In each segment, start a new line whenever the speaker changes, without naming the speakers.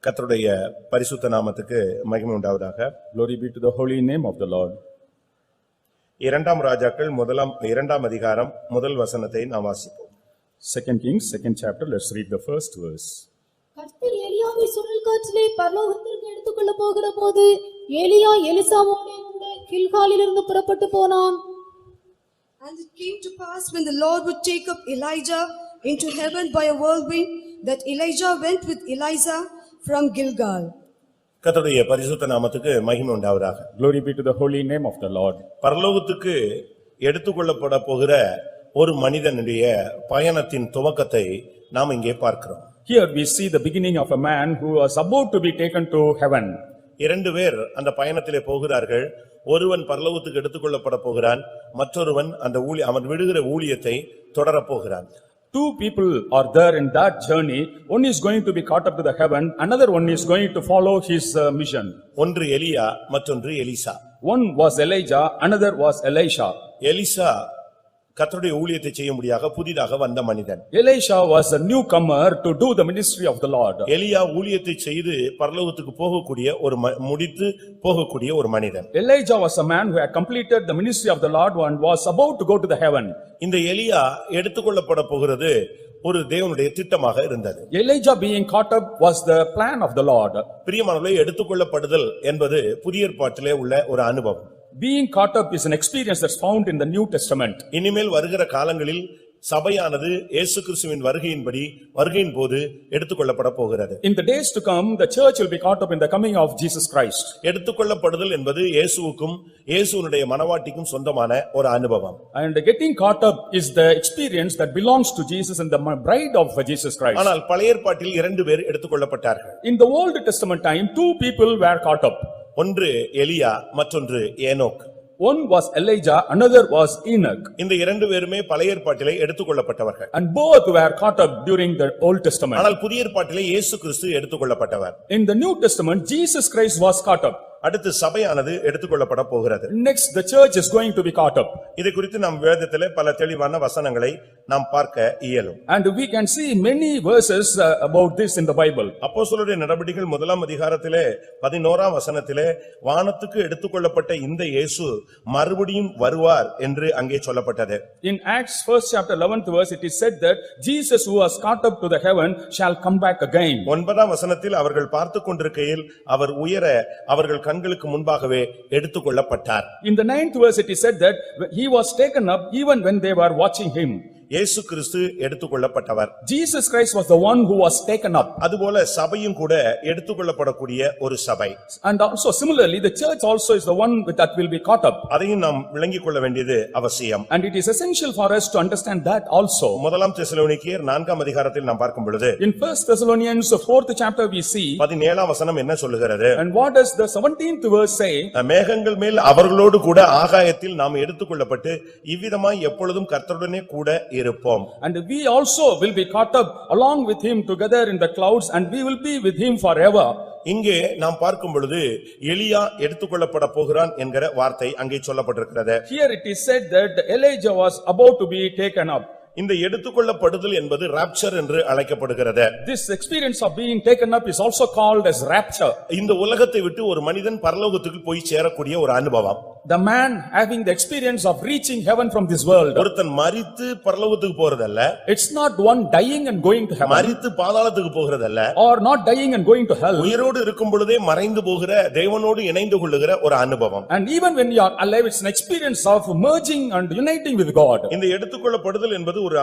கர்த்தருடைய பரிசுத்த நாமத்துக்கு மகிமை உண்டாவதாக.
Glory be to the holy name of the Lord.
இரண்டாம் ராஜாக்கள் இரண்டாம் அதிகாரம் முதல் வசனத்தை நாம் வாசிப்போம்.
2 Kings, 2nd chapter, let's read the first verse.
கர்த்தர் எலியாவை சுழல் காற்றிலே பரலோகத்திற்கு எடுத்துக்கொள்ள போகிற போது எலியா எலிசாவோடே கூட கில்காலிலிருந்து புறப்பட்டு போனான்.
And it came to pass when the Lord would take up Elijah into heaven by a whirlwind, that Elijah went with Elisha from Gilgal.
கர்த்தருடைய பரிசுத்த நாமத்துக்கு மகிமை உண்டாவதாக.
Glory be to the holy name of the Lord.
பரலோகத்துக்கு எடுத்துக்கொள்ளப்பட போகிற ஒரு மனிதனுடைய பயணத்தின் துவக்கத்தை நாம் இங்கே பார்க்கிறோம்.
Here we see the beginning of a man who was about to be taken to heaven.
இரண்டு பேர் அந்த பயணத்திலே போகிறார்கள். ஒருவன் பரலோகத்துக்கு எடுத்துக்கொள்ளப்பட போகிறான், மற்றொருவன் அந்த அவன் விடுகிற ஊழியத்தை தொடரப் போகிறான்.
Two people are there in that journey. One is going to be caught up to the heaven, another one is going to follow his mission.
ஒன்று எலியா, மற்றொன்று Elisha.
One was Elijah, another was Elisha.
Elisha கர்த்தருடைய ஊழியத்தை செய்ய முடியாக புதிதாக வந்த மனிதன்.
Elisha was a newcomer to do the ministry of the Lord.
எலியா ஊழியத்தை செய்து பரலோகத்துக்கு போகக்கூடிய முடித்து போகக்கூடிய ஒரு மனிதன்.
Elijah was a man who had completed the ministry of the Lord and was about to go to the heaven.
இந்த எலியா எடுத்துக்கொள்ளப்பட போகிறது ஒரு தேவனுடைய திட்டமாக இருந்தது.
Elijah being caught up was the plan of the Lord.
பிரியமானவர்களே, எடுத்துக்கொள்ளப்படுதல் என்பது புதிய ஏற்பாட்டிலே உள்ள ஒரு அனுபவம்.
Being caught up is an experience that's found in the New Testament.
இனிமேல் வருகிற காலங்களில் சபையானது இயேசு கிறிஸ்துவின் வருகையின் போது எடுத்துக்கொள்ளப்பட போகிறது.
In the days to come, the church will be caught up in the coming of Jesus Christ.
எடுத்துக்கொள்ளப்படுதல் என்பது இயேசுவுக்கும் இயேசுவினுடைய மனவாட்டிக்கும் சொந்தமான ஒரு அனுபவம்.
And getting caught up is the experience that belongs to Jesus and the bride of Jesus Christ.
ஆனால் பழைய ஏற்பாட்டில் இரண்டு பேர் எடுத்துக்கொள்ளப்பட்டார்கள்.
In the Old Testament time, two people were caught up.
ஒன்று எலியா, மற்றொன்று Enoch.
One was Elijah, another was Enoch.
இந்த இரண்டு பேருமே பழைய ஏற்பாட்டிலே எடுத்துக்கொள்ளப்பட்டவர்கள்.
And both were caught up during the Old Testament.
ஆனால் புதிய ஏற்பாட்டிலே இயேசு கிறிஸ்து எடுத்துக்கொள்ளப்பட்டவர்.
In the New Testament, Jesus Christ was caught up.
அடுத்து சபையானது எடுத்துக்கொள்ளப்பட போகிறது.
Next, the church is going to be caught up.
இதை குறித்து நாம் வேதத்திலே பல தெளிவான வசனங்களை நாம் பார்க்க இயலும்.
And we can see many verses about this in the Bible.
அப்போஸ்தலருடைய நடபடிகள் முதலாம் அதிகாரத்திலே 11ஆம் வசனத்திலே வானத்துக்கு எடுத்துக்கொள்ளப்பட்ட இந்த இயேசு மறுபடியும் வருவார் என்று அங்கே சொல்லப்பட்டது.
In Acts 1st chapter 11th verse, it is said that Jesus who was caught up to the heaven shall come back again.
9ஆம் வசனத்தில் அவர்கள் பார்த்துக் கொண்டிருக்கையில் அவர் உயர அவர்கள் கண்களுக்கு முன்பாகவே எடுத்துக்கொள்ளப்பட்டார்.
In the 9th verse, it is said that he was taken up even when they were watching him.
இயேசு கிறிஸ்து எடுத்துக்கொள்ளப்பட்டவர்.
Jesus Christ was the one who was taken up.
அதுபோல சபையும் கூட எடுத்துக்கொள்ளப்படக்கூடிய ஒரு சபை.
And also similarly, the church also is the one that will be caught up.
அதையும் நாம் விளங்கிக் கொள்ள வேண்டியது அவசியம்.
And it is essential for us to understand that also.
முதலாம் தெசலோனிக்கேயர் 4ஆம் அதிகாரத்தில் நாம் பார்க்கும்பொழுது
In 1 Thessalonians 4th chapter we see.
17ஆம் வசனம் என்ன சொல்லுகிறது?
And what does the 17th verse say?
மேகங்கள் மேல் அவர்களோடு கூட ஆகாயத்தில் நாம் எடுத்துக்கொள்ளப்பட்டு இவ்விதமாய் எப்பொழுதும் கர்த்தருடனே கூட இருப்போம்.
And we also will be caught up along with him together in the clouds, and we will be with him forever.
இங்கே நாம் பார்க்கும் பொழுது எலியா எடுத்துக்கொள்ளப்பட போகிறான் என்கிற வார்த்தை அங்கே சொல்லப்பட்டிருக்கிறது.
Here it is said that Elijah was about to be taken up.
இந்த எடுத்துக்கொள்ளப்படுதல் என்பது ராப்சர் என்று அழைக்கப்படுகிறது.
This experience of being taken up is also called as rapture.
இந்த உலகத்தை விட்டு ஒரு மனிதன் பரலோகத்துக்கு போய் சேரக்கூடிய ஒரு அனுபவம்.
The man having the experience of reaching heaven from this world.
ஒருத்தன் மரித்து பரலோகத்துக்கு போறதல்ல.
It's not one dying and going to heaven.
மரித்து பாதாளத்துக்கு போகிறதல்ல.
Or not dying and going to hell.
உயிரோடு இருக்கும் பொழுதே மறைந்து போகிற தேவனோடு இணைந்து கொள்ளுகிற ஒரு அனுபவம்.
And even when you are alive, it's an experience of merging and uniting with God.
இந்த எடுத்துக்கொள்ளப்படுதல் என்பது ஒரு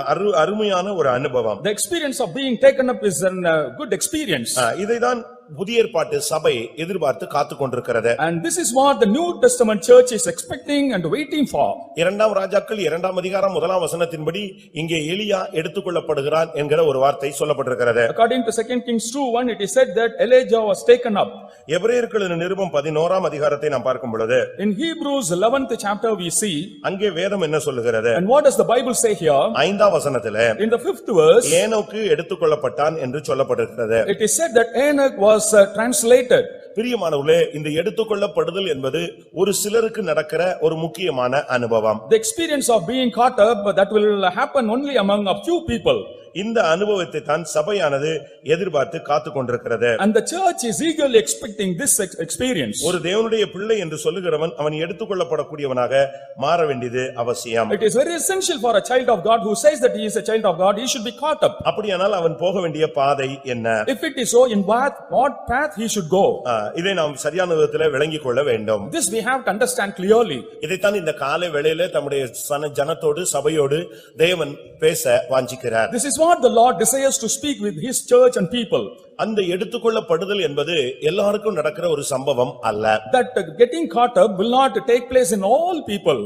அருமையான ஒரு அனுபவம்.
The experience of being taken up is a good experience.
இதைதான் புதிய ஏற்பாட்டு சபை எதிர்பார்த்து காத்துக் கொண்டிருக்கிறது.
And this is what the New Testament church is expecting and waiting for.
இரண்டாம் ராஜாக்கள் 2ஆம் அதிகாரம் 1ஆம் வசனத்தின்படி இங்கே எலியா எடுத்துக்கொள்ளப்படுகிறான் என்கிற ஒரு வார்த்தை சொல்லப்பட்டிருக்கிறது.
According to 2 Kings 2:1, it is said that Elijah was taken up.
எபிரேயர்களின் நிருபம் 11ஆம் அதிகாரத்தை நாம் பார்க்கும் பொழுது
In Hebrews 11th chapter we see.
அங்கே வேதம் என்ன சொல்லுகிறது?
And what does the Bible say here?
5ஆம் வசனத்திலே
In the 5th verse,
ஏனோக்கு எடுத்துக்கொள்ளப்பட்டான் என்று சொல்லப்பட்டிருக்கிறது.
it is said that Enoch was translated.
பிரியமானவர்களே, இந்த எடுத்துக்கொள்ளப்படுதல் என்பது ஒரு சிலருக்கு நடக்கிற ஒரு முக்கியமான அனுபவம்.
The experience of being caught up that will happen only among a few people.
இந்த அனுபவத்தை தான் சபையானது எதிர்பார்த்து காத்துக் கொண்டிருக்கிறது.
And the church is eagerly expecting this experience.
ஒரு தேவனுடைய பிள்ளை என்று சொல்லுகிறவன் அவன் எடுத்துக்கொள்ளப்படக்கூடியவனாக மாற வேண்டியது அவசியம்.
It is very essential for a child of God who says that he is a child of God, he should be caught up.
அப்படியானால் அவன் போக வேண்டிய பாதை என்ன?
If it is so, in what path he should go?
இதை நாம் சரியான விதத்திலே விளங்கிக் கொள்ள வேண்டும்.
This we have to understand clearly.
இதைத்தான் இந்த காலை வேளையிலே தம்முடைய ஜனத்தோடு சபையோடு தேவன் பேச வாஞ்சிக்கிறார்.
This is what the Lord desires to speak with his church and people.
அந்த எடுத்துக்கொள்ளப்படுதல் என்பது எல்லாருக்கும் நடக்கிற ஒரு சம்பவம் அல்ல.
That getting caught up will not take place in all people.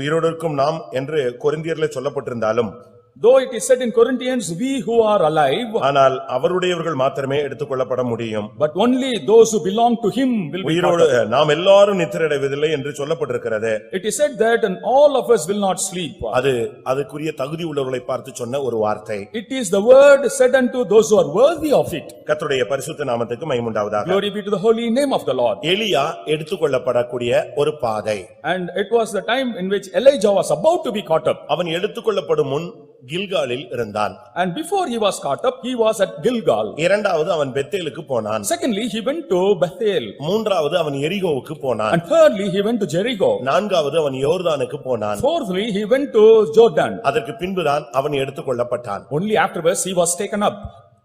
உயிரோடு இருக்கும் நாம் என்று கொரிந்தியர்ல சொல்லப்பட்டிருந்தாலும்,
though it is said in Corinthians, we who are alive,
ஆனால் அவருடையவர்கள் மாத்திரமே எடுத்துக்கொள்ளப்பட முடியும்.
but only those who belong to him will be caught
உயிரோடு
up.
நாம் எல்லாரும் நித்திரையடைவதில்லை என்று சொல்லப்பட்டிருக்கிறது.
It is said that and all of us will not sleep.
அதுக்குரிய தகுதி உள்ளவர்களை பார்த்து சொன்ன ஒரு வார்த்தை.
It is the word said unto those who are worthy of it.
கர்த்தருடைய பரிசுத்த நாமத்துக்கு மகிமை உண்டாவதாக.
Glory be to the holy name of the Lord.
எலியா எடுத்துக்கொள்ளப்படக்கூடிய ஒரு பாதை.
And it was the time in which Elijah was about to be caught up.
அவன் எடுத்துக்கொள்ளப்படும் முன் கில்காலில் இருந்தான்.
And before he was caught up, he was at Gilgal.
இரண்டாவது அவன் பெத்தேலுக்கு போனான்.
Secondly, he went to Bethel.
மூன்றாவது அவன் எரிகோவுக்கு போனான்.
And thirdly, he went to Jericho.
நான்காவது அவன் யோர்தானுக்கு போனான்.
Fourthly, he went to Jordan.
அதற்கு பின்புதான் அவன் எடுத்துக்கொள்ளப்பட்டான்.
Only afterwards he was taken up.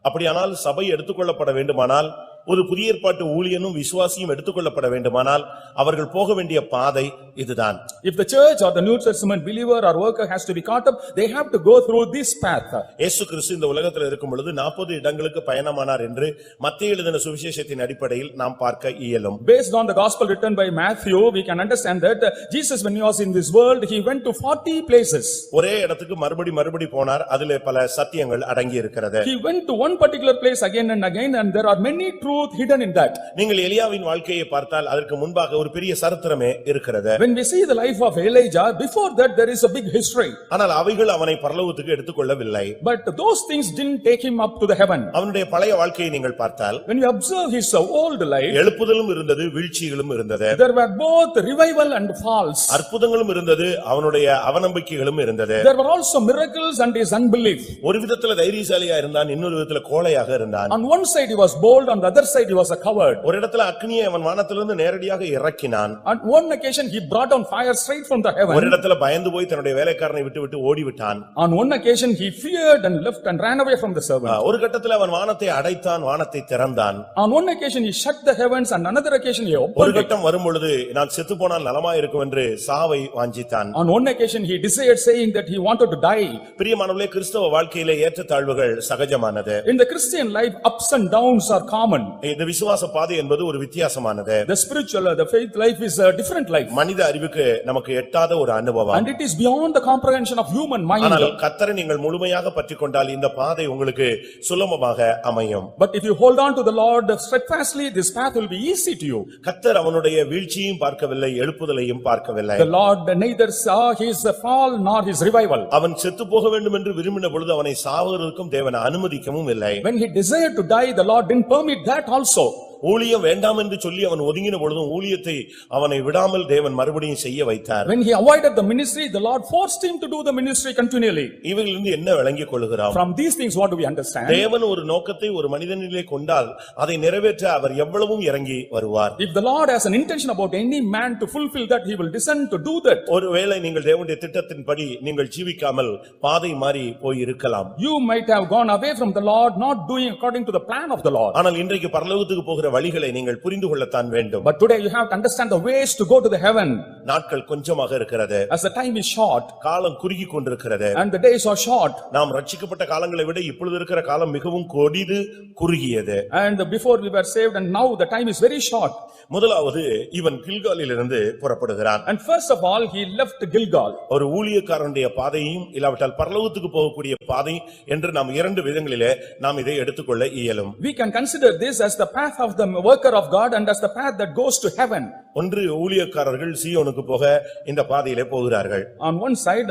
அப்படியானால் சபை எடுத்துக்கொள்ளப்பட வேண்டுமானால், ஒரு புதிய ஏற்பாட்டு ஊழியனும் விசுவாசியும் எடுத்துக்கொள்ளப்பட வேண்டுமானால் அவர்கள் போக வேண்டிய பாதை இதுதான்.
If the church or the New Testament believer or worker has to be caught up, they have to go through this path.
இயேசு கிறிஸ்து இந்த உலகத்தில் இருக்கும் பொழுது 40 இடங்களுக்கு பயணமானார் என்று மத்தேயு எழுதின சுவிசேஷத்தின் அடிப்படையில் நாம் பார்க்க இயலும்.
Based on the gospel written by Matthew, we can understand that Jesus, when he was in this world, he went to 40 places.
ஒரே இடத்துக்கு மறுபடி போனார். அதிலே பல சத்தியங்கள் அடங்கி இருக்கிறது.
He went to one particular place again and again, and there are many truths hidden in that.
நீங்கள் எலியாவின் வாழ்க்கையை பார்த்தால் அதற்கு முன்பாக ஒரு பெரிய சரித்திரமே இருக்கிறது.
When we see the life of Elijah, before that there is a big history.
ஆனால் அவைகள் அவனை பரலோகத்துக்கு எடுத்துக்கொள்ளவில்லை.
But those things didn't take him up to the heaven.
அவனுடைய பழைய வாழ்க்கையை நீங்கள் பார்த்தால்,
When you observe his old life,
எழுப்புதலும் இருந்தது, வீழ்ச்சிகளும் இருந்தது.
there were both revival and falls.
அற்புதங்களும் இருந்தது, அவனுடைய அவநம்பிக்கைகளும் இருந்தது.
There were also miracles and his unbelief.
ஒரு விதத்துல தைரியசாலியா இருந்தான், இன்னொரு விதத்துல கோழையாக இருந்தான்.
On one side he was bold, on the other side he was a coward.
ஒரு இடத்துல அக்னியை அவன் வானத்திலிருந்து நேரடியாக இறக்கினான்.
On one occasion he brought down fire straight from the heaven.
ஒரு இடத்துல பயந்து போய் தன்னுடைய வேலைக்காரனை விட்டு ஓடிவிட்டான்.
On one occasion he feared and left and ran away from the servant.
ஒரு கட்டத்துல அவன் வானத்தை அடைத்தான், வானத்தை திறந்தான்.
On one occasion he shut the heavens, and another occasion he
ஒரு
opened it.
கட்டம் வரும் பொழுது நான் செத்து போனால் நலமா இருக்கும் என்று சாவை வாஞ்சித்தான்.
On one occasion he desired, saying that he wanted to die.
பிரியமானவர்களே, கிறிஸ்தவ வாழ்க்கையிலே ஏற்றத்தாழ்வுகள் சகஜமானது.
In the Christian life, ups and downs are common.
இந்த விசுவாச பாதை என்பது ஒரு வித்தியாசமானது.
The spiritual, the faith life is a different life.
மனித அறிவுக்கு நமக்கு எட்டாத ஒரு அனுபவம்.
And it is beyond the comprehension of human mind.
ஆனால் கர்த்தரை நீங்கள் முழுமையாக பற்றிக்கொண்டால் இந்த பாதை உங்களுக்கு சுலபமாக அமையும்.
But if you hold on to the Lord steadfastly, this path will be easy to you.
கர்த்தர் அவனுடைய வீழ்ச்சியையும் பார்க்கவில்லை, எழுப்புதலையும் பார்க்கவில்லை.
The Lord neither saw his fall nor his revival.
அவன் செத்து போக வேண்டும் என்று விரும்பின பொழுது அவனை சாவதற்கும் தேவன் அனுமதிக்கவும் இல்லை.
When he desired to die, the Lord didn't permit that also.
ஊழியம் வேண்டாம் என்று சொல்லி அவன் ஒதுங்கின பொழுதும் ஊழியத்தை அவனை விடாமல் தேவன் மறுபடியும் செய்ய வைத்தார்.
When he avoided the ministry, the Lord forced him to do the ministry continually.
இவைகளிலிருந்து என்ன விளங்கிக் கொள்கிறோம்?
From these things what do we understand?
தேவன் ஒரு நோக்கத்தை ஒரு மனிதனிலே கொண்டால் அதை நிறைவேற்ற அவர் எவ்வளவும் இறங்கி வருவார்.
If the Lord has an intention about any man to fulfill that, he will descend to do that.
ஒருவேளை நீங்கள் தேவனுடைய திட்டத்தின்படி நீங்கள் ஜீவிக்காமல் பாதை மாறி போய் இருக்கலாம்.
You might have gone away from the Lord, not doing according to the plan of the Lord.
ஆனால் இன்றைக்கு பரலோகத்துக்கு போகிற வழிகளை நீங்கள் புரிந்து கொள்ளத்தான் வேண்டும்.
But today you have to understand the ways to go to the heaven.
நாட்கள் கொஞ்சமாக இருக்கிறது.
As the time is short,
காலம் குறுகி கொண்டிருக்கிறது.
and the days are short.
நாம் ரட்சிக்கப்பட்ட காலங்களை விட இப்பொழுது இருக்கிற காலம் மிகவும் கொடிது, குறுகியது.
And before we were saved, and now the time is very short.
முதலாவது இவன் கில்காலிலிருந்து புறப்படுகிறான்.
And first of all he left Gilgal.
ஒரு ஊழியக்காரனுடைய பாதையையும் இல்லாவிட்டால் பரலோகத்துக்கு போகக்கூடிய பாதை என்று நாம் இரண்டு விதங்களிலே நாம் இதை எடுத்துக்கொள்ள இயலும்.
We can consider this as the path of the worker of God and as the path that goes to heaven.
ஒன்று ஊழியக்காரர்கள் சீயோனுக்கு போக இந்த பாதையிலே போகிறார்கள்.
On one side,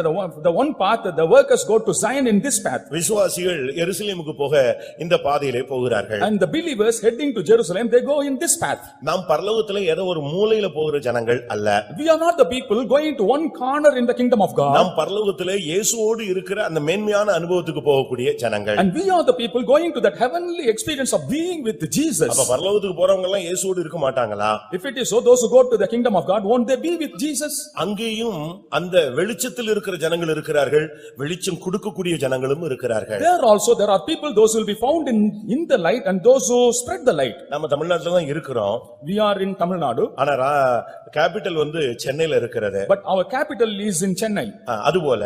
the one path, the workers go to Zion in this path.
விசுவாசிகள் எருசலேமுக்கு போக இந்த பாதையிலே போகிறார்கள்.
And the believers heading to Jerusalem, they go in this path.
நாம் பரலோகத்திலே ஏதோ ஒரு மூலையில போகிற ஜனங்கள் அல்ல.
We are not the people going to one corner in the kingdom of God.
நாம் பரலோகத்திலே இயேசுவோடு இருக்கிற அந்த மேன்மையான அனுபவத்துக்கு போகக்கூடிய ஜனங்கள்.
And we are the people going to that heavenly experience of being with Jesus.
அப்ப பரலோகத்துக்கு போறவங்க எல்லாம் இயேசுவோடு இருக்க மாட்டாங்களா?
If it is so, those who go to the kingdom of God, won't they be with Jesus?
அங்கேயும் அந்த வெளிச்சத்தில் இருக்கிற ஜனங்கள் இருக்கிறார்கள், வெளிச்சம் கொடுக்கக்கூடிய ஜனங்களும் இருக்கிறார்கள்.
There are people, those who will be found in the light and those who spread the light.
நம்ம தமிழ்நாட்டுல தான் இருக்கிறோம்.
We are in Tamil Nadu.
ஆனா கேபிட்டல் சென்னையில இருக்கிறது.
But our capital is in Chennai.
அதுபோல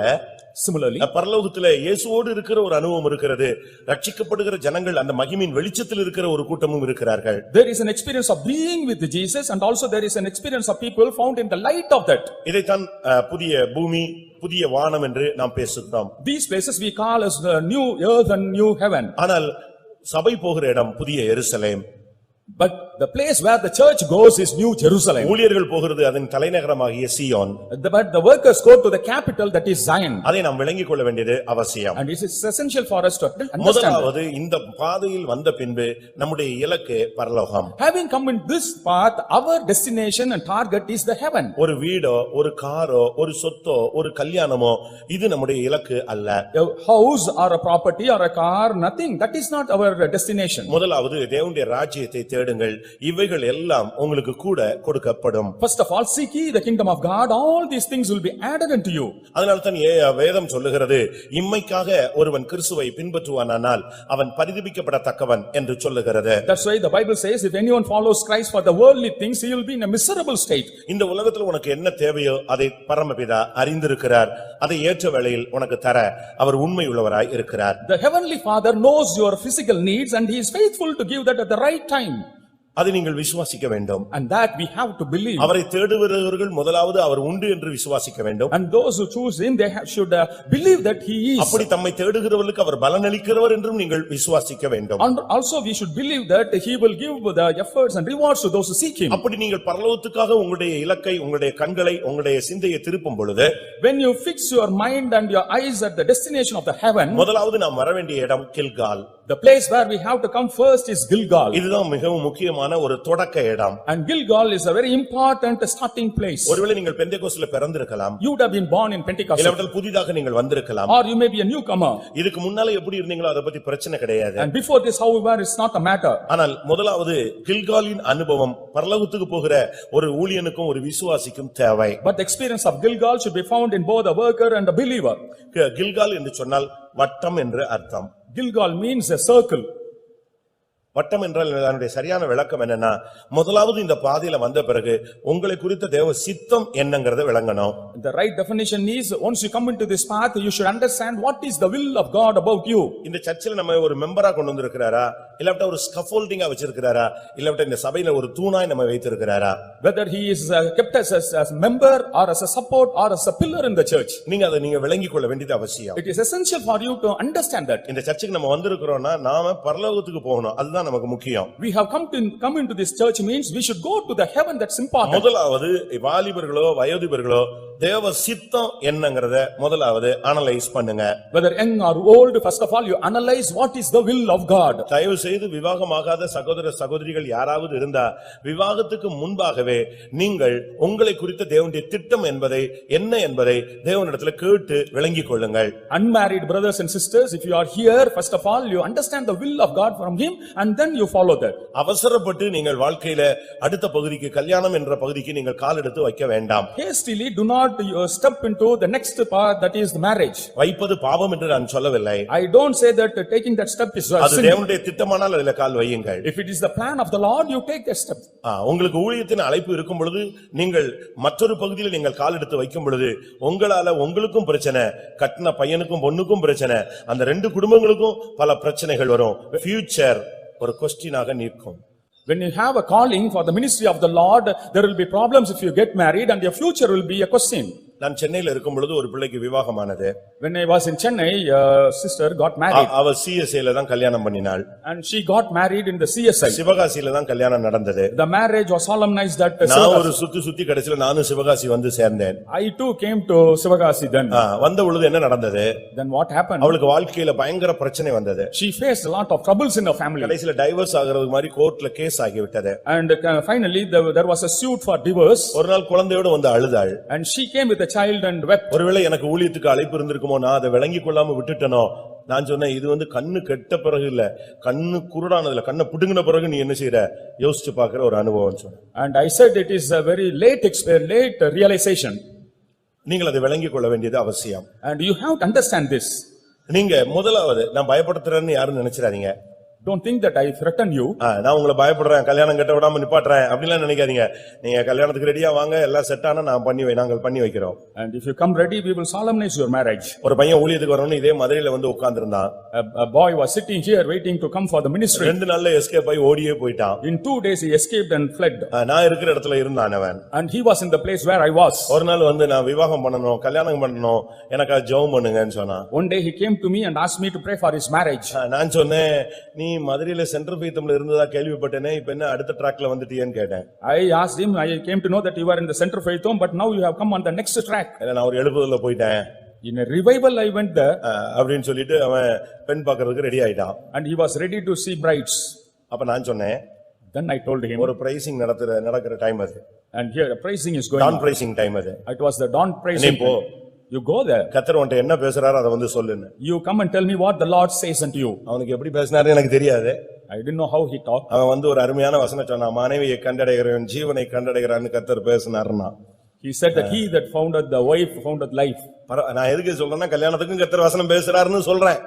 Similarly,
பரலோகத்திலே இயேசுவோடு இருக்கிற ஒரு அனுபவம் இருக்கிறது. ரட்சிக்கப்படுகிற ஜனங்கள் அந்த மகிமையின் வெளிச்சத்தில் இருக்கிற ஒரு கூட்டமும் இருக்கிறார்கள்.
There is an experience of being with Jesus and also there is an experience of people found in the light of that.
இதைத்தான் புதிய பூமி புதிய வானம் என்று நாம் பேசுகிறோம்.
These places we call as the new earth and new heaven.
ஆனால் சபை போகிற இடம் புதிய எருசலேம்.
But the place where the church goes is New Jerusalem.
ஊழியர்கள் போகிறது அதன் தலைநகரமாகிய சீயோன்.
But the workers go to the capital, that is Zion.
அதை நாம் விளங்கிக் கொள்ள வேண்டியது அவசியம்.
And it is essential for us to understand.
முதலாவது இந்த பாதையில் வந்த பின்பு நம்முடைய இலக்கு பரலோகம்.
Having come in this path, our destination and target is the heaven.
ஒரு வீடோ ஒரு காரோ ஒரு சொத்தோ ஒரு கல்யாணமோ இது நம்முடைய இலக்கு அல்ல.
A house or a property or a car, nothing. That is not our destination.
முதலாவது தேவனுடைய ராஜ்யத்தை தேடுங்கள், இவைகள் எல்லாம் உங்களுக்கு கூட கொடுக்கப்படும்.
First of all, seek ye the kingdom of God, all these things will be added unto you.
அதனால்தான் வேதம் சொல்லுகிறது, இம்மைக்காக ஒருவன் கிறிஸ்துவை பின்பற்றுவானானால் அவன் பரிதபிக்கப்படத்தக்கவன் என்று சொல்லுகிறது.
That's why the Bible says, if anyone follows Christ for the worldly things, he will be in a miserable state.
இந்த உலகத்தில் உனக்கு என்ன தேவையோ அதை பரமபிதா அறிந்திருக்கிறார். அதை ஏற்ற வேளையில் உனக்கு தர அவர் உண்மையுள்ளவராய் இருக்கிறார்.
The heavenly Father knows your physical needs and he is faithful to give that at the right time.
அதை நீங்கள் விசுவாசிக்க வேண்டும்.
And that we have to believe.
அவரை தேடுகிறவர்கள் முதலாவது அவர் உண்டு என்று விசுவாசிக்க வேண்டும்.
And those who choose him, they should believe that he is.
அப்படி தம்மை தேடுகிறவர்களுக்கு அவர் பலனளிக்கிறவர் என்றும் நீங்கள் விசுவாசிக்க வேண்டும்.
And also we should believe that he will give the efforts and rewards to those who seek him.
அப்படி நீங்கள் பரலோகத்துக்காக உங்களுடைய இலக்கை, உங்களுடைய கண்களை, உங்களுடைய சிந்தையை திருப்பும் பொழுது,
when you fix your mind and your eyes at the destination of the heaven,
முதலாவது நாம் வர வேண்டிய இடம் Gilgal.
the place where we have to come first is Gilgal.
இதுதான் மிகவும் முக்கியமான ஒரு தொடக்க இடம்.
And Gilgal is a very important starting place.
ஒருவேளை நீங்கள் பெந்தேகோஸ்துல பிறந்திருக்கலாம்,
You would have been born in Pentecost,
இல்லாவிட்டால் புதிதாக நீங்கள் வந்திருக்கலாம்.
or you may be a newcomer.
இதுக்கு முன்னால எப்படி இருந்தீங்களோ அதை பத்தி பிரச்சனை கிடையாது.
And before this, however, it's not a matter.
ஆனால் முதலாவது கில்காலின் அனுபவம் பரலோகத்துக்கு போகிற ஒரு ஊழியனுக்கும் ஒரு விசுவாசிக்கும் தேவை.
But the experience of Gilgal should be found in both a worker and a believer.
Gilgal என்று சொன்னால் வட்டம் என்று அர்த்தம்.
Gilgal means a circle.
வட்டம் என்றால் அதனுடைய சரியான விளக்கம் என்னன்னா, முதலாவது இந்த பாதையில வந்த பிறகு உங்களை குறித்த தேவ சித்தம் என்னங்கறத விளங்கணும்.
The right definition is, once you come into this path, you should understand what is the will of God about you.
இந்த சர்ச்சில் நம்ம ஒரு மெம்பரா கொண்டு வந்திருக்கிறாரா, இல்லாவிட்டா ஒரு ஸ்கஃபோல்டிங்கா வச்சிருக்கிறாரா, இல்லாவிட்டா இந்த சபையில ஒரு தூணாய் நம்ம வைத்திருக்கிறாரா,
Whether he is kept as a member or as a support or as a pillar in the church.
நீங்க விளங்கிக் கொள்ள வேண்டியது அவசியம்.
It is essential for you to understand that.
இந்த சர்ச்சுக்கு நம்ம வந்திருக்கிறோம்னா நாம பரலோகத்துக்கு போகணும், அதுதான் நமக்கு முக்கியம்.
We have come into this church means we should go to the heaven, that's important.
முதலாவது வாலிபர்களோ வயோதிபர்களோ தேவ சித்தம் என்னங்கறத முதலாவது அனலைஸ் பண்ணுங்க.
Whether young or old, first of all you analyze what is the will of God.
தயவு செய்து விவாகமாகாத சகோதர சகோதரிகள் யாராவது இருந்தா விவாகத்துக்கு முன்பாகவே நீங்கள் உங்களை குறித்த தேவனுடைய திட்டம் என்ன என்பதை தேவனிடத்தில் கேட்டு விளங்கிக் கொள்ளுங்கள்.
Unmarried brothers and sisters, if you are here, first of all you understand the will of God from him and then you follow that.
அவசரப்பட்டு நீங்கள் வாழ்க்கையில அடுத்த பகுதிக்கு கல்யாணம் என்ற பகுதிக்கு நீங்கள் கால் எடுத்து வைக்க வேண்டாம்.
Hastily do not step into the next part, that is the marriage.
வைப்பது பாவம் என்று நான் சொல்லவில்லை.
I don't say that taking that step is
அது
sin.
தேவனுடைய திட்டமானால் அதிலே கால் வையுங்கள்.
If it is the plan of the Lord, you take that step.
உங்களுக்கு ஊழியத்தின் அழைப்பு இருக்கும் பொழுது நீங்கள் மற்றொரு பகுதியில் நீங்கள் கால் எடுத்து வைக்கும் பொழுது உங்களால உங்களுக்கும் பிரச்சனை, கட்டின பையனுக்கும் பொண்ணுக்கும் பிரச்சனை, அந்த ரெண்டு குடும்பங்களுக்கும் பல பிரச்சனைகள் வரும். ஃபியூச்சர் ஒரு கொஸ்டினாக நிற்கும்.
When you have a calling for the ministry of the Lord, there will be problems if you get married and your future will be a question.
நான் சென்னையில இருக்கும் பொழுது ஒரு பிள்ளைக்கு விவாகமானது.
When I was in Chennai, sister got married
அவ CSIல தான் கல்யாணம் பண்ணினாள்.
and she got married in the CSI.
சிவகாசியில தான் கல்யாணம் நடந்தது.
The marriage was solemnized at
நான் ஒரு சுத்தி கடைசில நானும் சிவகாசி வந்து சேர்ந்தேன்.
I too came to Sivagasi then.
வந்த பொழுது என்ன நடந்தது?
Then what happened?
அவளுக்கு வாழ்க்கையில பயங்கர பிரச்சனை வந்தது.
She faced a lot of troubles in her family.
கடைசில டைவர்ஸ் ஆகிறது மாதிரி கோர்ட்ல கேஸ் ஆகிவிட்டது.
And finally there was a suit for divorce.
ஒரு நாள் குழந்தையோடு வந்து அழுதாள்.
And she came with a child and wept.
ஒருவேளை எனக்கு ஊழியத்துக்கு அழைப்பு இருந்திருக்குமோ, நான் அதை விளங்கிக் கொள்ளாம விட்டுட்டனோ. நான் சொன்னேன், இது வந்து கண்ணு கெட்ட பிறகு இல்ல, கண்ணு குருடானதுல, கண்ணை புடுங்கின பிறகு நீ என்ன செய்யற யோசிச்சு பாக்குற ஒரு அனுபவம் சொன்னேன்.
And I said it is a very late realization.
நீங்கள் அதை விளங்கிக் கொள்ள வேண்டியது அவசியம்.
And you have to understand this.
நீங்க முதலாவது நான் பயப்படுத்துறேன்னு யாரும் நினைச்சிடாதீங்க.
Don't think that I threaten you.
நான் உங்களை பயப்படுறேன், கல்யாணம் கட்ட விடாம நிப்பாட்டுறேன் அப்படிலாம் நினைக்காதீங்க. நீங்க கல்யாணத்துக்கு ரெடியா வாங்க, எல்லாம் செட் ஆனா நாங்கள் பண்ணி வைக்கிறோம்.
And if you come ready, we will solemnize your marriage.
ஒரு பையன் ஊழியத்துக்கு வரணும்னு இதே மதுரையில வந்து உட்கார்ந்திருந்தான்.
A boy was sitting here waiting to come for the ministry.
2 நாள்ல எஸ்கேப் ஆகி ஓடியே போயிட்டான்.
In 2 days he escaped and fled.
நான் இருக்கிற இடத்துல இருந்தான் அவன்.
And he was in the place where I was.
ஒரு நாள் வந்து நான் விவாகம் பண்ணணும், கல்யாணம் பண்ணணும், எனக்கு ஜெபம் பண்ணுங்கன்னு சொன்னான்.
One day he came to me and asked me to pray for his marriage.
நான் சொன்னேன், நீ மதுரையில சென்ட்ரல் ஃபெய்த்ல இருந்ததா கேள்விப்பட்டேனே, இப்போ என்ன அடுத்த ட்ராக்ல வந்துட்டியேன்னு கேட்டேன்.
I asked him, I came to know that you were in the Center of Faith home, but now you have come on the next track.
நான் ஒரு எழுப்புதல்ல போயிட்டேன்.
In a revival I went there.
அப்படின்னு சொல்லிட்டு அவன் பெண் பார்க்கிறதுக்கு ready ஆயிட்டான்.
And he was ready to see brides.
அப்ப நான் சொன்னேன்,
Then I told him,
ஒரு பிரைசிங் நடக்கிற டைம் அது.
and here a praising is going
டான்
on.
பிரைசிங் டைம் அது.
It was the dawn praising.
போ.
You go there.
கர்த்தர் உன்கிட்ட என்ன பேசுறாரோ அதை வந்து சொல்லுன்னு.
You come and tell me what the Lord says unto you.
அவனுக்கு எப்படி பேசினாருன்னு எனக்கு தெரியாது.
I didn't know how he talked.
அவன் வந்து ஒரு அருமையான வசனம் சொன்னான், மனைவியை கண்டடைகிறவன் ஜீவனை கண்டடைகிறான்னு கர்த்தர் பேசினாருன்னா.
He said that he that founded the wife founded life.
நான் எதுக்கு சொல்றேன்னா, கல்யாணத்துக்கும் கர்த்தர் வசனம் பேசுறாருன்னு சொல்றேன்.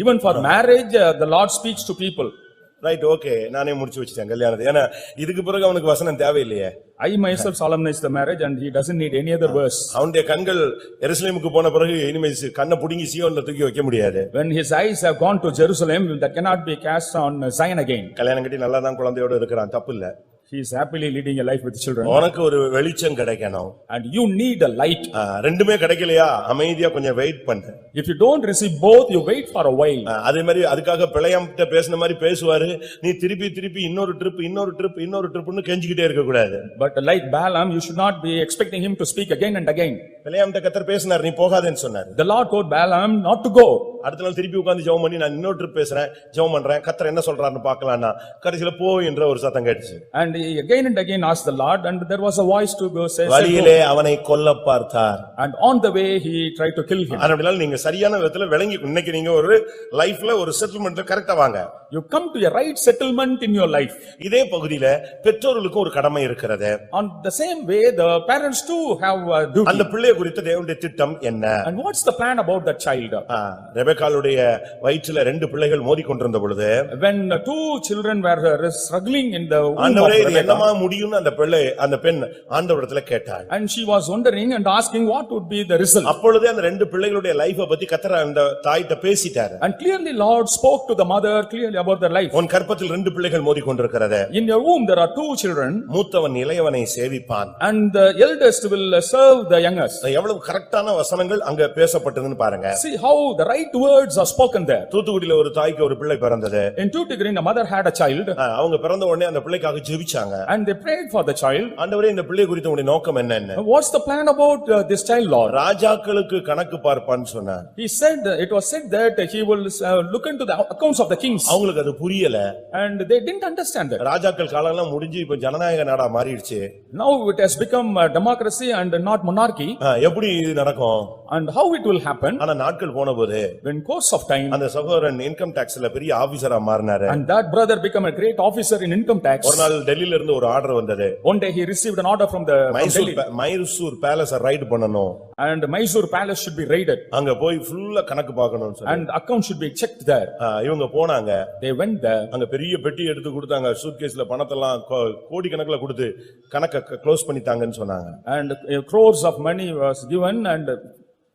Even for marriage, the Lord speaks to people.
Right, okay, நானே முடிச்சு வச்சிட்டேன் கல்யாணத்தை. ஏன்னா இதுக்கு பிறகு அவனுக்கு வசனம் தேவையில்லையே.
I myself solemnized the marriage and he doesn't need any other verse.
அவனுடைய கண்கள் எருசலேமுக்கு போன பிறகு இனிமே கண்ணை புடுங்கி சீயோன்ல தூக்கி வைக்க முடியாது.
When his eyes have gone to Jerusalem, that cannot be cast on Zion again.
கல்யாணம் கட்டி நல்லா தான் குழந்தையோட இருக்கிறான், தப்பு இல்ல.
He is happily leading a life with children.
உனக்கு ஒரு வெளிச்சம் கிடைக்கணும்.
And you need a light.
ரெண்டுமே கிடைக்கலையா, அமைதியா கொஞ்சம் வெயிட் பண்ணு.
If you don't receive both, you wait for a while.
அதே மாதிரி அதுக்காக பிள்ளையாம்கிட்ட பேசின மாதிரி பேசுவாரு, நீ திருப்பி இன்னொரு ட்ரிப்னு கெஞ்சிக்கிட்டே இருக்க கூடாது.
But like Balaam, you should not be expecting him to speak again and again.
பிள்ளையாம்கிட்ட கர்த்தர் பேசினார், நீ போகாதேன்னு சொன்னார்.
The Lord told Balaam not to go.
அடுத்த நாள் திருப்பி உட்கார்ந்து ஜெபம் பண்ணி, நான் இன்னொரு ட்ரிப் பேசுறேன், ஜெபம் பண்றேன், கர்த்தர் என்ன சொல்றாருன்னு பார்க்கலாம்னா கடைசில போ என்ற ஒரு சத்தம் கேட்டுச்சு.
And he again and again asked the Lord, and there was a voice to go say,
வழியிலே அவனை கொல்ல பார்த்தார்.
and on the way he tried to kill him.
அதனால நீங்க சரியான விதத்துல விளங்கி, இன்னைக்கு நீங்க ஒரு லைஃப்ல ஒரு செட்டில்மெண்ட்ல கரெக்ட்டா வாங்க.
You come to a right settlement in your life.
இதே பகுதியில பெற்றோர்களுக்கு ஒரு கடமை இருக்கிறது.
On the same way, the parents too have a duty.
அந்த பிள்ளையை குறித்த தேவனுடைய திட்டம் என்ன?
And what's the plan about that child?
ரெபெக்காளுடைய வயிற்றில 2 பிள்ளைகள் மோதிக்கொண்டிருந்த பொழுது,
When 2 children were struggling in the womb of
ஆண்டவரே இது
Rebekah,
என்னமா முடியும்னு அந்த பெண் ஆண்டவரிடத்துல கேட்டாள்.
and she was wondering and asking what would be the result.
அப்பொழுதே அந்த 2 பிள்ளைகளுடைய லைஃபை பத்தி கர்த்தர் அந்த தாயிட்ட பேசிட்டாரு.
And clearly Lord spoke to the mother clearly about their life.
உன் கற்பத்தில் 2 பிள்ளைகள் மோதிக்கொண்டிருக்கிறது.
In your womb there are 2 children.
மூத்தவன் இளையவனை சேவிப்பான்.
And the eldest will serve the youngest.
எவ்வளவு கரெக்டான வசனங்கள் அங்க பேசப்பட்டதுன்னு பாருங்க.
See how the right words are spoken there.
தூத்துக்குடியில ஒரு தாய்க்கு ஒரு பிள்ளை பிறந்தது.
In Tuticorin a mother had a child.
அவங்க பிறந்த உடனே அந்த பிள்ளைக்காக ஜெபிச்சாங்க.
And they prayed for the child.
ஆண்டவரே இந்த பிள்ளை குறித்த உங்களுடைய நோக்கம் என்னன்னு?
What's the plan about this child, Lord?
ராஜாக்களுக்கு கணக்கு பார்ப்பான்னு சொன்னார்.
He said, it was said that he will look into the accounts of the kings.
அவங்களுக்கு அது புரியல.
And they didn't understand that.
ராஜாக்கள் காலம்லாம் முடிஞ்சு இப்ப ஜனநாயக நாடா மாறிடுச்சு.
Now it has become a democracy and not monarchy.
எப்படி இது நடக்கும்?
And how it will happen?
ஆனா நாட்கள் போனபோது
When course of time,
அந்த சகோதரன் இன்கம் டாக்ஸ்ல பெரிய ஆபீசரா மாறினாரு.
and that brother became a great officer in income tax.
ஒரு நாள் டெல்லியில இருந்து ஒரு ஆர்டர் வந்தது.
One day he received an order from Delhi.
Mysore palace right பண்ணனும்.
And Mysore palace should be raided.
அங்க போய் ஃபுல்லா கணக்கு பார்க்கணும்னு சொல்லி.
And account should be checked there.
இவங்க போனாங்க.
They went there.
அங்க பெரிய பெட்டி எடுத்து கொடுத்தாங்க. சூட்கேஸ்ல பணத்தெல்லாம் கோடி கணக்குல கொடுத்து கணக்க க்ளோஸ் பண்ணிட்டாங்கன்னு சொன்னாங்க.
And crores of money was given and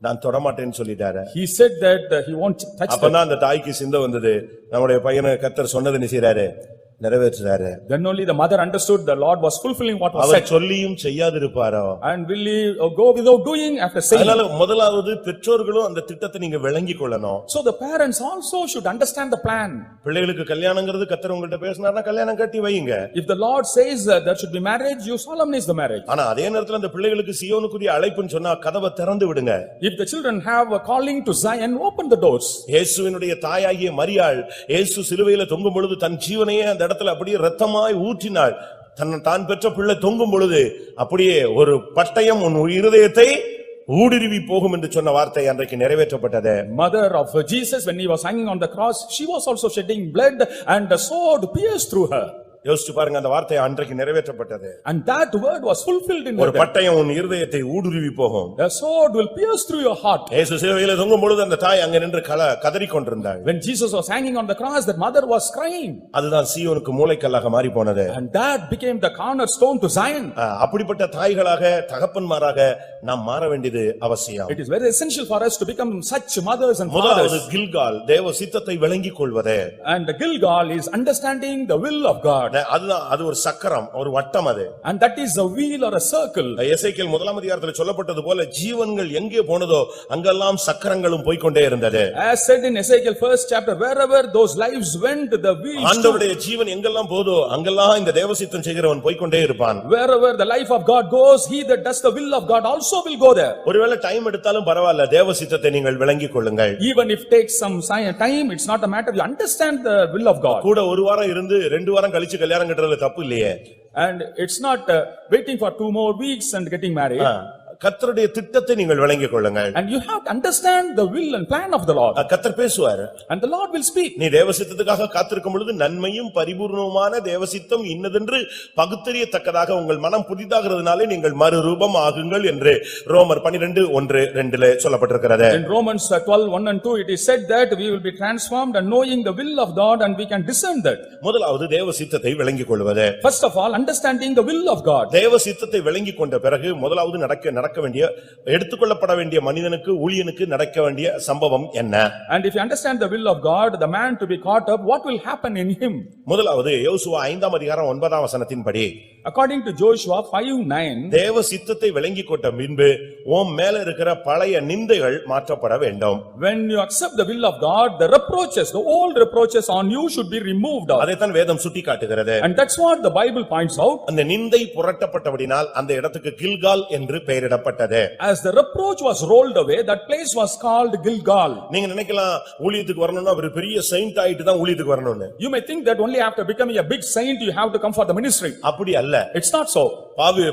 நான் தொட மாட்டேன்னு சொல்லிட்டாரு.
he said that he won't touch.
அப்பதான் அந்த தாய்க்கு சிந்தை வந்தது. நம்முடைய பையனை கர்த்தர் சொன்னது என்ன செய்றாரு? நிறைவேற்றுறாரு.
Then only the mother understood the Lord was fulfilling what was
our
said.
சொல்லியும் செய்யாதிருப்பாரோ?
And will he go without doing after saying?
அதனால முதலாவது பெற்றோர்களும் அந்த திட்டத்தை நீங்க விளங்கிக் கொள்ளணும்.
So the parents also should understand the plan.
பிள்ளைகளுக்கு கல்யாணங்கிறது கர்த்தர் உங்கள்ட்ட பேசினார்னா கல்யாணம் கட்டி வைங்க.
If the Lord says there should be marriage, you solemnize the marriage.
ஆனா அதே நேரத்துல அந்த பிள்ளைகளுக்கு சீயோனுக்குரிய அழைப்புன்னு சொன்னா கதவை திறந்து விடுங்க.
If the children have a calling to Zion, open the doors.
இயேசுவினுடைய தாயாகிய மரியாள் இயேசு சிலுவையில தொங்கும் பொழுது தன் ஜீவனையே அந்த இடத்துல அப்படியே இரத்தமாய் ஊற்றினாள். தான் பெற்ற பிள்ளை தொங்கும் பொழுது அப்படியே ஒரு பட்டயம் உன் இருதயத்தை ஊடுருவி போகும் என்று சொன்ன வார்த்தை அன்றைக்கு நிறைவேற்றப்பட்டது.
Mother of Jesus, when he was hanging on the cross, she was also shedding blood and the sword pierced through her.
யோசிச்சு பாருங்க, அந்த வார்த்தை அன்றைக்கு நிறைவேற்றப்பட்டது.
And that word was fulfilled in
ஒரு
her.
பட்டயம் உன் இருதயத்தை ஊடுருவி போகும்.
The sword will pierce through your heart.
இயேசு சிலுவையில தொங்கும் பொழுது அந்த தாய் அங்க நின்று கதறிக் கொண்டிருந்தாள்.
When Jesus was hanging on the cross, that mother was crying.
அதுதான் சீயோனுக்கு மூலைக்கல்லாக மாறி போனது.
And that became the cornerstone to Zion.
அப்படிப்பட்ட தாய்களாக தகப்பன்மாராக நாம் மாற வேண்டியது அவசியம்.
It is very essential for us to become such mothers and
முதலாவது
fathers.
கில்கால் தேவ சித்தத்தை விளங்கிக் கொள்வது.
And the Gilgal is understanding the will of God.
அதுதான் அது ஒரு சக்கரம், ஒரு வட்டம் அது.
And that is a wheel or a circle.
எசேக்கியேல் முதலாம் அதிகாரத்தில் சொல்லப்பட்டது போல ஜீவன்கள் எங்கே போனதோ அங்கெல்லாம் சக்கரங்களும் போய்க்கொண்டே இருந்தது.
As said in Ezekiel first chapter, wherever those lives went, the wheels.
ஆண்டவருடைய ஜீவன் எங்கெல்லாம் போதோ அங்கெல்லாம் இந்த தேவசித்தம் செய்கிறவன் போய்க்கொண்டே இருப்பான்.
Wherever the life of God goes, he that does the will of God also will go there.
ஒருவேளை டைம் எடுத்தாலும் பரவாயில்ல, தேவசித்தத்தை நீங்கள் விளங்கிக் கொள்ளுங்கள்.
Even if it takes some time, it's not a matter, you understand the will of God.
கூட ஒரு வாரம் இருந்து 2 வாரம் கழிச்சு கல்யாணம் கட்டுறதுல தப்பு இல்லையே.
And it's not waiting for 2 more weeks and getting married.
கர்த்தருடைய திட்டத்தை நீங்கள் விளங்கிக் கொள்ளுங்கள்.
And you have to understand the will and plan of the Lord.
கர்த்தர் பேசுவார்.
And the Lord will speak.
நீ தேவசித்தத்துக்காக காத்திருக்கும் பொழுது நன்மையும் பரிபூர்ணமான தேவசித்தம் இன்னதென்று பகுத்தறியத்தக்கதாக உங்கள் மனம் புதிதாகிறதுனாலே நீங்கள் மறுரூபம் ஆகுங்கள் என்று ரோமர் 12:1-2 சொல்லப்பட்டிருக்கிறது.
In Romans 12:1 and 2 it is said that we will be transformed and knowing the will of God and we can discern that.
முதலாவது தேவசித்தத்தை விளங்கிக் கொள்வது.
First of all, understanding the will of God.
தேவசித்தத்தை விளங்கிக் கொண்ட பிறகு முதலாவது நடக்க வேண்டிய எடுத்துக்கொள்ளப்பட வேண்டிய மனிதனுக்கு ஊழியனுக்கு நடக்க வேண்டிய சம்பவம் என்ன?
And if you understand the will of God, the man to be caught up, what will happen in him?
முதலாவது யோசுவா 5ஆம் அதிகாரம் 9ஆம் வசனத்தின்படி,
according to Joshua 5:9,
தேவ சித்தத்தை விளங்கிக் கொண்ட பின்பு உன் மேல இருக்கிற பழைய நிந்தைகள் மாற்றப்பட வேண்டும்.
when you accept the will of God, the reproaches, the old reproaches on you should be removed.
அதைத்தான் வேதம் சுட்டிக்காட்டுகிறது.
And that's what the Bible points out.
அந்த நிந்தை புரட்டப்பட்டபடினால் அந்த இடத்துக்கு கில்கால் என்று பெயரிடப்பட்டது.
As the reproach was rolled away, that place was called Gilgal.
நீங்க நினைக்கலாம் ஊழியத்துக்கு வரணும்னா ஒரு பெரிய செயின்ட் ஆயிட்டு தான் ஊழியத்துக்கு வரணும்னு.
You may think that only after becoming a big saint you have to come for the ministry.
அப்படி அல்ல.
It's not so.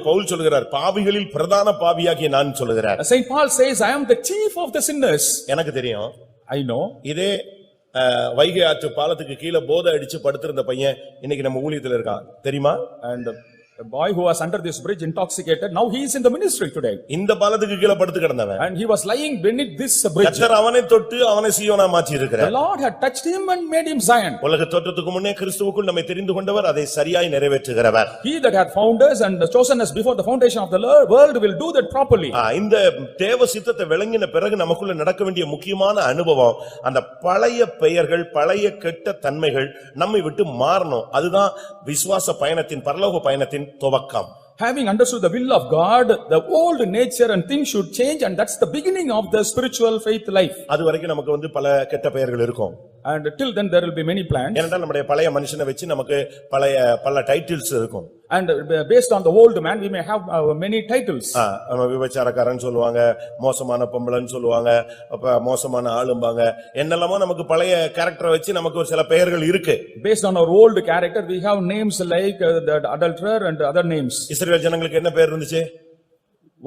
பவுல் சொல்கிறார், பாவிகளில் பிரதான பாவியாகிய நான் சொல்கிறார்.
Saint Paul says, I am the chief of the sinners.
எனக்கு தெரியும்.
I know.
இதே வைகை ஆற்று பாலத்துக்கு கீழே போதை அடிச்சு படுத்திருந்த பையன் இன்னைக்கு நம்ம ஊழியத்துல இருக்கான், தெரியுமா?
And a boy who was under this bridge intoxicated, now he is in the ministry today.
இந்த பாலத்துக்கு கீழே படுத்து கிடந்தவன்,
and he was lying beneath this bridge.
கர்த்தர் அவனை தொட்டு அவனை சீயோனா மாற்றி இருக்கிறார்.
The Lord had touched him and made him Zion.
உலக தோற்றத்துக்கு முன்னே கிறிஸ்துவுக்குள் நம்மை தெரிந்து கொண்டவர், அதை சரியாய் நிறைவேற்றுகிறவர்.
He that had found us and chosen us before the foundation of the world will do that properly.
இந்த தேவ சித்தத்தை விளங்கின பிறகு நமக்குள்ள நடக்க வேண்டிய முக்கியமான அனுபவம், அந்த பழைய பெயர்கள் பழைய கெட்ட தன்மைகள் நம்மை விட்டு மாறணும். அதுதான் விசுவாச பயணத்தின் பரலோக பயணத்தின் துவக்கம்.
Having understood the will of God, the old nature and things should change, and that's the beginning of the spiritual faith life.
அது வரைக்கும் நமக்கு வந்து பல கெட்ட பெயர்கள் இருக்கும்.
And till then there will be many plans.
ஏனென்றால் நம்முடைய பழைய மனுஷனை வச்சு நமக்கு பல டைட்டில்ஸ் இருக்கும்.
And based on the old man we may have many titles.
நம்ம விபச்சாரக்காரன் சொல்லுவாங்க, மோசமான பொம்பளைன்னு சொல்லுவாங்க, அப்ப மோசமான ஆளும்பாங்க. என்னெல்லாமோ நமக்கு பழைய கேரக்டரை வச்சு நமக்கு ஒரு சில பெயர்கள் இருக்கு.
Based on our old character we have names like the adulterer and other names.
இஸ்ரவேல் ஜனங்களுக்கு என்ன பெயர் இருந்துச்சு?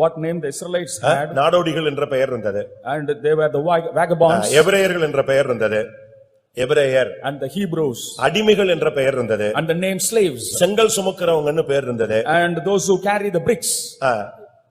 What name the Israelites had?
நாடோடிகள் என்ற பெயர் இருந்தது.
And they were the vagabonds.
எபிரேயர்கள் என்ற பெயர் இருந்தது. எபிரேயர்.
And the Hebrews.
அடிமைகள் என்ற பெயர் இருந்தது.
And the name slaves.
செங்கல் சுமக்கிறவங்கன்னு பெயர் இருந்தது.
And those who carry the bricks.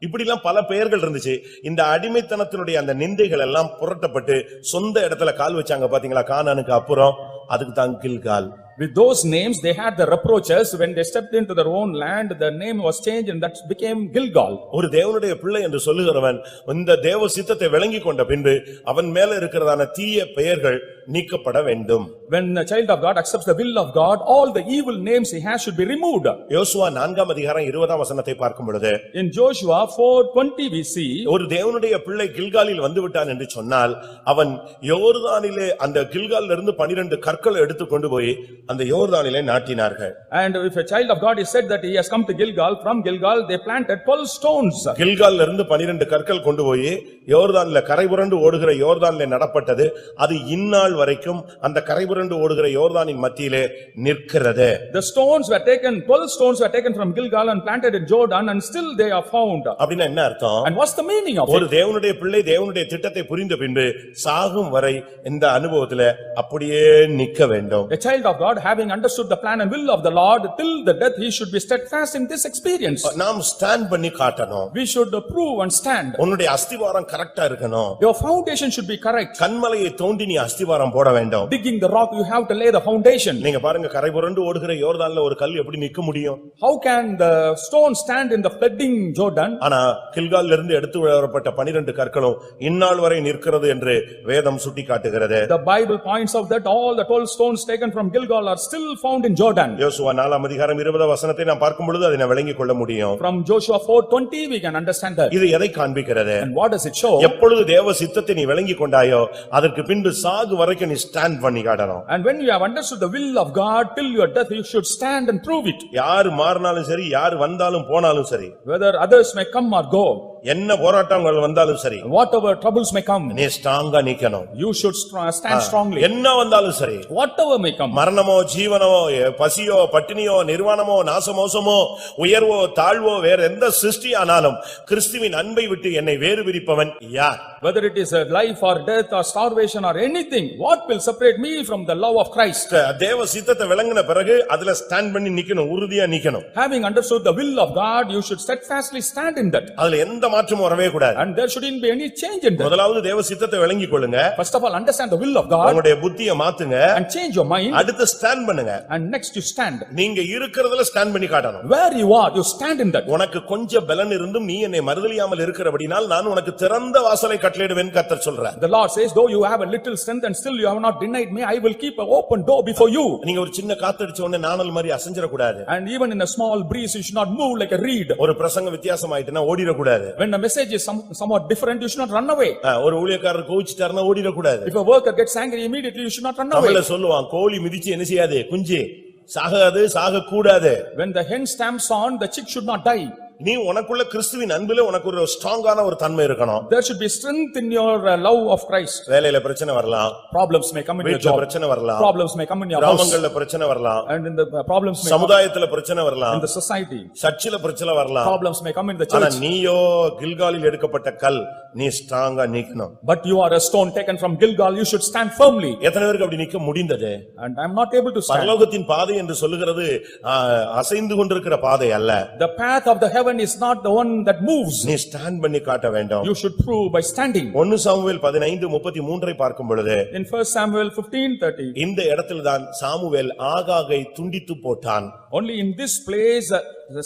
இப்படிலாம் பல பெயர்கள் இருந்துச்சு. இந்த அடிமைத்தனத்தினுடைய அந்த நிந்தைகள் எல்லாம் புரட்டப்பட்டு சொந்த இடத்துல கால் வச்சாங்க பாத்தீங்களா, கானானுக்கு அப்புறம் அதுக்கு தான் Gilgal.
With those names, they had the reproaches. When they stepped into their own land, the name was changed and that became Gilgal.
ஒரு தேவனுடைய பிள்ளை என்று சொல்லுகிறவன் இந்த தேவ சித்தத்தை விளங்கி கொண்ட பின்பு அவன் மேல இருக்கிறதான தீய பெயர்கள் நீக்கப்பட வேண்டும்.
When a child of God accepts the will of God, all the evil names he has should be removed.
யோசுவா 4 அதிகாரம் 20 வசனத்தை பார்க்கும் பொழுது
In Joshua 4:20 we see,
ஒரு தேவனுடைய பிள்ளை கில்காலில் வந்து விட்டான் என்று சொன்னால் அவன் யோர்தானிலே அந்த கில்காலில் இருந்து 12 கற்களை எடுத்து கொண்டு போய் அந்த யோர்தானிலே நாட்டினார்கள்.
and if a child of God is said that he has come to Gilgal, from Gilgal they planted 12 stones.
கில்காலில் இருந்து 12 கற்கள் கொண்டு போய் யோர்தானிலே கரைபுரண்டு ஓடுகிற யோர்தானிலே நடப்பட்டது. அது இந்நாள் வரைக்கும் அந்த கரைபுரண்டு ஓடுகிற யோர்தானின் மத்தியிலே நிற்கிறது.
The stones were taken, 12 stones were taken from Gilgal and planted in Jordan, and still they are found.
அப்படினா என்ன அர்த்தம்?
And what's the meaning of
ஒரு
it?
தேவனுடைய பிள்ளை தேவனுடைய திட்டத்தை புரிந்த பின்பு சாகும் வரை இந்த அனுபவத்திலே அப்படியே நிற்க வேண்டும்.
A child of God having understood the plan and will of the Lord till the death he should be steadfast in this experience.
நாம் ஸ்டாண்ட் பண்ணி காட்டணும்.
We should prove and stand.
உன்னுடைய அஸ்திவாரம் கரெக்ட்டா இருக்கணும்.
Your foundation should be correct.
கன்மலையை தோண்டி நீ அஸ்திவாரம் போட வேண்டும்.
Digging the rock you have to lay the foundation.
நீங்க பாருங்க கரைபுரண்டு ஓடுகிற யோர்தான்ல ஒரு கல் எப்படி நிக்க முடியும்?
How can the stone stand in the flooding Jordan?
ஆனா கில்கால்ல இருந்து எடுத்து வரப்பட்ட 12 கற்களும் இந்நாள் வரை நிற்கிறது என்று வேதம் சுட்டிக்காட்டுகிறது.
The Bible points out that all the 12 stones taken from Gilgal are still found in Jordan.
யோசுவா 4 அதிகாரம் 20 வசனத்தை நாம் பார்க்கும் பொழுது அதை விளங்கிக் கொள்ள முடியும்.
From Joshua 4:20 we can understand that.
இது எதை காண்பிக்கிறது?
And what does it show?
எப்பொழுது தேவ சித்தத்தை நீ விளங்கிக் கொண்டாயோ அதற்கு பின்பு சாகு வரைக்கும் நீ ஸ்டாண்ட் பண்ணி காட்டணும்.
And when you have understood the will of God till your death you should stand and prove it.
யார் மாறினாலும் சரி யார் வந்தாலும் போனாலும் சரி
Whether others may come or go,
என்ன போராட்டங்கள் வந்தாலும் சரி
whatever troubles may come,
நீ ஸ்ட்ராங்கா நிக்கணும்.
you should stand strongly.
என்ன வந்தாலும் சரி
Whatever may come,
மரணமோ ஜீவனமோ பசியோ பட்டினியோ நிர்வாணமோ நாசமோசமோ உயர்வோ தாழ்வோ வேற எந்த சிருஷ்டி ஆனாலும் கிறிஸ்துவின் அன்பை விட்டு என்னை வேறு பிரிப்பவன் யார்?
whether it is a life or death or starvation or anything, what will separate me from the love of Christ?
தேவ சித்தத்தை விளங்கின பிறகு அதுல ஸ்டாண்ட் பண்ணி நிக்கணும், உறுதியா நிக்கணும்.
Having understood the will of God, you should steadfastly stand in that.
அதுல எந்த மாற்றமும் வரவே கூடாது.
And there shouldn't be any change in that.
முதலாவது தேவ சித்தத்தை விளங்கிக் கொள்ளுங்க.
First of all, understand the will of God
உங்களுடைய புத்தியை மாத்துங்க.
and change your mind.
அடுத்து ஸ்டாண்ட் பண்ணுங்க.
And next you stand.
நீங்க இருக்கிறதுல ஸ்டாண்ட் பண்ணி காட்டணும்.
Where you are, you stand in that.
உனக்கு கொஞ்சம் பலன் இருந்தும் நீ என்னை மறுதலியாமல் இருக்கிறபடினால் நான் உனக்கு திறந்த வாசலை கட்டளையிடுவேன் கர்த்தர் சொல்றார்.
The Lord says, though you have a little strength and still you have not denied me, I will keep an open door before you.
நீங்க ஒரு சின்ன காத்தடிச்ச உடனே நாணல் மாதிரி அசைஞ்சிர கூடாது.
And even in a small breeze you should not move like a reed.
ஒரு பிரசங்க வித்தியாசமாயிட்டுனா ஓடிர கூடாது.
When the message is somewhat different, you should not run away.
ஒரு ஊழியக்காரர் கோவிச்சிட்டாருன்னா ஓடிர கூடாது.
If a worker gets angry immediately, you should not run away.
தமிழ்ல சொல்லுவான் கோழி மிதிச்சு என்ன செய்யாது குஞ்சு சாகாது சாக கூடாது.
When the hen stamps on, the chick should not die.
நீ உனக்குள்ள கிறிஸ்துவின் அன்பிலே உனக்கு ஒரு ஸ்ட்ராங்கான ஒரு தன்மை இருக்கணும்.
There should be strength in your love of Christ.
வேலையில பிரச்சனை வரலாம்.
Problems may come in your
வீட்ல
job.
பிரச்சனை வரலாம்.
Problems may come in your house.
கிராமங்கள்ல பிரச்சனை வரலாம்.
And in the problems may come
சமுதாயத்துல பிரச்சனை வரலாம்.
in the society.
சர்ச்சில பிரச்சனை வரலாம்.
Problems may come in the
ஆனா
church.
நீயோ கில்காலில் எடுக்கப்பட்ட கல் நீ ஸ்ட்ராங்கா நிக்கணும்.
But you are a stone taken from Gilgal, you should stand firmly.
எத்தனை பேருக்கு அப்படி நிக்க முடிந்தது?
And I am not able to stand.
பரலோகத்தின் பாதை என்று சொல்லுகிறது அசைந்து கொண்டிருக்கிற பாதை அல்ல.
The path of the heaven is not the one that moves.
நீ ஸ்டாண்ட் பண்ணி காட்ட வேண்டும்.
You should prove by standing.
1 Samuel 15:33 பார்க்கும் பொழுது
In 1 Samuel 15:30,
இந்த இடத்தில்தான் சாமுவேல் ஆகாகை துண்டித்து போட்டான்.
only in this place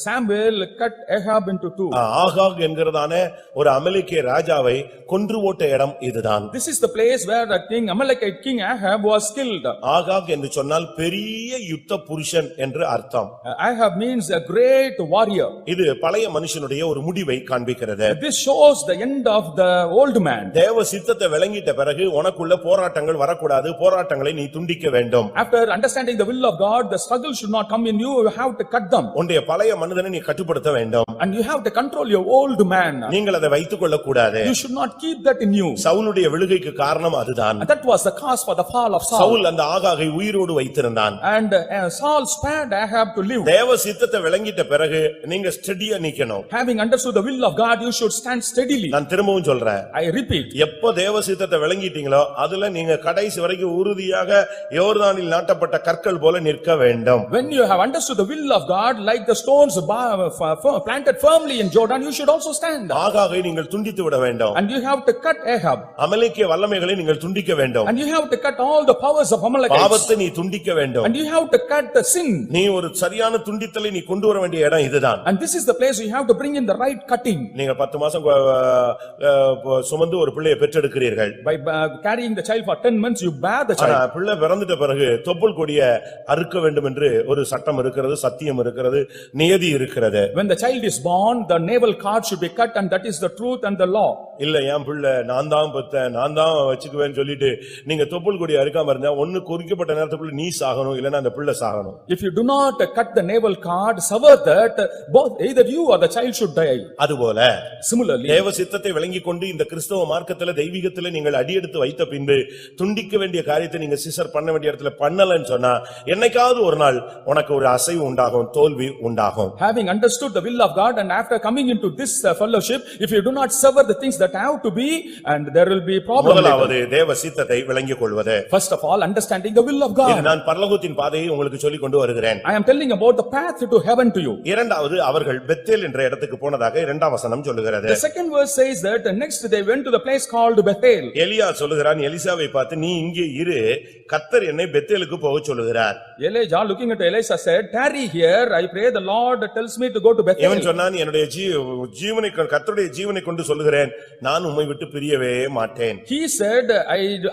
Samuel cut Ahab into two.
ஆகாக் என்கிறதான ஒரு அமலேக்கிய ராஜாவை கொன்று போட்ட இடம் இதுதான்.
This is the place where the king Amalekite king Ahab was killed.
ஆகாக் என்று சொன்னால் பெரிய யுத்த புருஷன் என்று அர்த்தம்.
Ahab means a great warrior.
இது பழைய மனுஷனுடைய ஒரு முடிவை காண்பிக்கிறது.
This shows the end of the old man.
தேவ சித்தத்தை விளங்கிட்ட பிறகு உனக்குள்ள போராட்டங்கள் வரக்கூடாது, போராட்டங்களை நீ துண்டிக்க வேண்டும்.
After understanding the will of God, the struggle should not come in you, you have to cut them.
உன்னுடைய பழைய மனிதனை நீ கட்டுப்படுத்த வேண்டும்.
And you have to control your old man.
நீங்கள் அதை வைத்துக் கொள்ள கூடாது.
You should not keep that in you.
சவுலுடைய விழுகைக்கு காரணம் அதுதான்.
And that was the cause for the fall of Saul.
Saul அந்த ஆகாகை உயிரோடு வைத்திருந்தான்.
And Saul spared Ahab to live.
தேவ சித்தத்தை விளங்கிட்ட பிறகு நீங்க ஸ்டெடியா நிக்கணும்.
Having understood the will of God, you should stand steadily.
நான் திரும்பவும் சொல்றேன்.
I repeat.
எப்போ தேவ சித்தத்தை விளங்கிட்டீங்களோ அதுல நீங்க கடைசி வரைக்கும் உறுதியாக யோர்தானில் நாட்டப்பட்ட கற்கள் போல நிற்க வேண்டும்.
When you have understood understood the will of God, like the stones planted firmly in Jordan, you should also stand.
ஆகாகை நீங்கள் துண்டித்து விட வேண்டும்.
And you have to cut Ahab.
அமலேக்கிய வல்லமைகளை நீங்கள் துண்டிக்க வேண்டும்.
And you have to cut all the powers of Amalekites.
பாவத்தை நீ துண்டிக்க வேண்டும்.
And you have to cut the sin.
நீ ஒரு சரியான துண்டித்தலை நீ கொண்டு வர வேண்டிய இடம் இதுதான்.
And this is the place you have to bring in the right cutting.
நீங்க 10 மாசம் சுமந்து ஒரு பிள்ளையை பெற்றெடுக்கிறீர்கள்.
By carrying the child for 10 months, you bear the child.
பிள்ளை பிறந்துட்ட பிறகு தொப்புள் கொடியை அறுக்க வேண்டும் என்று ஒரு சட்டம் இருக்கிறது, சத்தியம் இருக்கிறது, நியதி இருக்கிறது.
When the child is born, the navel cord should be cut, and that is the truth and the law.
இல்ல என் பிள்ளை நான் தான் பெத்தேன், நான் தான் வச்சுக்குவேன் சொல்லிட்டு நீங்க தொப்புள் கொடி அறுக்காம இருந்தா ஒன்னு குறிக்கப்பட்ட நேரத்துக்குள்ள நீ சாகணும், இல்லன்னா அந்த பிள்ளை சாகணும்.
If you do not cut the navel cord, sever that, both either you or the child should die.
அதுபோல
Similarly,
தேவ சித்தத்தை விளங்கிக் கொண்டு இந்த கிறிஸ்தவ மார்க்கத்துல தெய்வீகத்துல நீங்கள் அடியெடுத்து வைத்த பின்பு துண்டிக்க வேண்டிய காரியத்தை நீங்க சிசர் பண்ண வேண்டிய இடத்துல பண்ணலன்னு சொன்னா என்னைக்காவது ஒரு நாள் உனக்கு ஒரு அசைவு உண்டாகும், தோல்வி உண்டாகும்.
having understood the will of God and after coming into this fellowship, if you do not sever the things that have to be, and there will be problem.
முதலாவது தேவ சித்தத்தை விளங்கிக் கொள்வது.
First of all, understanding the will of God.
நான் பரலோகத்தின் பாதையை உங்களுக்கு சொல்லிக் கொண்டு வருகிறேன்.
I am telling about the path to heaven to you.
இரண்டாவது அவர்கள் பெத்தேல் என்ற இடத்துக்கு போனதாக இரண்டாம் வசனம் சொல்லுகிறது.
The second verse says that next they went to the place called Bethel.
எலியா சொல்லுகிறான் எலிசாவை பார்த்து, நீ இங்கே இரு, கர்த்தர் என்னை பெத்தேலுக்கு போக சொல்லுகிறார்.
Elijah looking at Elisha said, tarry here, I pray the Lord tells me to go to Bethel.
இவன் சொன்னான், என்னுடைய ஜீவனை கர்த்தருடைய ஜீவனை கொண்டு சொல்லுகிறேன், நான் உம்மை விட்டு பிரியவே மாட்டேன்.
He said,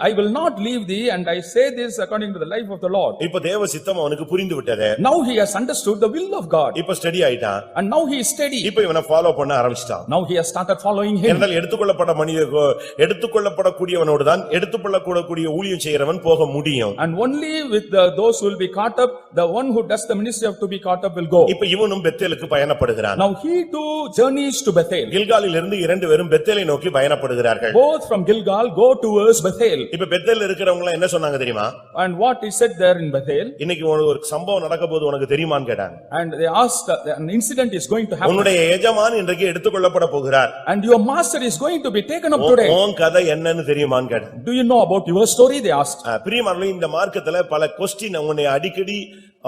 I will not leave thee, and I say this according to the life of the Lord.
இப்ப தேவ சித்தம் அவனுக்கு புரிந்து விட்டது.
Now he has understood the will of God.
இப்ப ஸ்டடி ஆயிட்டான்.
And now he is steady.
இப்ப இவனை ஃபாலோ பண்ண ஆரம்பிச்சிட்டான்.
Now he has started following him.
என்றால் எடுத்துக்கொள்ளப்படக்கூடியவனோடு தான் எடுத்துக்கொள்ளக்கூடிய ஊழியம் செய்கிறவன் போக முடியும்.
And only with those who will be caught up, the one who does the ministry of to be caught up will go.
இப்ப இவனும் பெத்தேலுக்கு பயணப்படுகிறான்.
Now he too journeys to Bethel.
கில்காலில் இருந்து இரண்டு பேரும் பெத்தேலை நோக்கி பயணப்படுகிறார்கள்.
Both from Gilgal go towards Bethel.
இப்ப பெத்தேல்ல இருக்கிறவங்க எல்லாம் என்ன சொன்னாங்க தெரியுமா?
And what he said there in Bethel.
இன்னைக்கு ஒரு சம்பவம் நடக்க போகுது, உனக்கு தெரியுமான்னு கேட்டாங்க.
And they asked, an incident is going to happen.
உன்னுடைய எஜமான் இன்றைக்கு எடுத்துக்கொள்ளப்பட போகிறார்.
And your master is going to be taken up today.
உன் கதை என்னன்னு தெரியுமான்னு கேட்டாங்க.
Do you know about your story? They asked.
பிரியமானவர்களே, இந்த மார்க்கத்துல பல கொஸ்டின் உன்னை அடிக்கடி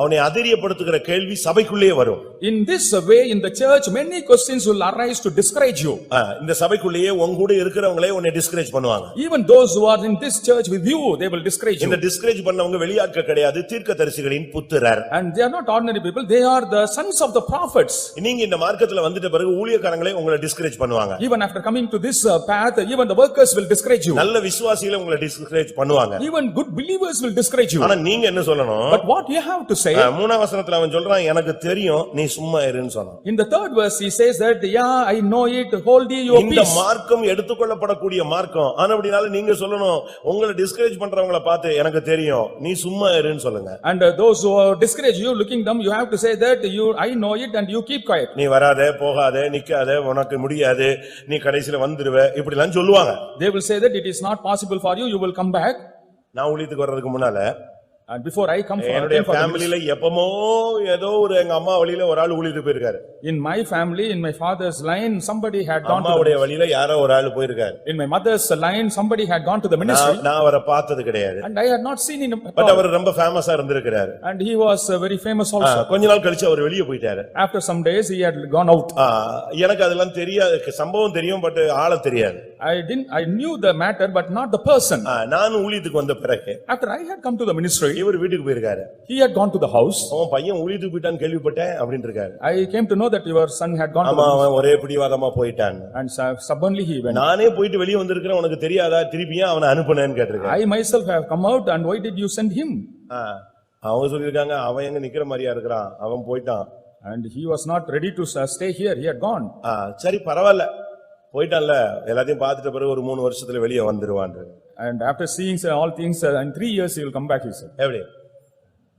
அவனை அதிரியப்படுத்துகிற கேள்வி சபைக்குள்ளே வரும்.
In this way in the church many questions will arise to discourage you.
இந்த சபைக்குள்ளேயே உன் கூட இருக்கிறவங்களே உன்னை டிஸ்கரேஜ் பண்ணுவாங்க.
Even those who are in this church with you, they will discourage you.
இந்த டிஸ்கரேஜ் பண்ணவங்க வெளியாட்கள் கிடையாது, தீர்க்கதரிசிகளின் புத்திரர்.
And they are not ordinary people, they are the sons of the prophets.
நீங்க இந்த மார்க்கத்துல வந்துட்ட பிறகு ஊழியக்காரங்களே உங்களை டிஸ்கரேஜ் பண்ணுவாங்க.
Even after coming to this path, even the workers will discourage you.
நல்ல விசுவாசிகளை உங்களை டிஸ்கரேஜ் பண்ணுவாங்க.
Even good believers will discourage you.
ஆனா நீங்க என்ன சொல்லணும்?
But what you have to say?
மூணாம் வசனத்துல அவன் சொல்றான், எனக்கு தெரியும், நீ சும்மா இருன்னு சொன்னான்.
In the third verse he says that, yeah, I know it, hold ye your peace.
இந்த மார்க்கம் எடுத்துக்கொள்ளப்படக்கூடிய மார்க்கம். ஆனபடினால நீங்க சொல்லணும், உங்களை டிஸ்கரேஜ் பண்றவங்கள பார்த்து எனக்கு தெரியும், நீ சும்மா இருன்னு சொல்லுங்க.
And those who discourage you, looking them, you have to say that I know it and you keep quiet.
நீ வராதே, போகாதே, நிக்காதே, உனக்கு முடியாது, நீ கடைசில வந்துருவே, இப்படி எல்லாம் சொல்லுவாங்க.
They will say that it is not possible for you, you will come back.
நான் ஊழியத்துக்கு வர்றதுக்கு முன்னால
And before I come
என்னுடைய ஃபேமிலில எப்பமோ ஏதோ ஒரு எங்க அம்மா வழியில ஒரு ஆள் ஊழியத்துக்கு போயிருக்காரு.
In my family, in my father's line, somebody had gone to
அம்மாவுடைய வழியில யாரோ ஒரு ஆள் போயிருக்காரு.
In my mother's line, somebody had gone to the ministry.
நான் அவரை பார்த்தது கிடையாது.
And I had not seen him.
But அவர் ரொம்ப ஃபேமஸா இருந்திருக்காரு.
And he was very famous also.
கொஞ்ச நாள் கழிச்சு அவர் வெளிய போயிட்டாரு.
After some days he had gone out.
எனக்கு அதெல்லாம் தெரியாது, சம்பவம் தெரியும், பட் ஆள தெரியாது.
I knew the matter but not the person.
நான் ஊழியத்துக்கு வந்த பிறகு
After I had come to the ministry,
இவர் வீட்டுக்கு போயிருக்காரு.
he had gone to the house.
அவன் பையன் ஊழியத்துக்கு போயிட்டான்னு கேள்விப்பட்டேன் அப்படினு இருக்காரு.
I came to know that your son had gone to the
அவன் ஒரே பிடிவாதமா போயிட்டான்.
And suddenly he went.
நானே போயிட்டு வெளிய வந்திருக்கேன், உனக்கு தெரியாதா, திருப்பியா அவனை அனுப்புனேன்னு கேட்டிருக்காரு.
I myself have come out, and why did you send him?
அவங்க சொல்லிருக்காங்க, அவன் எங்க நிக்கிற மாதிரியா இருக்கிறான், அவன் போயிட்டான்.
And he was not ready to stay here, he had gone.
சரி பரவாயில்ல, போயிட்டான்ல, எல்லாத்தையும் பார்த்துட்ட பிறகு ஒரு 3 வருஷத்துல வெளியே வந்துருவான்.
And after seeing all things, in 3 years he will come back, he said.
எப்படி?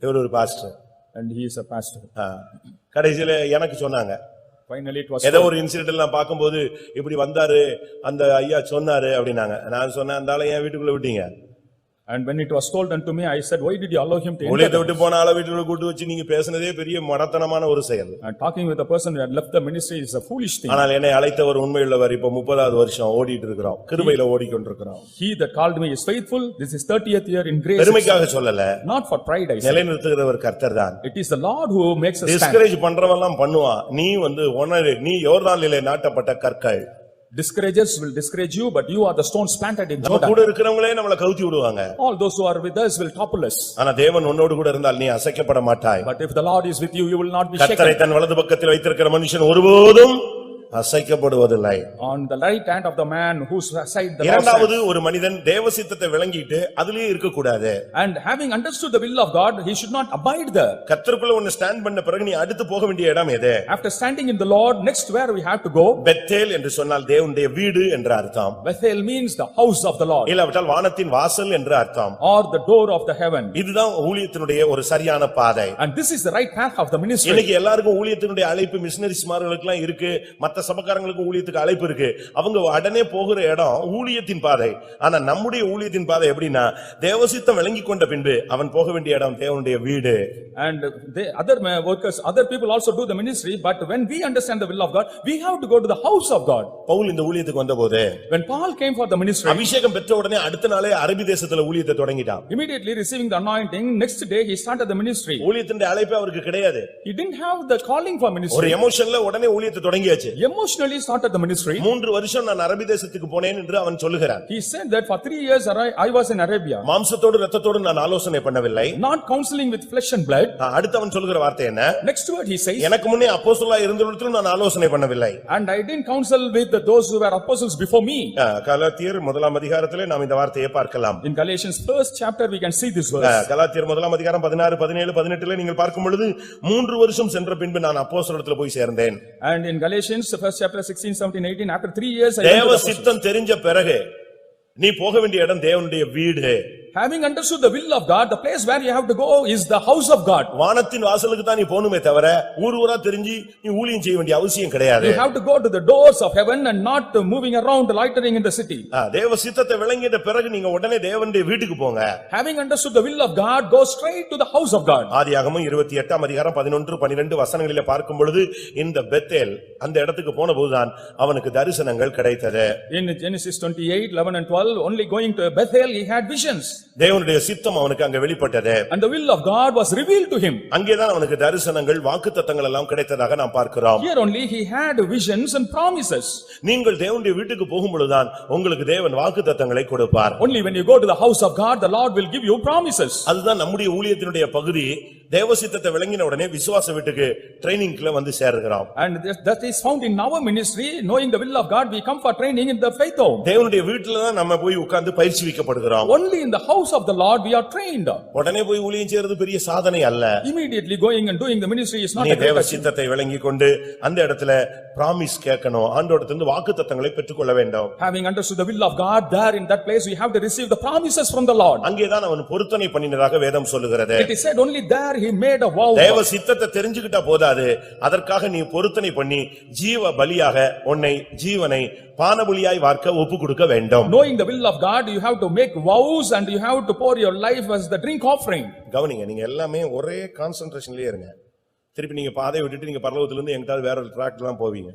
இவர் ஒரு pastor.
And he is a pastor.
கடைசியில எனக்கு சொன்னாங்க.
Finally it was.
ஏதோ ஒரு இன்சிடென்ட் நான் பாக்கும்போது இப்படி வந்தாரு, அந்த ஐயா சொன்னாரு அப்படினாங்க. நான் சொன்னேன், அந்த ஆளை ஏன் வீட்டுக்குள்ள விட்டீங்க?
And when it was told unto me, I said, why did you allow him to
ஊழியத்தை
enter?
விட்டு போன ஆளை வீட்டுல கூட்டு வச்சு நீங்க பேசுனதே பெரிய மடத்தனமான ஒரு செயல்.
And talking with a person who had left the ministry is a foolish thing.
ஆனால் என்னை அழைத்தவர் உண்மையுள்ளவர். இப்ப 30வது வருஷம் ஓடிட்டு இருக்கிறோம், கிருபையில ஓடிக்கொண்டிருக்கிறோம்.
He that called me is faithful. This is 30th year in grace.
பெருமைக்காக சொல்லல,
Not for pride, I say.
நிலைநிறுத்துகிறவர் கர்த்தர் தான்.
It is the Lord who makes us stand.
Discourage பண்றவெல்லாம் பண்ணுவான். நீ உணரு, நீ யோர்தானிலே நாட்டப்பட்ட கற்கள்.
Discouragers will discourage you, but you are the stones planted in
நம்ம
Jordan.
கூட இருக்கிறவங்களே நம்மள கவுத்தி விடுவாங்க.
All those who are with us will topple us.
ஆனா தேவன் உன்னோடு கூட இருந்தால் நீ அசைக்கப்பட மாட்டாய்.
But if the Lord is with you, you will not be
கர்த்தரை
shaken.
தன் வலது பக்கத்தில் வைத்திருக்கிற மனுஷன் ஒருபோதும் அசைக்கப்படுவதில்லை.
On the right hand of the man whose side the Lord
இரண்டாவது,
stands.
ஒரு மனிதன் தேவ சித்தத்தை விளங்கிட்டு அதிலேயே இருக்க கூடாது.
And having understood the will of God, he should not abide there.
கர்த்தருக்குள்ள ஒன்னு ஸ்டாண்ட் பண்ண பிறகு நீ அடுத்து போக வேண்டிய இடம் எது?
After standing in the Lord, next where we have to go?
Bethel என்று சொன்னால் தேவனுடைய வீடு என்று அர்த்தம்.
Bethel means the house of the Lord,
இல்லாவிட்டால் வானத்தின் வாசல் என்று அர்த்தம்.
or the door of the heaven.
இதுதான் ஊழியத்தினுடைய ஒரு சரியான பாதை.
And this is the right path of the ministry.
இன்னைக்கு எல்லாருக்கும் ஊழியத்தினுடைய அழைப்பு மிஷனரிஸ்மார்களுக்கெல்லாம் இருக்கு, மத்த சபக்காரங்களுக்கு ஊழியத்துக்கு அழைப்பு இருக்கு. அவங்க உடனே போகிற இடம் ஊழியத்தின் பாதை. ஆனா நம்முடைய ஊழியத்தின் பாதை எப்படின்னா, தேவசித்தம் விளங்கி கொண்ட பின்பு அவன் போக வேண்டிய இடம் தேவனுடைய வீடு.
And the other workers, other people also do the ministry, but when we understand the will of God, we have to go to the house of God.
Pavul இந்த ஊழியத்துக்கு வந்தபோது,
When Paul came for the ministry,
அபிஷேகம் பெற்ற உடனே அடுத்த நாளே அரபி தேசத்துல ஊழியத்தை தொடங்கிட்டான்.
immediately receiving the anointing, next day he started the ministry.
ஊழியத்தின் அழைப்பே அவருக்கு கிடையாது.
He didn't have the calling for
ஒரு
ministry.
எமோஷன்ல உடனே ஊழியத்தை தொடங்கியாச்சு.
Emotionally started the ministry.
3 வருஷம் நான் அரபி தேசத்துக்கு போனேன் என்று அவன் சொல்லுகிறான்.
He said that for 3 years I was in Arabia,
மாம்சத்தோடு இரத்தத்தோடு நான் ஆலோசனை பண்ணவில்லை.
not counseling with flesh and blood.
அடுத்து அவன் சொல்லுகிற வார்த்தை என்ன?
Next word he says,
எனக்கு முன்னே அப்போஸ்தலரா இருந்தவர்களும் நான் ஆலோசனை பண்ணவில்லை.
and I didn't counsel with those who were apostles before me.
கலாத்தியர் 1ஆம் அதிகாரத்திலே நாம் இந்த வார்த்தையை பார்க்கலாம்.
In Galatians 1st chapter we can see this verse.
கலாத்தியர் 1ஆம் அதிகாரம் 16, 17, 18 நீங்கள் பார்க்கும் பொழுது 3 வருஷம் சென்ற பின்பு நான் அப்போஸ்தலரிடத்தில் போய் சேர்ந்தேன்.
And in Galatians 1st chapter 16, 17, 18, after 3 years I went to
தேவ
the apostles.
சித்தம் தெரிஞ்ச பிறகு நீ போக வேண்டிய இடம் தேவனுடைய வீடு.
Having understood the will of God, the place where you have to go is the house of God.
வானத்தின் வாசலுக்கு தான் நீ போணுமே தவிர ஊர் ஊரா தெரிஞ்சு நீ ஊழியம் செய்ய வேண்டிய அவசியம் கிடையாது.
You have to go to the doors of heaven and not moving around loitering in the city.
தேவ சித்தத்தை விளங்கிட்ட பிறகு நீங்க உடனே தேவனுடைய வீட்டுக்கு போங்க.
Having understood the will of God, go straight to the house of God.
ஆதியாகமம் 28ஆம் அதிகாரம் 11, 12 வசனங்களிலே பார்க்கும் பொழுது இந்த பெத்தேல் அந்த இடத்துக்கு போன போதுதான் அவனுக்கு தரிசனங்கள் கிடைத்தது.
In Genesis 28, 11 and 12, only going to Bethel he had visions.
தேவனுடைய சித்தம் அவனுக்கு அங்க வெளிப்பட்டது.
And the will of God was revealed to him.
அங்கேதான் அவனுக்கு தரிசனங்கள் வாக்குத்தத்தங்கள் எல்லாம் கிடைத்ததாக நாம் பார்க்கிறோம்.
Here only he had visions and promises.
நீங்கள் தேவனுடைய வீட்டுக்கு போகும் பொழுதுதான் உங்களுக்கு தேவன் வாக்குத்தத்தங்களை கொடுப்பார்.
Only when you go to the house of God, the Lord will give you promises.
அதுதான் நம்முடைய ஊழியத்தினுடைய பகுதி. தேவ சித்தத்தை விளங்கின உடனே விசுவாச வீட்டுக்கு ட்ரைனிங்ல வந்து சேர்கிறோம்.
And that is found in our ministry. Knowing the will of God, we come for training in the faith home.
தேவனுடைய வீட்டுல தான் நம்ம போய் உட்கார்ந்து பயிற்சி வைக்கப்படுகிறோம்.
Only in the house of the Lord we are trained.
உடனே போய் ஊழியம் செய்யறது பெரிய சாதனை அல்ல.
Immediately going and doing the ministry is not
நீ
a great
தேவ
achievement.
சித்தத்தை விளங்கி கொண்டு அந்த இடத்துல பிராமிஸ் கேட்கணும். ஆண்டவரிடமிருந்து வாக்குத்தத்தங்களை பெற்றுக்கொள்ள வேண்டும்.
Having understood the will of God, there in that place we have to receive the promises from the Lord.
அங்கேதான் அவன் பொருத்தனை பண்ணினதாக வேதம் சொல்லுகிறது.
It is said only there he made a vow.
தேவ சித்தத்தை தெரிஞ்சுக்கிட்டா போதாது, அதற்காக நீ பொருத்தனை பண்ணி ஜீவ பலியாக உன்னை ஜீவனை பானபலியாய் வார்க்க ஒப்பு கொடுக்க வேண்டும்.
Knowing the will of God, you have to make vows and you have to pour your life as the drink offering.
கவனிங்க, நீங்க எல்லாமே ஒரே கான்சென்ட்ரேஷன்லயே இருங்க. திருப்பி நீங்க பாதையை விட்டுட்டு நீங்க பரலோகத்துல இருந்து எங்கிட்டாவது வேற ஒரு ட்ராக்ல தான் போவீங்க.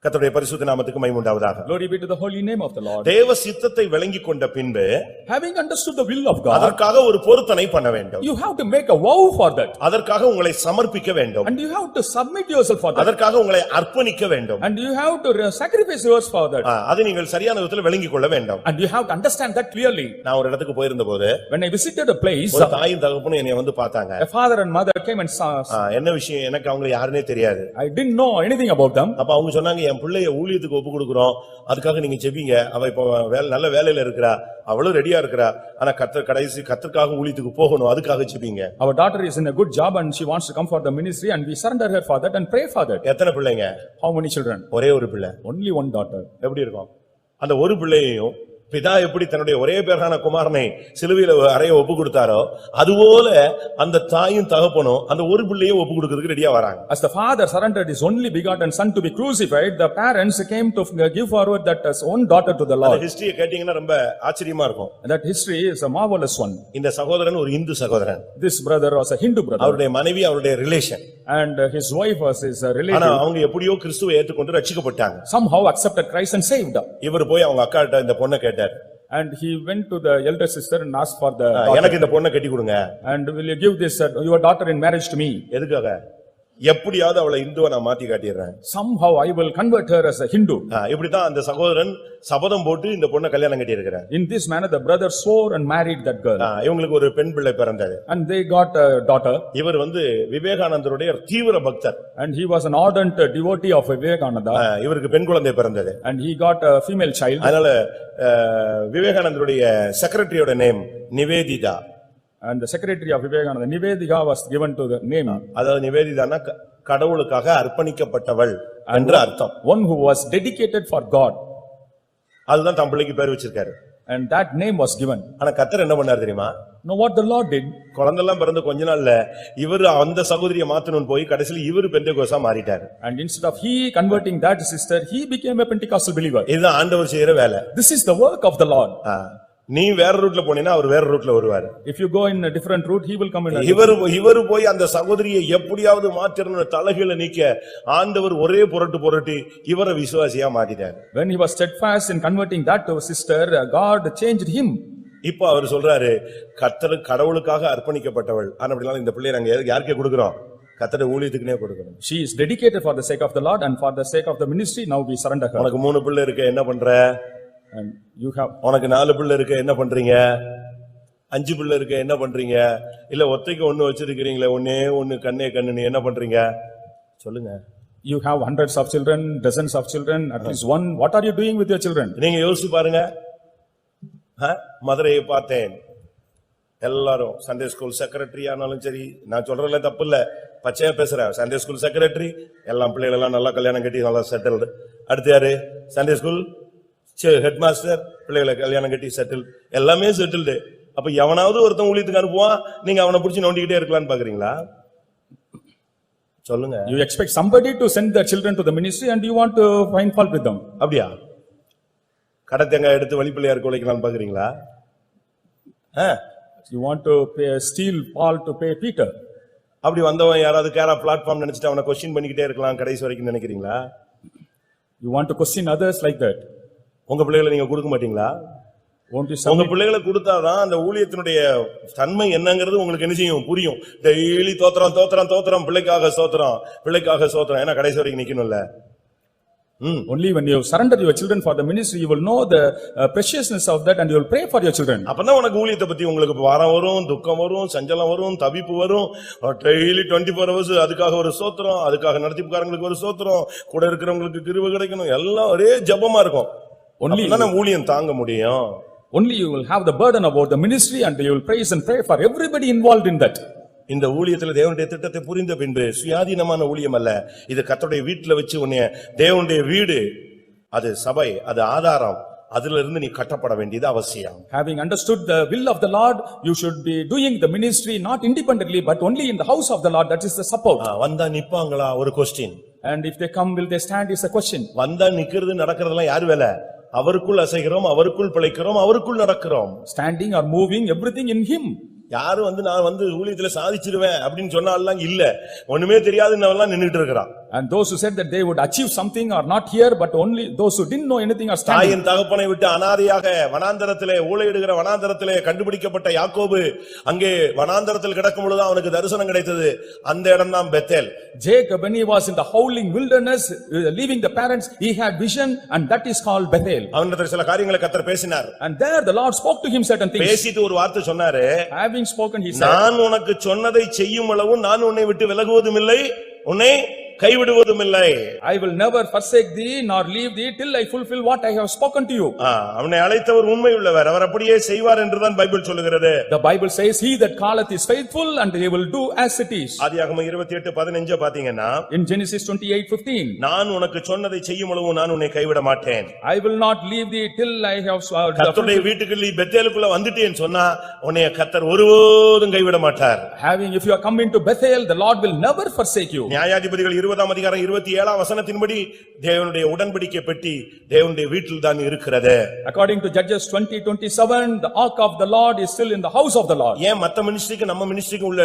கர்த்தருடைய பரிசுத்த நாமத்துக்கு மகிமை உண்டாவதாக.
Glory be to the holy name of the Lord.
தேவ சித்தத்தை விளங்கி கொண்ட பின்பு
Having understood the will of God,
அதற்காக ஒரு பொருத்தனை பண்ண வேண்டும்.
you have to make a vow for that.
அதற்காக உங்களை சமர்ப்பிக்க வேண்டும்.
And you have to submit yourself for that.
அதற்காக உங்களை அர்ப்பணிக்க வேண்டும்.
And you have to sacrifice yours for that.
அதை நீங்கள் சரியான விதத்தில் விளங்கிக் கொள்ள வேண்டும்.
And you have to understand that clearly.
நான் ஒரு இடத்துக்கு போயிருந்த போது
When I visited a place,
ஒரு தாயும் தகப்பனும் என்னை வந்து பார்த்தாங்க.
a father and mother came and saw us.
என்ன விஷயம், எனக்கு அவங்க யாருன்னே தெரியாது.
I didn't know anything about them.
அப்ப அவங்க சொன்னாங்க, என் பிள்ளைய ஊழியத்துக்கு ஒப்பு கொடுக்கிறோம், அதுக்காக நீங்க ஜெபிங்க. அவ இப்ப நல்ல வேலையில இருக்கிறா, அவளும் ரெடியா இருக்கிறா, ஆனா கர்த்தருக்காக ஊழியத்துக்கு போகணும், அதுக்காக ஜெபிங்க.
Our daughter is in a good job and she wants to come for the ministry and we surrender her for that and pray for that.
எத்தனை பிள்ளைங்க?
How many children?
ஒரே ஒரு பிள்ளை.
Only one daughter.
எப்படி இருக்கும்? அந்த ஒரு பிள்ளையையும் பிதா எப்படி தன்னுடைய ஒரே பேரான குமாரனை சிலுவையில அறைய ஒப்பு கொடுத்தாரோ அதுபோல அந்த தாயும் தகப்பனும் அந்த ஒரு பிள்ளையை ஒப்பு கொடுக்கிறதுக்கு ரெடியா வராங்க.
As the father surrendered his only begotten son to be crucified, the parents came to give forward that as own daughter to the
அந்த
Lord.
ஹிஸ்டரியை கேட்டீங்கன்னா ரொம்ப ஆச்சரியமா இருக்கும்.
That history is a marvelous one.
இந்த சகோதரன் ஒரு இந்து சகோதரன்.
This brother was a Hindu brother.
அவருடைய மனைவி அவருடைய relation.
And his wife was his
ஆனா
relative.
அவங்க எப்படியோ கிறிஸ்துவை ஏற்றுக்கொண்டு ரட்சிக்கப்பட்டாங்க.
Somehow accepted Christ and saved.
இவர் போய் அவங்க அக்காட்ட இந்த பொண்ணை கேட்டார்.
And he went to the elder sister and asked for the
எனக்கு இந்த பொண்ணை கட்டி கொடுங்க.
and will you give this your daughter in marriage to me?
எதுக்காக? எப்படியாவது அவளை இந்துவா நான் மாத்தி காட்டிடுறேன்.
Somehow I will convert her as a Hindu.
இப்படிதான் அந்த சகோதரன் சபதம் போட்டு இந்த பொண்ணை கல்யாணம் கட்டி இருக்கிறார்.
In this manner the brother swore and married that girl.
இவங்களுக்கு ஒரு பெண் பிள்ளை பிறந்தது.
And they got a daughter.
இவர் விவேகானந்தருடைய தீவிர பக்தர்.
And he was an ardent devotee of Vivekananda.
இவருக்கு பெண் குழந்தை பிறந்தது.
And he got a female child.
அதனால விவேகானந்தருடைய செக்ரட்டரியோட name Nivedita.
And the secretary of Vivekananda, Nivedika, was given to the name.
அதாவது நிவேதிதானா கடவுளுக்காக அர்ப்பணிக்கப்பட்டவள் என்று அர்த்தம்.
One who was dedicated for God.
அதுதான் தம் பிள்ளைக்கு பேர் வச்சிருக்காரு.
And that name was given.
ஆனா கர்த்தர் என்ன பண்ணாரு தெரியுமா?
Now what the Lord did?
குழந்தைலாம் பிறந்த கொஞ்ச நாள்ல இவர் அந்த சகோதரியை மாத்தணும்னு போய் கடைசியில் இவர் பெந்தேகோஸ்தா மாறிட்டாரு.
And instead of he converting that sister, he became a Pentecostal believer.
இதுதான் ஆண்டவர் செய்யற வேலை.
This is the work of the Lord.
நீ வேற ரூட்ல போனீனா அவர் வேற ரூட்ல வருவாரு.
If you go in a different route, he will come in a
இவர் போய் அந்த சகோதரியை எப்படியாவது மாற்றணும் தலைகீழ நீக்க ஆண்டவர் ஒரே புரட்டு இவரை விசுவாசியா மாத்திட்டார்.
When he was steadfast in converting that to a sister, God changed him.
இப்போ அவர் சொல்றாரு கர்த்தர் கடவுளுக்காக அர்ப்பணிக்கப்பட்டவள். ஆனா அப்படினால இந்த பிள்ளையை நாங்க யாருக்கே கொடுக்கிறோம்? கர்த்தருடைய ஊழியத்துக்குனே கொடுக்கிறோம்.
She is dedicated for the sake of the Lord and for the sake of the ministry. Now we surrender her.
உனக்கு 3 பிள்ளை இருக்கு என்ன பண்ற?
And you have
உனக்கு 4 பிள்ளை இருக்கு என்ன பண்றீங்க? 5 பிள்ளை இருக்கு என்ன பண்றீங்க? இல்ல ஒத்தைக்கு ஒன்னு வச்சிருக்கீங்களே ஒண்ணே ஒன்னு கண்ணே கண்ணு என்ன பண்றீங்க? சொல்லுங்க.
You have hundreds of children, dozens of children, at least one. What are you doing with your children?
நீங்க யோசிச்சு பாருங்க. மதுரையை பார்த்தேன். எல்லாரும் சண்டே ஸ்கூல் செக்ரட்டரி ஆனாலும் சரி, நான் சொல்றதுல தப்பு இல்ல, பச்சையா பேசுறேன். சண்டே ஸ்கூல் செக்ரட்டரி எல்லாம் பிள்ளைகள் எல்லாம் நல்லா கல்யாணம் கட்டி நல்லா செட்டில்டு. அடுத்து யாரு? சண்டே ஸ்கூல் ஹெட் மாஸ்டர் பிள்ளைகளை கல்யாணம் கட்டி செட்டில், எல்லாமே செட்டில்டு. அப்ப எவனாவது ஒருத்தன் ஊழியத்துக்கு அனுப்புவான், நீங்க அவனை பிடிச்சி நோண்டிக்கிட்டே இருக்கலாம்னு பாக்குறீங்களா? சொல்லுங்க.
You expect somebody to send their children to the ministry and you want to find fault with them.
அப்படியா? கடை தேங்காய் எடுத்து வழிப்பிள்ளையாருக்கு உழைக்கலாம்னு பாக்குறீங்களா?
You want to steal Paul to pay Peter.
அப்படி வந்தவன் யாராவது கேரா பிளாட்ஃபார்ம் நினைச்சிட்டு அவனை கொஸ்டின் பண்ணிக்கிட்டே இருக்கலாம் கடைசி வரைக்கும் நினைக்கிறீங்களா?
You want to question others like that.
உங்க பிள்ளைகளை நீங்க கொடுக்க மாட்டீங்களா?
Won't you
உங்க
submit?
பிள்ளைகளை கொடுத்தாதான் அந்த ஊழியத்தினுடைய தன்மை என்னங்கிறது உங்களுக்கு என்ன செய்யும்? புரியும். டெய்லி தோத்திரம் பிள்ளைக்காக சோத்திரம் ஏன்னா கடைசி வரைக்கும் நிக்கணும்ல.
Only when you surrender your children for the ministry, you will know the preciousness of that and you will pray for your children.
அப்பதான் உனக்கு ஊழியத்தை பத்தி உங்களுக்கு வாரம் வரும், துக்கம் வரும், சஞ்சலம் வரும், தவிப்பு வரும். டெய்லி 24 hours அதுக்காக ஒரு சோத்திரம், அதுக்காக நடத்திப்புக்காரங்களுக்கு ஒரு சோத்திரம், கூட இருக்கிறவங்களுக்கு கிருபை கிடைக்கணும், எல்லாம் ஒரே ஜபமா இருக்கும். அப்பதான் ஊழியம் தாங்க முடியும்.
Only you will have the burden about the ministry and you will praise and pray for everybody involved in that.
இந்த ஊழியத்துல தேவனுடைய திட்டத்தை புரிந்த பின்பு சுயாதீனமான ஊழியம் அல்ல, இது கர்த்தருடைய வீட்டுல வச்சு உன்னைய தேவனுடைய வீடு, அது சபை, அது ஆதாரம், அதுல இருந்து நீ கட்டப்பட வேண்டியது அவசியம்.
Having understood the will of the Lord, you should be doing the ministry not independently but only in the house of the Lord. That is the support.
வந்தா நிப்பாங்களா? ஒரு question.
And if they come, will they stand is a question.
வந்தா நிக்கிறது நடக்கிறதெல்லாம் யார் வேலை? அவருக்குள் அசைகிறோம், அவருக்குள் பிழைக்கிறோம், அவருக்குள் நடக்கிறோம்.
Standing or moving, everything in him.
யாரும் நான் ஊழியத்துல சாதிச்சிருவேன் அப்படின்னு சொன்னாலாம் இல்ல, ஒண்ணுமே தெரியாதுன்னு நின்னுட்டு இருக்கிறான்.
And those who said that they would achieve something are not here, but only those who didn't know anything are standing.
தாயின் தகப்பனை விட்டு அனாதையாக வனாந்தரத்திலே ஊளையிடுகிற வனாந்தரத்திலே கண்டுபிடிக்கப்பட்ட யாக்கோபு அங்கே வனாந்தரத்தில் கிடக்கும் பொழுது அவனுக்கு தரிசனம் கிடைத்தது. அந்த இடம் தான் Bethel.
Jacob, when he was in the howling wilderness, leaving the parents, he had vision and that is called Bethel.
அவனிடத்தில் சில காரியங்களை கர்த்தர் பேசினார்.
And there the Lord spoke to him certain things.
பேசிட்டு ஒரு வார்த்தை சொன்னாரு.
Having spoken, he said,
நான் உனக்கு சொன்னதை செய்யும் அளவு நான் உன்னை விட்டு விலகுவதும் இல்லை, உன்னை கைவிடுவதும் இல்லை.
I will never forsake thee nor leave thee till I fulfill what I have spoken to you.
அவனை அழைத்தவர் உண்மையுள்ளவர், அவர் அப்படியே செய்வார் என்றுதான் பைபிள் சொல்லுகிறது.
The Bible says, he that calleth is faithful and he will do as it is.
ஆதியாகமம் 28:15 பாத்தீங்கன்னா,
In Genesis 28:15,
நான் உனக்கு சொன்னதை செய்யும் அளவு நான் உன்னை கைவிட மாட்டேன்.
I will not leave thee till I have
கர்த்தருடைய வீட்டுக்கு நீ பெத்தேலுக்குள்ள வந்துட்டேன்னு சொன்னா உன்னை கர்த்தர் ஒருபோதும் கைவிட மாட்டார்.
having, if you are coming to Bethel, the Lord will never forsake you.
நியாயாதிபதிகள் 20:27 தேவனுடைய உடன்படிக்கை பெட்டி தேவனுடைய வீட்டில் தான் இருக்கிறது.
According to Judges 20:27, the ark of the Lord is still in the house of the Lord.
ஏன் மத்த மினிஸ்ட்ரிக்கு நம்ம மினிஸ்ட்ரிக்கு உள்ள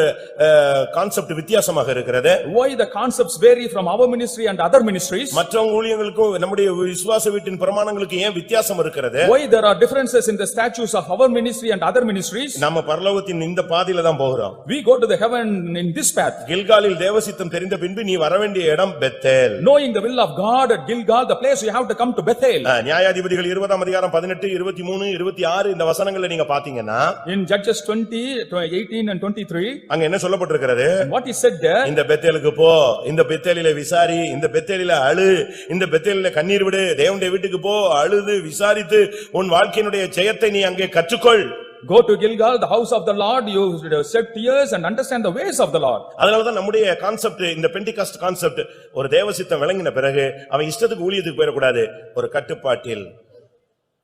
கான்செப்ட் வித்தியாசமாக இருக்கிறது?
Why the concepts vary from our ministry and other ministries?
மற்ற ஊழியங்களுக்கும் நம்முடைய விசுவாச வீட்டின் பிரமாணங்களுக்கு ஏன் வித்தியாசம் இருக்கிறது?
Why there are differences in the statutes of our ministry and other ministries?
நம்ம பரலோகத்தின் இந்த பாதையில தான் போகிறோம்.
We go to the heaven in this path.
கில்காலில் தேவசித்தம் தெரிந்த பின்பு நீ வரவேண்டிய இடம் Bethel.
Knowing the will of God at Gilgal, the place you have to come to Bethel.
நியாயாதிபதிகள் 20:18, 23, 26 இந்த வசனங்களை நீங்க பாத்தீங்கன்னா,
In Judges 20, 18 and 23,
அங்க என்ன சொல்லப்பட்டிருக்கிறது?
and what is said there?
இந்த பெத்தேலுக்கு போ, இந்த பெத்தேலிலே விசாரி, இந்த பெத்தேலிலே அழு, இந்த பெத்தேலிலே கண்ணீர் விடு, தேவனுடைய வீட்டுக்கு போ, அழுது விசாரித்து உன் வாழ்க்கையினுடைய ஜெயத்தை நீ அங்கே கற்றுக்கொள்.
Go to Gilgal, the house of the Lord, you shed tears and understand the ways of the Lord.
அதனாலதான் நம்முடைய கான்செப்ட், இந்த பெண்டிகாஸ்ட் கான்செப்ட், ஒரு தேவசித்தம் விளங்கின பிறகு அவன் இஷ்டத்துக்கு ஊழியத்துக்கு போயிடக்கூடாது. ஒரு கட்டுப்பாட்டில்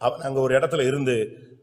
அவன் அங்க ஒரு இடத்துல இருந்து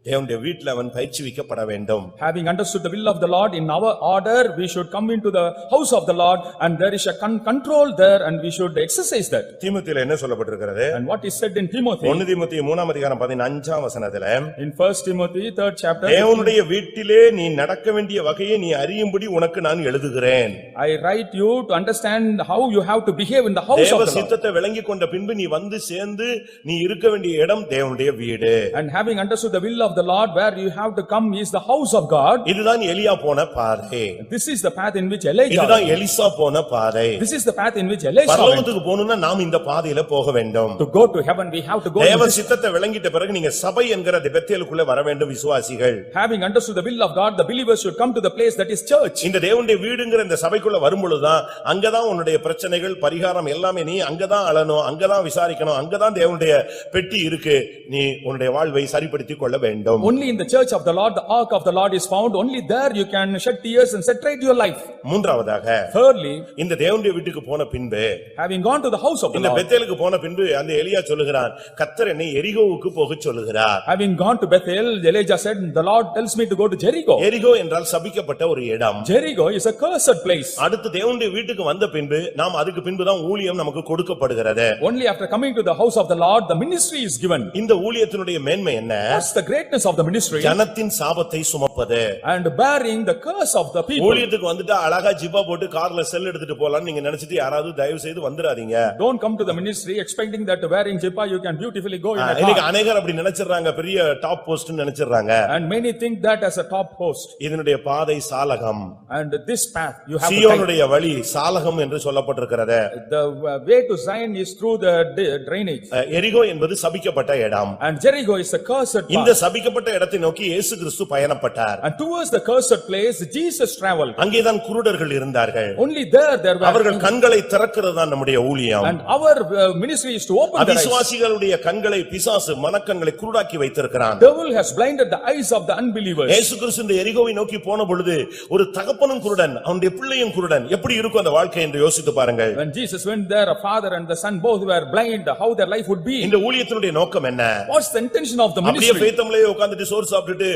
தேவனுடைய வீட்டில் அவன் பயிற்சிவிக்கப்பட வேண்டும்.
Having understood the will of the Lord in our order, we should come into the house of the Lord and there is a control there and we should exercise that.
தீமோத்தேயுல என்ன சொல்லப்பட்டிருக்கிறது?
And what is said in Timothy?
1 தீமோத்தேயு 3:15
In 1 Timothy 3rd chapter,
தேவனுடைய வீட்டிலே நீ நடக்க வேண்டிய வகையை நீ அறியும்படி உனக்கு நான் எழுதுகிறேன்.
I write you to understand how you have to behave in the house of the Lord.
சித்தத்தை விளங்கிக் கொண்ட பின்பு நீ வந்து சேர்ந்து நீ இருக்க வேண்டிய இடம் தேவனுடைய வீடு.
And having understood the will of the Lord, where you have to come is the house of God.
இதுதான் எலியா போன பாதை.
This is the path in which Elijah.
இதுதான் எலிசா போன பாதை.
This is the path in which Elijah.
பரலோகத்துக்கு போணும்னா நாம் இந்த பாதையில போக வேண்டும்.
To go to heaven we have to go.
தேவ சித்தத்தை விளங்கிட்ட பிறகு நீங்க சபை என்கிற பெத்தேலுக்குள்ள வர வேண்டும் விசுவாசிகள்.
Having understood the will of God, the believers should come to the place that is church.
இந்த தேவனுடைய வீடுங்கிற இந்த சபைக்குள்ள வரும்பொழுதுதான் அங்கதான் உன்னுடைய பிரச்சனைகள் பரிகாரம் எல்லாமே நீ அங்கதான் அழணும், அங்கதான் விசாரிக்கணும், அங்கதான் தேவனுடைய பெட்டி இருக்கு. நீ உன்னுடைய வாழ்வை சரிப்படுத்திக் கொள்ள வேண்டும்.
Only in the church of the Lord, the ark of the Lord is found. Only there you can shed tears and set right your life.
மூன்றாவதாக,
thirdly,
இந்த தேவனுடைய வீட்டுக்கு போன பின்பு,
having gone to the house of the
இந்த
Lord,
பெத்தேலுக்கு போன பின்பு அந்த எலியா சொல்லுகிறான், கர்த்தர் என்னை எரிகோவுக்கு போகச் சொல்லுகிறார்.
having gone to Bethel, Elijah said, the Lord tells me to go to Jericho.
எரிகோ என்றால் சபிக்கப்பட்ட ஒரு இடம்.
Jericho is a cursed place.
அடுத்து தேவனுடைய வீட்டுக்கு வந்த பின்பு நாம் அதுக்கு பின்புதான் ஊழியம் நமக்கு கொடுக்கப்படுகிறது.
Only after coming to the house of the Lord, the ministry is given.
இந்த ஊழியத்தினுடைய மேன்மை என்ன?
What's the greatness of the ministry?
ஜனத்தின் சாபத்தை சுமப்பது.
And bearing the curse of the people.
ஊழியத்துக்கு வந்துட்டா அழகா ஜிப்பா போட்டு கார்ல செல் எடுத்துட்டு போலாம்னு நீங்க நினைச்சிட்டு யாராவது தயவு செய்து வந்துடாதீங்க.
Don't come to the ministry expecting that wearing jippa you can beautifully go in a
இன்னைக்கு
car.
அநேகர் அப்படி நினைச்சிடுறாங்க, பெரிய top போஸ்ட்னு நினைச்சிடுறாங்க.
And many think that as a top post.
இதனுடைய பாதை சாலகம்.
And this path you have to
சீயோனுடைய வழி சாலகம் என்று சொல்லப்பட்டிருக்கிறது.
the way to Zion is through the drainage.
எரிகோ என்பது சபிக்கப்பட்ட இடம்.
And Jericho is a cursed path.
இந்த சபிக்கப்பட்ட இடத்தை நோக்கி இயேசு கிறிஸ்து பயணப்பட்டார்.
And towards the cursed place Jesus traveled.
அங்கேதான் குருடர்கள் இருந்தார்கள்.
Only there were
அவர்கள் கண்களை திறக்கிறது தான் நம்முடைய ஊழியம்.
And our ministry is to open the eyes.
அவிசுவாசிகளுடைய கண்களை பிசாசு மனக்கண்களை குருடாக்கி வைத்திருக்கிறான்.
Devil has blinded the eyes of the unbelievers.
இயேசு கிறிஸ்து இந்த எரிகோவை நோக்கி போன பொழுது ஒரு தகப்பனும் குருடன், அவனுடைய பிள்ளையும் குருடன், எப்படி இருக்கும் அந்த வாழ்க்கை என்று யோசித்து பாருங்கள்.
When Jesus went there, a father and the son both were blind, how their life would be.
இந்த ஊழியத்தினுடைய நோக்கம் என்ன?
What's the intention of the
அப்படியே
ministry?
ஃபேத்தம்லயே உட்கார்ந்துட்டு சோறு சாப்பிட்டுட்டு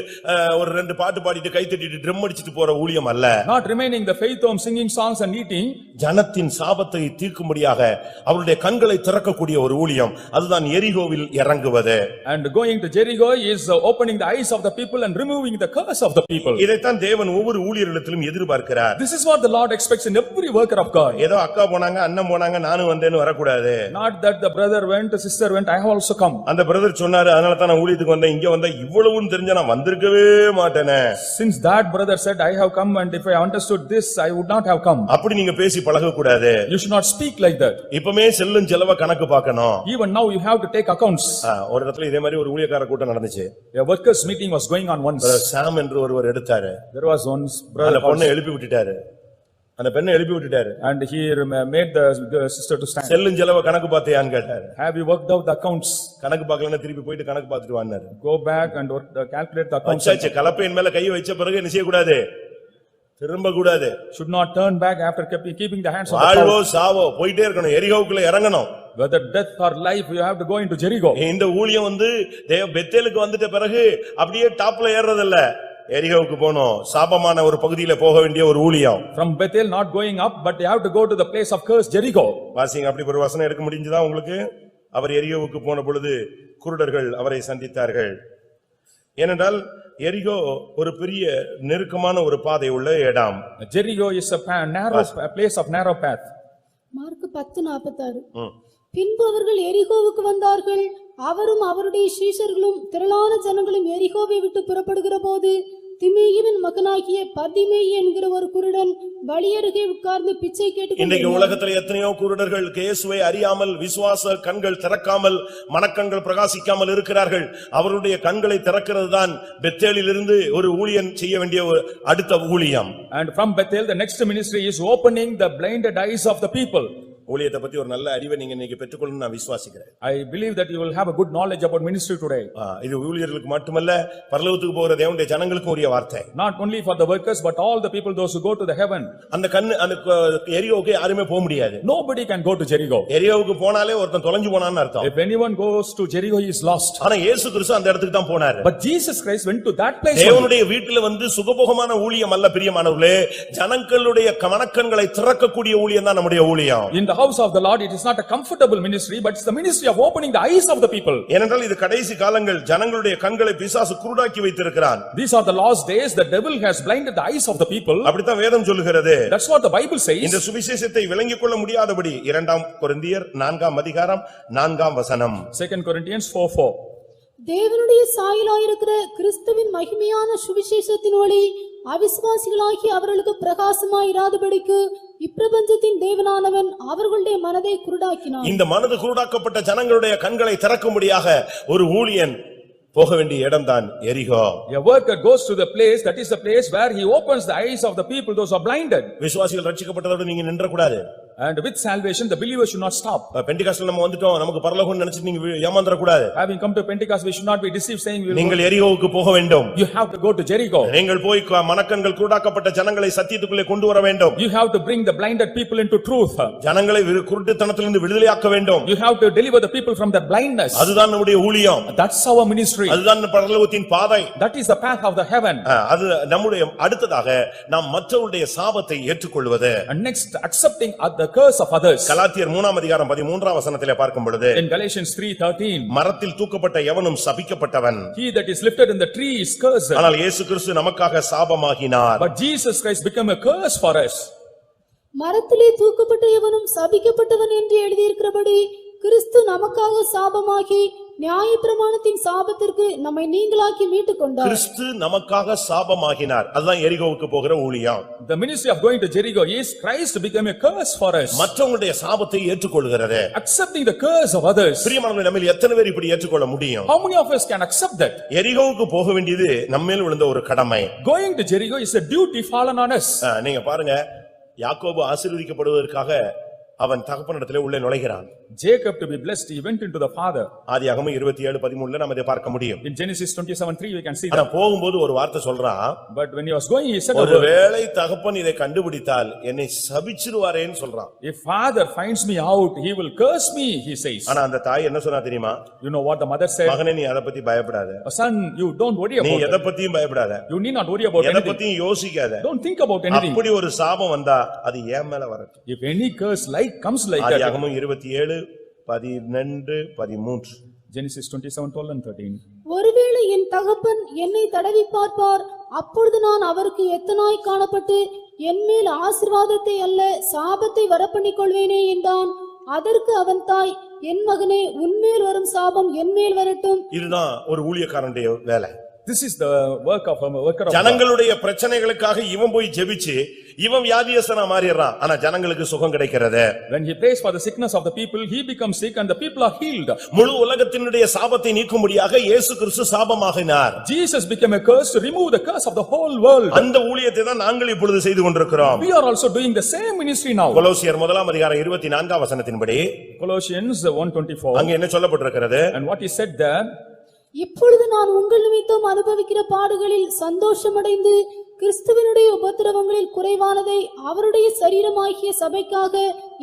ஒரு ரெண்டு பாட்டு பாடிட்டு கை தட்டிட்டு ட்ரம் அடிச்சிட்டு போற ஊழியம் அல்ல.
Not remaining the faith home singing songs and eating.
ஜனத்தின் சாபத்தை தீர்க்கும்படியாக அவருடைய கண்களை திறக்கக்கூடிய ஒரு ஊழியம், அதுதான் எரிகோவில் இறங்குவது.
And going to Jericho is opening the eyes of the people and removing the curse of the people.
இதைத்தான் தேவன் ஒவ்வொரு ஊழியர்களிடத்திலும் எதிர்பார்க்கிறார்.
This is what the Lord expects in every worker of God.
ஏதோ அக்கா போனாங்க, அண்ணன் போனாங்க, நானும் வந்தேன்னு வரக்கூடாது.
Not that the brother went, the sister went, I have also come.
அந்த பிரதர் சொன்னாரு, அதனால தான் நான் ஊழியத்துக்கு வந்தேன், இங்க வந்தா இவ்வளவுன்னு தெரிஞ்சா நான் வந்திருக்கவே மாட்டேனே.
Since that brother said, I have come and if I understood this, I would not have come.
அப்படி நீங்க பேசி பழக கூடாது.
You should not speak like that.
இப்பமே செல்லும் செலவ கணக்கு பார்க்கணும்.
Even now you have to take accounts.
ஒரு இடத்துல இதே மாதிரி ஒரு ஊழியக்கார கூட்டம் நடந்துச்சு.
A workers meeting was going on once.
சாம் என்று ஒருவர் எடுத்தாரு.
There was one
அந்த
brother
பொண்ணை எழுப்பி விட்டுட்டாரு. அந்த பெண்ணை எழுப்பி விட்டுட்டாரு.
And he made the sister to stand.
செல்லும் செலவ கணக்கு பார்த்தியான்னு கேட்டாரு.
Have you worked out the accounts?
கணக்கு பார்க்கலன்னா திருப்பி போயிட்டு கணக்கு பார்த்துட்டு வான்னாரு.
Go back and calculate the accounts.
அச்சாச்சு கலப்பையின் மேல கை வச்ச பிறகு என்ன செய்யக்கூடாது, திரும்ப கூடாது.
Should not turn back after keeping the hands on the
வாழ்வோ
plow.
சாவோ போயிட்டே இருக்கணும், எரிகோவுக்குள்ள இறங்கணும்.
Whether death or life, you have to go into Jericho.
இந்த ஊழியம் பெத்தேலுக்கு வந்துட்ட பிறகு அப்படியே டாப்ல ஏறதில்ல, எரிகோவுக்கு போனோம், சாபமான ஒரு பகுதியில போக வேண்டிய ஒரு ஊழியம்.
From Bethel not going up, but they have to go to the place of curse, Jericho.
வாசிங்க, அப்படி ஒரு வசனம் எடுக்க முடிஞ்சதா உங்களுக்கு? அவர் எரிகோவுக்கு போன பொழுது குருடர்கள் அவரை சந்தித்தார்கள். ஏனென்றால் எரிகோ ஒரு பெரிய நெருக்கமான ஒரு பாதை உள்ள இடம்.
Jericho is a place of narrow path.
Mark 10:46. பின்பு அவர்கள் எரிகோவுக்கு வந்தார்கள். அவரும் அவருடைய சீஷர்களும் திரளான ஜனங்களும் எரிகோவை விட்டு புறப்படுகிற போது திமேயுவின் மகனாகிய பர்திமேயு என்கிற ஒரு குருடன் வழியருகே உட்கார்ந்து பிச்சை கேட்டுக்
இன்றைக்கு உலகத்துல எத்தனையோ குருடர்கள் இயேசுவை அறியாமல், விசுவாச கண்கள் திறக்காமல், மனக்கண்கள் பிரகாசிக்காமல் இருக்கிறார்கள். அவருடைய கண்களை திறக்கிறது தான் பெத்தேலிலிருந்து ஒரு ஊழியன் செய்ய வேண்டிய அடுத்த ஊழியம்.
And from Bethel the next ministry is opening the blinded eyes of the people.
ஊழியத்தை பத்தி ஒரு நல்ல அறிவை நீங்க இன்னைக்கு பெற்றுக்கொள்ளணும் நான் விசுவாசிக்கிறேன்.
I believe that you will have a good knowledge about ministry today.
இது ஊழியர்களுக்கு மட்டுமல்ல, பரலோகத்துக்கு போகிற தேவனுடைய ஜனங்களுக்கு உரிய வார்த்தை.
Not only for the workers but all the people, those who go to the heaven.
அந்த எரிகோவுக்கு யாருமே போக முடியாது.
Nobody can go to Jericho.
எரிகோவுக்கு போனாலே ஒருத்தன் தொலைஞ்சு போனான்னு அர்த்தம்.
If anyone goes to Jericho, he is lost.
ஆனா இயேசு கிறிஸ்து அந்த இடத்துக்கு தான் போனாரு.
But Jesus Christ went to that place.
தேவனுடைய வீட்டில சுகபோகமான ஊழியம் அல்ல பிரியமானவர்களே, ஜனங்களுடைய மனக்கண்களை திறக்கக்கூடிய ஊழியம் தான் நம்முடைய ஊழியம்.
In the house of the Lord, it is not a comfortable ministry, but it's the ministry of opening the eyes of the people.
ஏனென்றால் இது கடைசி காலங்கள், ஜனங்களுடைய கண்களை பிசாசு குருடாக்கி வைத்திருக்கிறான்.
These are the last days, the devil has blinded the eyes of the people.
அப்படித்தான் வேதம் சொல்லுகிறது.
That's what the Bible says.
இந்த சுவிசேஷத்தை விளங்கிக் கொள்ள முடியாதபடி 2 கொரிந்தியர் 4ஆம் அதிகாரம் 4ஆம் வசனம்.
2 Corinthians 4:4.
தேவனுடைய சாயலாயிருக்கிற கிறிஸ்துவின் மகிமையான சுவிசேஷத்தின் ஒளி அவிசுவாசிகளாகி அவர்களுக்கு பிரகாசமாயிராதபடிக்கு இப்பிரபஞ்சத்தின் தேவனானவன் அவர்களுடைய மனதை குருடாக்கினான்.
இந்த மனது குருடாக்கப்பட்ட ஜனங்களுடைய கண்களை திறக்கும்படியாக ஒரு ஊழியன் போக வேண்டிய இடம்தான் எரிகோ.
A worker goes to the place, that is the place where he opens the eyes of the people, those who are blinded.
விசுவாசிகள் ரட்சிக்கப்பட்டதோடு நீங்க நின்ற கூடாது.
And with salvation, the believer should not stop.
பெண்டிகாஸ்ட்ல நம்ம வந்துட்டோம், நமக்கு பரலோகம் நினைச்சு நீங்க ஏமாந்தற கூடாது.
Having come to Pentecost, we should not be deceived saying we will.
நீங்கள் எரிகோவுக்கு போக வேண்டும்.
You have to go to Jericho.
நீங்கள் போய் மனக்கண்கள் குருடாக்கப்பட்ட ஜனங்களை சத்தியத்துக்குள்ளே கொண்டு வர வேண்டும்.
You have to bring the blinded people into truth.
ஜனங்களை குருட்டுத்தனத்திலிருந்து விடுதலையாக்க வேண்டும்.
You have to deliver the people from their blindness.
அதுதான் நம்முடைய ஊழியம்.
That's our ministry.
அதுதான் பரலோகத்தின் பாதை.
That is the path of the heaven.
அது நம்முடைய அடுத்ததாக நாம் மற்றவருடைய சாபத்தை ஏற்றுக்கொள்வது.
And next, accepting the curse of others.
கலாத்தியர் 3ஆம் அதிகாரம் 13ஆம் வசனத்திலே பார்க்கும் பொழுது,
In Galatians 3:13,
மரத்தில் தூக்கப்பட்ட எவனும் சபிக்கப்பட்டவன்,
he that is lifted in the tree is cursed.
ஆனால் இயேசு கிறிஸ்து நமக்காக சாபமாகினார்.
But Jesus Christ became a curse for us.
மரத்திலே தூக்கப்பட்ட எவனும் சபிக்கப்பட்டவன் என்று எழுதியிருக்கிறபடி கிறிஸ்து நமக்காக சாபமாகி நியாயப்பிரமாணத்தின் சாபத்திற்கு நம்மை நீங்களாக்கி மீட்டுக் கொண்டார்.
கிறிஸ்து நமக்காக சாபமாகினார். அதுதான் எரிகோவுக்கு போகிற ஊழியம்.
The ministry of going to Jericho is Christ became a curse for us.
மற்றவங்களுடைய சாபத்தை ஏற்றுக்கொள்கிறது.
Accepting the curse of others.
பிரியமானவர்களே, நம்மில் எத்தனை பேர் இப்படி ஏற்றுக்கொள்ள முடியும்?
How many of us can accept that?
எரிகோவுக்கு போக வேண்டியது நம்மேல் விழுந்த ஒரு கடமை.
Going to Jericho is a duty fallen on us.
நீங்க பாருங்க, யாக்கோபு ஆசீர்வதிக்கப்படுவதற்காக அவன் தகப்பனிடத்திலே உள்ளே நுழைகிறான்.
Jacob to be blessed, he went into the father.
ஆதியாகமம் 27:13 நாம் இதை பார்க்க முடியும்.
In Genesis 27:3 we can see
ஆனா
that.
போகும்போது ஒரு வார்த்தை சொல்றான்.
But when he was going, he said,
ஒருவேளை தகப்பன் இதை கண்டுபிடித்தால் என்னை சபிச்சிருவாரேன்னு சொல்றான்.
if father finds me out, he will curse me, he says.
ஆனா அந்த தாய் என்ன சொன்னா தெரியுமா?
You know what the mother said?
மகனே, நீ அத பத்தி பயப்படாத.
Son, you don't worry
நீ
about
எதை
it.
பத்தியும் பயப்படாத.
You need not worry about
எதை
anything.
பத்தியும் யோசிக்காத.
Don't think about anything.
அப்படி ஒரு சாபம் வந்தா அது ஏன் மேல வரட்டும்.
If any curse comes like that.
ஆதியாகமம் 27:12-13.
Genesis 27:12 and 13.
ஒருவேளை என் தகப்பன் என்னை தடவி பார்ப்பார், அப்பொழுது நான் அவருக்கு எத்தனாய் காணப்பட்டு என்மேல் ஆசீர்வாதத்தை அல்ல சாபத்தை வரப்பண்ணிக் கொள்வேனே என்றான். அதற்கு அவன் தாய், என் மகனே, உன்மேல் வரும் சாபம் என்மேல் வரட்டும்.
இதுதான் ஒரு ஊழியக்காரனுடைய வேலை.
This is the work of a worker of God.
ஜனங்களுடைய பிரச்சனைகளுக்காக இவன் போய் ஜெபிச்சு இவன் வியாதியஸ்தனா மாறிடுறான். ஆனா ஜனங்களுக்கு சுகம் கிடைக்கிறது.
When he prays for the sickness of the people, he becomes sick and the people are healed.
முழு உலகத்தினுடைய சாபத்தை நீக்கும்படியாக இயேசு கிறிஸ்து சாபமாகினார்.
Jesus became a curse to remove the curse of the whole world.
அந்த ஊழியத்தை தான் நாங்கள் இப்பொழுது செய்து கொண்டிருக்கிறோம்.
We are also doing the same ministry now.
கொலோசியர் 1:24 வசனத்தின்படி
Colossians 1:24.
அங்க என்ன சொல்லப்பட்டிருக்கிறது?
And what is said there?
இப்பொழுது நான் உங்கள் நிமித்தம் அனுபவிக்கிற பாடுகளில் சந்தோஷமடைந்து கிறிஸ்துவினுடைய உபத்திரவங்களில் குறைவானதை அவருடைய சரீரமாகிய சபைக்காக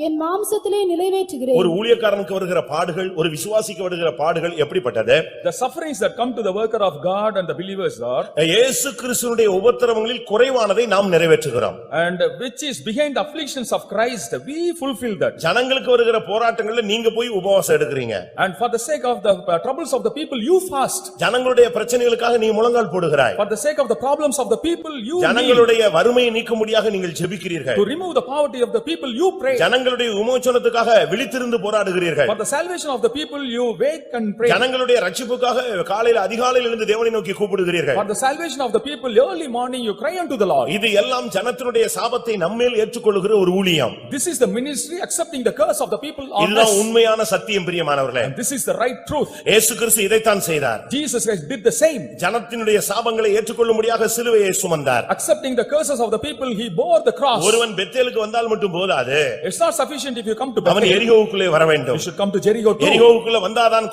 என் மாம்சத்திலே நிறைவேற்றுகிறேன்.
ஒரு ஊழியக்காரனுக்கு வருகிற பாடுகள், ஒரு விசுவாசிக்கு வருகிற பாடுகள் எப்படிப்பட்டது?
The sufferings that come to the worker of God and the believers are,
இயேசு கிறிஸ்துவினுடைய உபத்திரவங்களில் குறைவானதை நாம் நிறைவேற்றுகிறோம்.
and which is behind the afflictions of Christ, we fulfill that.
ஜனங்களுக்கு வருகிற போராட்டங்கள்ல நீங்க போய் உபவாசம் எடுக்கிறீங்க.
And for the sake of the troubles of the people, you fast.
ஜனங்களுடைய பிரச்சனைகளுக்காக நீ முழங்கால் போடுகிறாய்.
For the sake of the problems of the people, you kneel.
ஜனங்களுடைய வறுமையை நீக்கும்படியாக நீங்கள் ஜெபிக்கிறீர்கள்.
To remove the poverty of the people, you pray.
ஜனங்களுடைய விமோசனத்துக்காக விழித்திருந்து போராடுகிறீர்கள்.
For the salvation of the people, you wake and pray.
ஜனங்களுடைய ரட்சிப்புக்காக காலையில அதிகாலையில் எழுந்து தேவனை நோக்கி கூப்பிடுகிறீர்கள்.
For the salvation of the people, early morning you cry unto the Lord.
இது எல்லாம் ஜனத்தினுடைய சாபத்தை நம்மேல் ஏற்றுக்கொள்ளுகிற ஒரு ஊழியம்.
This is the ministry accepting the curse of the people on
இதுதான்
us.
உண்மையான சத்தியம் பிரியமானவர்களே.
And this is the right truth.
இயேசு கிறிஸ்து இதைத்தான் செய்தார்.
Jesus Christ did the same.
ஜனத்தினுடைய சாபங்களை ஏற்றுக்கொள்ளும்படியாக சிலுவையை சுமந்தார்.
Accepting the curses of the people, he bore the cross.
ஒருவன் பெத்தேலுக்கு வந்தால் மட்டும் போதாது.
It's not sufficient if you come to
அவன்
Bethel.
எரிகோவுக்குள்ளே வர வேண்டும்.
You should come to Jericho too.
எரிகோவுக்குள்ள வந்தாதான்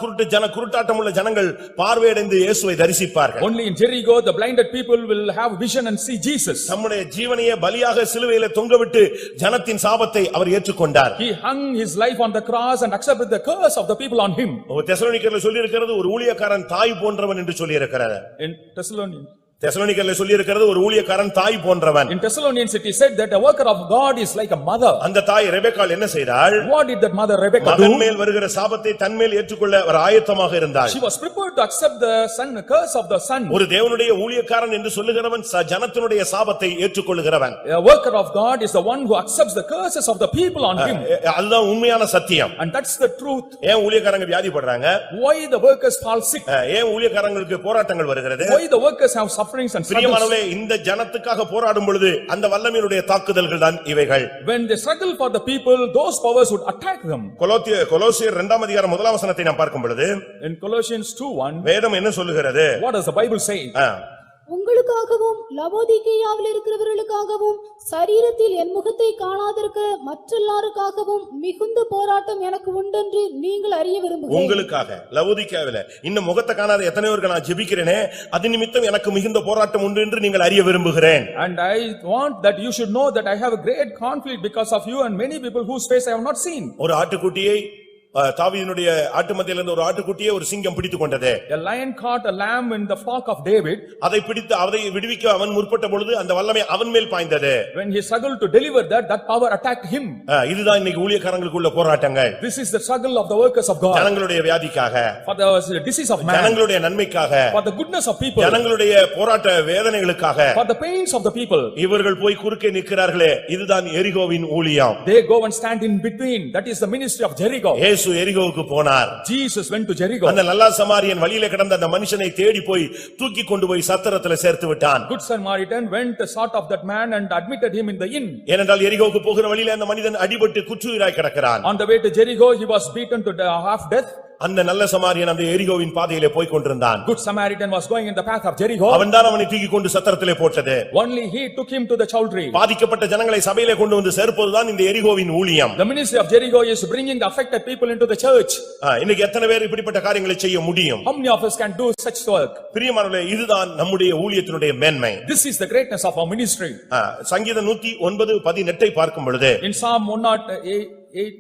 குருட்டாட்டமுள்ள ஜனங்கள் பார்வையடைந்து இயேசுவை தரிசிப்பார்கள்.
Only in Jericho the blinded people will have vision and see Jesus.
தம்முடைய ஜீவனையே பலியாக சிலுவையிலே தொங்கவிட்டு ஜனத்தின் சாபத்தை அவர் ஏற்றுக்கொண்டார்.
He hung his life on the cross and accepted the curse of the people on him.
தெசலோனிக்கேயர்ல சொல்லி இருக்கிறது ஒரு ஊழியக்காரன் தாய் போன்றவன் என்று சொல்லி இருக்கிறார்.
In Thessalonians.
தெசலோனிக்கேயர்ல சொல்லி இருக்கிறது ஒரு ஊழியக்காரன் தாய் போன்றவன்.
In Thessalonians it is said that a worker of God is like a mother.
அந்த தாய் ரெபெக்காள் என்ன செய்தாள்?
What did that mother Rebecca do?
மகன் மேல் வருகிற சாபத்தை தன்மேல் ஏற்றுக்கொள்ள அவர் ஆயத்தமாக இருந்தாள்.
She was prepared to accept the son curse of the son.
ஒரு தேவனுடைய ஊழியக்காரன் என்று சொல்லுகிறவன் ஜனத்தினுடைய சாபத்தை ஏற்றுக்கொள்ளுகிறவன்.
A worker of God is the one who accepts the curses of the people on him.
அதுதான் உண்மையான சத்தியம்.
And that's the truth.
ஏன் ஊழியக்காரங்க வியாதிப்படுறாங்க?
Why the workers fall sick?
ஏன் ஊழியக்காரங்களுக்கு போராட்டங்கள் வருகிறது?
Why the workers have sufferings and struggles?
பிரியமானவர்களே, இந்த ஜனத்துக்காக போராடும் பொழுது அந்த வல்லமையினுடைய தாக்குதல்கள் தான் இவைகள்.
When they struggle for the people, those powers would attack them.
கொலோசியர் 2:1 முதலாம் வசனத்தை நாம் பார்க்கும் பொழுது
In Colossians 2:1,
வேதம் என்ன சொல்லுகிறது?
what does the Bible say?
உங்களுக்காகவும் லவோதிக்கேயாவில் இருக்கிறவர்களுக்காகவும் சரீரத்தில் என் முகத்தை காணாதிருக்கிற மற்றெல்லாருக்காகவும் மிகுந்த போராட்டம் எனக்கு உண்டென்று நீங்கள் அறிய விரும்புகிறேன்.
உங்களுக்காக லவோதிக்கேயாவில இன்னும் முகத்தை காணாத எத்தனையோருக்கு நான் ஜெபிக்கிறேனே, அது நிமித்தம் எனக்கு மிகுந்த போராட்டம் உண்டு என்று நீங்கள் அறிய விரும்புகிறேன்.
And I want that you should know that I have a great conflict because of you and many people whose face I have not seen.
ஒரு ஆட்டுக்குட்டியை தாவீதினுடைய ஆட்டு மத்தியிலிருந்து ஒரு ஆட்டுக்குட்டியை ஒரு சிங்கம் பிடித்துக் கொண்டது.
A lion caught a lamb in the flock of David.
அதை பிடித்து அதை விடுவிக்க அவன் முற்பட்ட பொழுது அந்த வல்லமை அவன் மேல் பாய்ந்தது.
When he struggled to deliver that power attacked him.
இதுதான் இன்னைக்கு ஊழியக்காரங்களுக்குள்ள போராட்டங்கள்.
This is the struggle of the workers of God.
ஜனங்களுடைய வியாதிக்காக,
For the disease of man,
ஜனங்களுடைய நன்மைக்காக,
for the goodness of people,
ஜனங்களுடைய போராட்ட வேதனைகளுக்காக
for the pains of the people.
இவர்கள் போய் குறுக்கே நிற்கிறார்களே, இதுதான் எரிகோவின் ஊழியம்.
They go and stand in between. That is the ministry of Jericho.
இயேசு எரிகோவுக்கு போனார்.
Jesus went to Jericho.
அந்த நல்ல சமாரியன் வழியிலே கிடந்த அந்த மனுஷனை தேடி போய் தூக்கி கொண்டு போய் சத்திரத்திலே சேர்த்து விட்டான்.
Good Samaritan went sought of that man and admitted him in the inn.
ஏனென்றால் எரிகோவுக்கு போகிற வழியிலே அந்த மனிதன் அடிபட்டு குற்றுயிராய் கிடக்கிறான்.
On the way to Jericho, he was beaten to half death.
அந்த நல்ல சமாரியன் அந்த எரிகோவின் பாதையிலே போய் கொண்டிருந்தான்.
Good Samaritan was going in the path of Jericho.
அவன்தான் அவனை தூக்கி கொண்டு சத்திரத்திலே போட்டது.
Only he took him to the chowdhury.
பாதிக்கப்பட்ட ஜனங்களை சபையிலே கொண்டு வந்து சேர்ப்பதுதான் இந்த எரிகோவின் ஊழியம்.
The ministry of Jericho is bringing the affected people into the church.
இன்னைக்கு எத்தனை பேர் இப்படிப்பட்ட காரியங்களை செய்ய முடியும்?
How many of us can do such work?
பிரியமானவர்களே, இதுதான் நம்முடைய ஊழியத்தினுடைய மேன்மை.
This is the greatness of our ministry.
சங்கீதம் 109:18 பார்க்கும் பொழுது
In Psalm 108,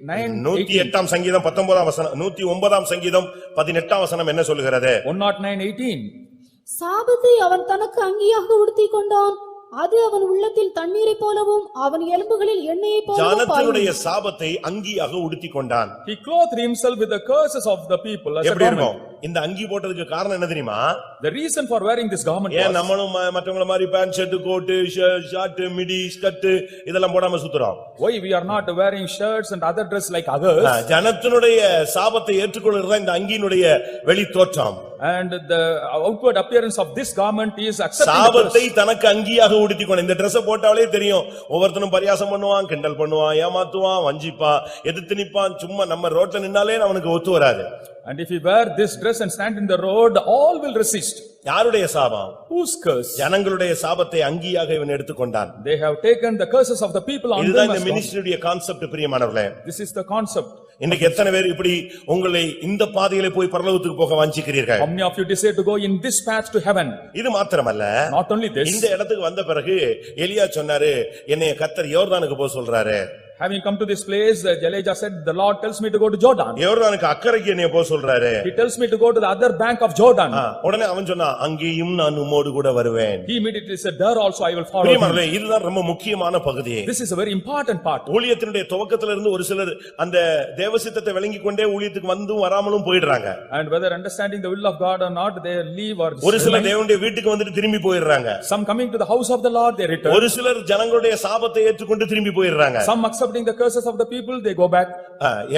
9,
108 சங்கீதம் 19 வசனம், 109 சங்கீதம் 18 வசனம் என்ன சொல்லுகிறது?
109:18.
சாபத்தை அவன் தனக்கு அங்கியாக உடுத்திக் கொண்டான், அது அவன் உள்ளத்தில் தண்ணீரை போலவும் அவன் எலும்புகளில் எண்ணெயை போலவும்
ஜனத்தினுடைய சாபத்தை அங்கியாக உடுத்திக் கொண்டான்.
He clothed himself with the curses of the people as a
எப்படி
garment.
இருக்கும்? இந்த அங்கி போட்டதுக்கு காரணம் என்ன தெரியுமா?
The reason for wearing this garment
ஏன்
was,
நம்மளும் மற்றவங்கள மாதிரி pant shirt coat short midi skirt இதெல்லாம் போடாம சுத்துறோம்?
why we are not wearing shirts and other dress like others?
ஜனத்தினுடைய சாபத்தை ஏற்றுக்கொள்றதுதான் இந்த அங்கியினுடைய வெளி தோற்றம்.
And the outward appearance of this garment is accepting the
சாபத்தை
curse.
தனக்கு அங்கியாக உடுத்திக்கணும். இந்த Dress போட்டாலே தெரியும், ஒவ்வொருத்தனும் பரியாசம் பண்ணுவான், கிண்டல் பண்ணுவான், ஏமாத்துவான், வஞ்சிப்பான், எதிர்த்து நிப்பான். சும்மா நம்ம ரோட்ல நின்னாலே அவனுக்கு ஒத்து வராது.
And if you wear this dress and stand in the road, all will resist.
யாருடைய சாபம்?
Whose curse?
ஜனங்களுடைய சாபத்தை அங்கியாக இவன் எடுத்துக்கொண்டான்.
They have taken the curses of the people on
இதுதான்
them
இந்த
as well.
மினிஸ்ட்ரியுடைய கான்செப்ட் பிரியமானவர்களே.
This is the concept.
இன்னைக்கு எத்தனை பேர் இப்படி உங்களை இந்த பாதையிலே போய் பரலோகத்துக்கு போக வாஞ்சிக்கிறீர்கள்?
How many of you desire to go in this path to heaven?
இது மாத்திரமல்ல,
Not only this,
இந்த இடத்துக்கு வந்த பிறகு எலியா சொன்னாரு, என்னைய கர்த்தர் யோர்தானுக்கு போக சொல்றாரு.
having come to this place, Elijah said, the Lord tells me to go to Jordan.
யோர்தானுக்கு அக்கறைக்கு என்னைய போக சொல்றாரு.
He tells me to go to the other bank of Jordan.
உடனே அவன் சொன்னான், அங்கேயும் நான் உம்மோடு கூட வருவேன்.
He immediately said, there also I will follow him.
பிரியமானவர்களே, இதுதான் ரொம்ப முக்கியமான பகுதி.
This is a very important part.
ஊழியத்தினுடைய துவக்கத்துல இருந்து ஒரு சிலர் அந்த தேவசித்தத்தை விளங்கிக் கொண்டே ஊழியத்துக்கு வந்தும் வராமலும் போயிடுறாங்க.
And whether understanding the will of God or not, they leave or
ஒரு சிலர் தேவனுடைய வீட்டுக்கு வந்துட்டு திரும்பி போயிடுறாங்க.
some coming to the house of the Lord, they return.
ஒரு சிலர் ஜனங்களுடைய சாபத்தை ஏற்றுக்கொண்டு திரும்பி போயிடுறாங்க.
Some accepting the curses of the people, they go back.